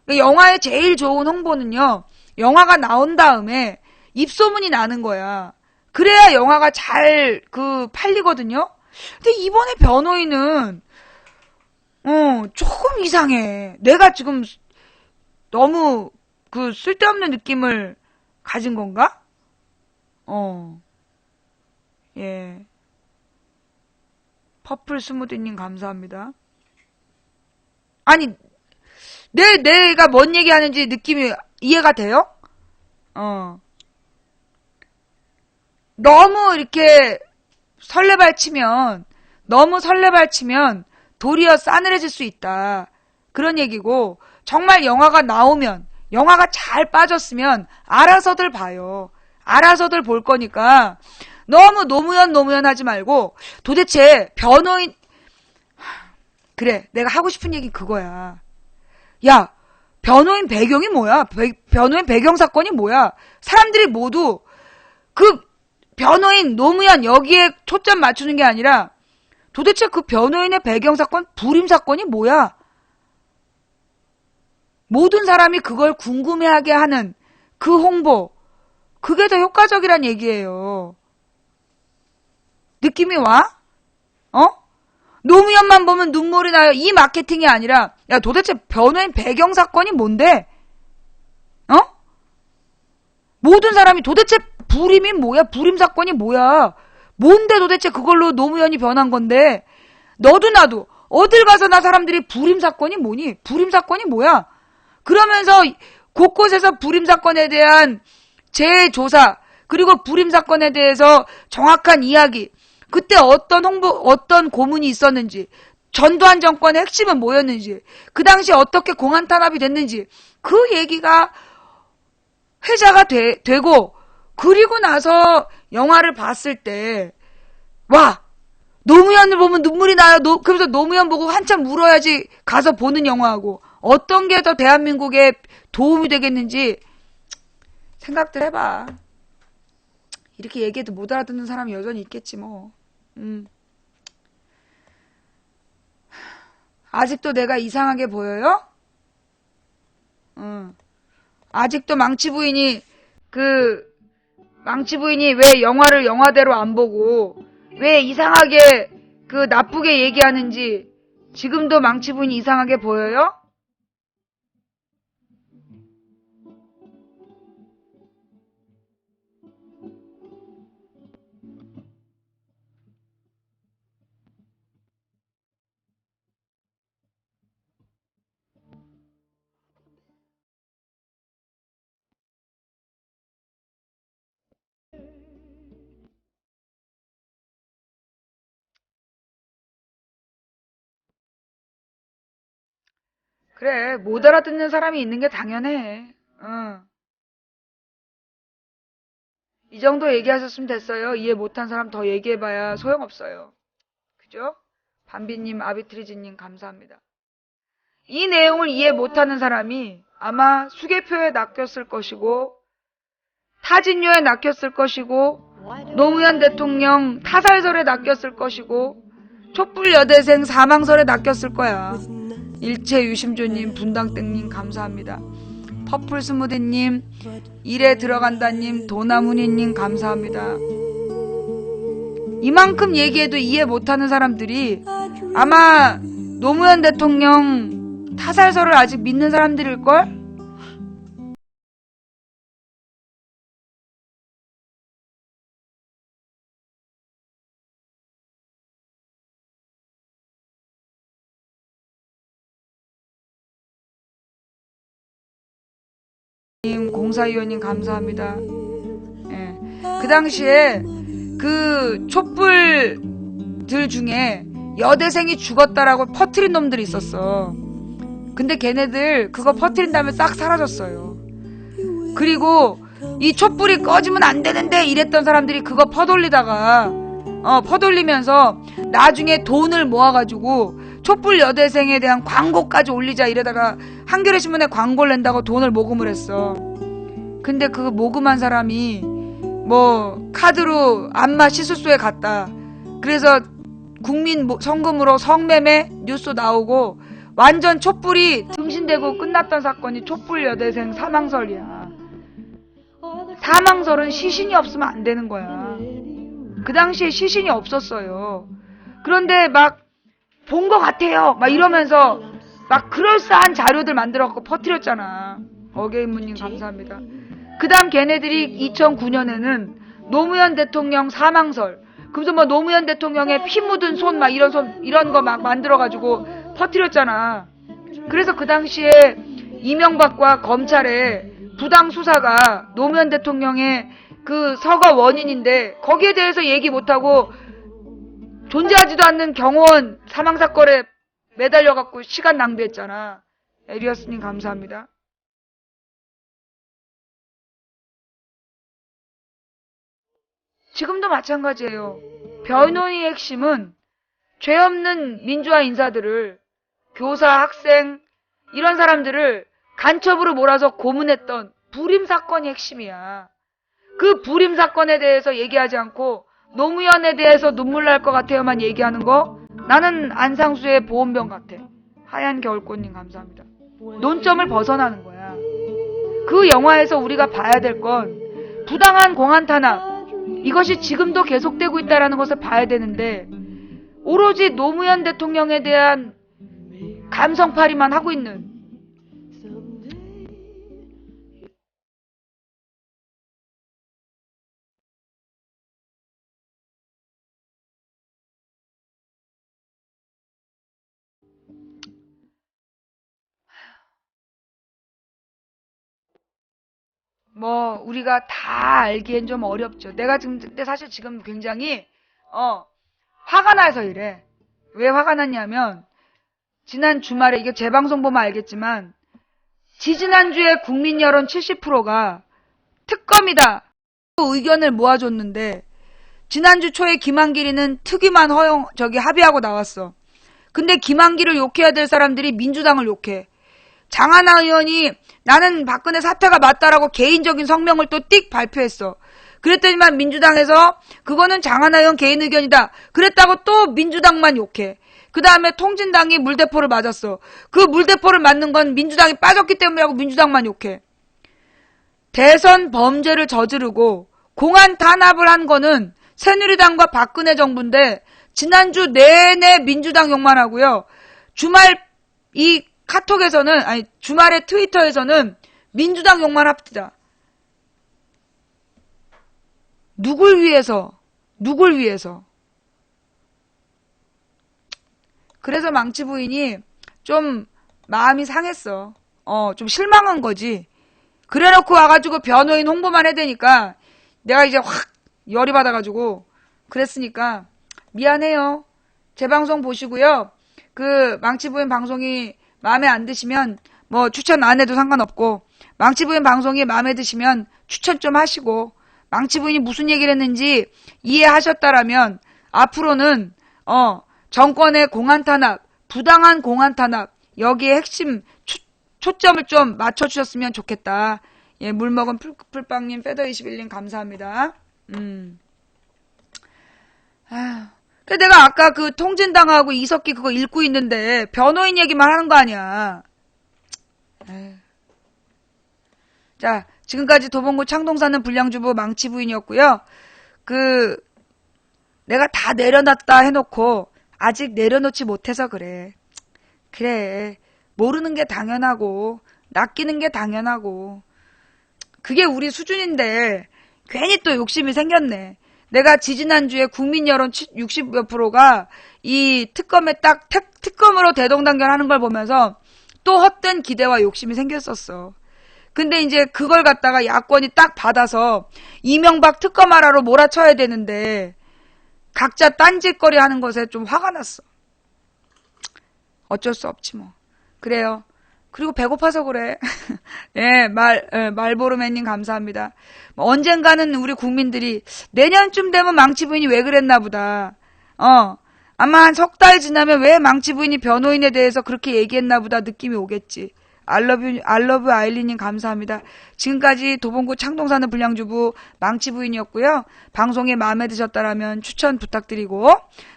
영화의 제일 좋은 홍보는요, 영화가 나온 다음에 입소문이 나는 거야. 그래야 영화가 잘 팔리거든요. 근데 이번에 변호인은 조금 이상해. 내가 지금 너무 쓸데없는 느낌을 가진 건가? 예. 퍼플 스무디님 감사합니다. 아니, 내가 뭔 얘기하는지 느낌이 이해가 돼요? 너무 이렇게 너무 설레발 치면 도리어 싸늘해질 수 있다. 그런 얘기고, 정말 영화가 나오면, 영화가 잘 빠졌으면 알아서들 봐요. 알아서들 볼 거니까 너무 노무현 하지 말고, 도대체 변호인, 그래, 내가 하고 싶은 얘기 그거야. 야, 변호인 배경이 뭐야? 변호인 배경 사건이 뭐야? 사람들이 모두 그 변호인 노무현 여기에 초점 맞추는 게 아니라 도대체 그 변호인의 배경 사건, 불임 사건이 뭐야? 모든 사람이 그걸 궁금해하게 하는 그 홍보, 그게 더 효과적이란 얘기예요. 느낌이 와? 노무현만 보면 눈물이 나요. 이 마케팅이 아니라, 야, 도대체 변호인 배경 사건이 뭔데? 모든 사람이 도대체 불임이 뭐야? 불임 사건이 뭐야? 뭔데 도대체 그걸로 노무현이 변한 건데? 너도 나도 어딜 가서나 사람들이 불임 사건이 뭐니? 불임 사건이 뭐야? 그러면서 곳곳에서 불임 사건에 대한 재조사, 그리고 불임 사건에 대해서 정확한 이야기, 그때 어떤 고문이 있었는지, 전두환 정권의 핵심은 뭐였는지, 그 당시 어떻게 공안 탄압이 됐는지, 그 얘기가 회자가 되고, 그리고 나서 영화를 봤을 때, 와! 노무현을 보면 눈물이 나요. 그래서 노무현 보고 한참 울어야지 가서 보는 영화하고, 어떤 게 더 대한민국에 도움이 되겠는지 생각들 해봐. 이렇게 얘기해도 못 알아듣는 사람이 여전히 있겠지 뭐. 아직도 내가 이상하게 보여요? 아직도 망치 부인이 왜 영화를 영화대로 안 보고 왜 이상하게 나쁘게 얘기하는지 지금도 망치 부인이 이상하게 보여요? 그래, 못 알아듣는 사람이 있는 게 당연해. 이 정도 얘기하셨으면 됐어요. 이해 못한 사람 더 얘기해봐야 소용없어요. 그죠? 밤비님, 아비트리지님 감사합니다. 이 내용을 이해 못하는 사람이 아마 수개표에 낚였을 것이고, 타진료에 낚였을 것이고, 노무현 대통령 타살설에 낚였을 것이고, 촛불 여대생 사망설에 낚였을 거야. 일체 유심조님, 분당땡님 감사합니다. 퍼플 스무디님, 일에 들어간다님, 도나무니님 감사합니다. 이만큼 얘기해도 이해 못하는 사람들이 아마 노무현 대통령 타살설을 아직 믿는 사람들일걸? 공사위원님 감사합니다. 예. 그 당시에 그 촛불들 중에 여대생이 죽었다라고 퍼뜨린 놈들이 있었어. 근데 걔네들 그거 퍼뜨린 다음에 싹 사라졌어요. 그리고 이 촛불이 꺼지면 안 되는데 이랬던 사람들이 그거 퍼돌리면서 나중에 돈을 모아가지고 촛불 여대생에 대한 광고까지 올리자 이러다가 한겨레 신문에 광고를 낸다고 돈을 모금을 했어. 근데 그 모금한 사람이 뭐 카드로 안마 시술소에 갔다. 그래서 국민 성금으로 성매매 뉴스 나오고 완전 촛불이 등신되고 끝났던 사건이 촛불 여대생 사망설이야. 사망설은 시신이 없으면 안 되는 거야. 그 당시에 시신이 없었어요. 그런데 막 본 것 같아요 막 이러면서 막 그럴싸한 자료들 만들어갖고 퍼뜨렸잖아. 어게인무님 감사합니다. 그 다음 걔네들이 2009년에는 노무현 대통령 사망설, 그래서 뭐 노무현 대통령의 피 묻은 손 막 이런 거 막 만들어가지고 퍼뜨렸잖아. 그래서 그 당시에 이명박과 검찰의 부당 수사가 노무현 대통령의 그 서거 원인인데 거기에 대해서 얘기 못하고 존재하지도 않는 경호원 사망사건에 매달려갖고 시간 낭비했잖아. 에리어스님 감사합니다. 지금도 마찬가지예요. 변호인의 핵심은 죄 없는 민주화 인사들을, 교사, 학생 이런 사람들을 간첩으로 몰아서 고문했던 불임 사건이 핵심이야. 그 불임 사건에 대해서 얘기하지 않고 노무현에 대해서 눈물 날 것 같아요만 얘기하는 거, 나는 안상수의 보온병 같아. 하얀 겨울꽃님 감사합니다. 논점을 벗어나는 거야. 그 영화에서 우리가 봐야 될 건 부당한 공안 탄압, 이것이 지금도 계속되고 있다는 것을 봐야 되는데 오로지 노무현 대통령에 대한 감성팔이만 하고 있는, 뭐 우리가 다 알기엔 좀 어렵죠. 내가 지금 근데 사실 지금 굉장히 화가 나서 이래. 왜 화가 났냐면 지난 주말에, 이게 재방송 보면 알겠지만 지지난주에 국민 여론 70%가 특검이다 의견을 모아줬는데 지난주 초에 김한길이는 특위만 합의하고 나왔어. 근데 김한길을 욕해야 될 사람들이 민주당을 욕해. 장하나 의원이 나는 박근혜 사퇴가 맞다라고 개인적인 성명을 또 띡 발표했어. 그랬더니만 민주당에서 그거는 장하나 의원 개인 의견이다 그랬다고 또 민주당만 욕해. 그 다음에 통진당이 물대포를 맞았어. 그 물대포를 맞는 건 민주당이 빠졌기 때문이라고 민주당만 욕해. 대선 범죄를 저지르고 공안 탄압을 한 거는 새누리당과 박근혜 정부인데 지난주 내내 민주당 욕만 하고요. 주말 이 카톡에서는, 아니 주말에 트위터에서는 민주당 욕만 합니다. 누굴 위해서? 누굴 위해서? 그래서 망치 부인이 좀 마음이 상했어. 좀 실망한 거지. 그래놓고 와가지고 변호인 홍보만 해대니까 내가 이제 확 열이 받아가지고 그랬으니까 미안해요. 제 방송 보시고요. 그 망치 부인 방송이 마음에 안 드시면 뭐 추천 안 해도 상관없고, 망치 부인 방송이 마음에 드시면 추천 좀 하시고, 망치 부인이 무슨 얘기를 했는지 이해하셨다라면 앞으로는 정권의 공안 탄압, 부당한 공안 탄압, 여기에 핵심 초점을 좀 맞춰주셨으면 좋겠다. 예, 물 먹은 풀빵님, 페더21님 감사합니다. 내가 아까 그 통진당하고 이석기 그거 읽고 있는데 변호인 얘기만 하는 거 아니야. 자, 지금까지 도봉구 창동 사는 불량주부 망치 부인이었고요. 내가 다 내려놨다 해놓고 아직 내려놓지 못해서 그래. 그래. 모르는 게 당연하고 낚이는 게 당연하고 그게 우리 수준인데 괜히 또 욕심이 생겼네. 내가 지지난주에 국민 여론 60몇 %가 이 특검에 딱 특검으로 대동단결하는 걸 보면서 또 헛된 기대와 욕심이 생겼었어. 근데 이제 그걸 갖다가 야권이 딱 받아서 이명박 특검하라로 몰아쳐야 되는데 각자 딴짓거리 하는 것에 좀 화가 났어. 어쩔 수 없지 뭐. 그래요. 그리고 배고파서 그래. 예, 말보르맨님 감사합니다. 언젠가는 우리 국민들이 내년쯤 되면 망치 부인이 왜 그랬나 보다. 아마 한 석 달 지나면 왜 망치 부인이 변호인에 대해서 그렇게 얘기했나 보다 느낌이 오겠지. 알러뷰 아일리님 감사합니다. 지금까지 도봉구 창동 사는 불량주부 망치 부인이었고요. 방송에 마음에 드셨다라면 추천 부탁드리고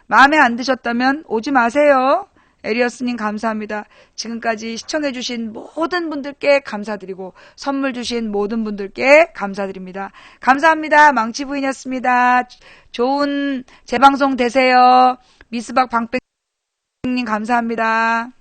마음에 안 드셨다면 오지 마세요. 에리어스님 감사합니다. 지금까지 시청해주신 모든 분들께 감사드리고 선물 주신 모든 분들께 감사드립니다. 감사합니다. 망치 부인이었습니다. 좋은 재방송 되세요. 미스박 방백님 감사합니다.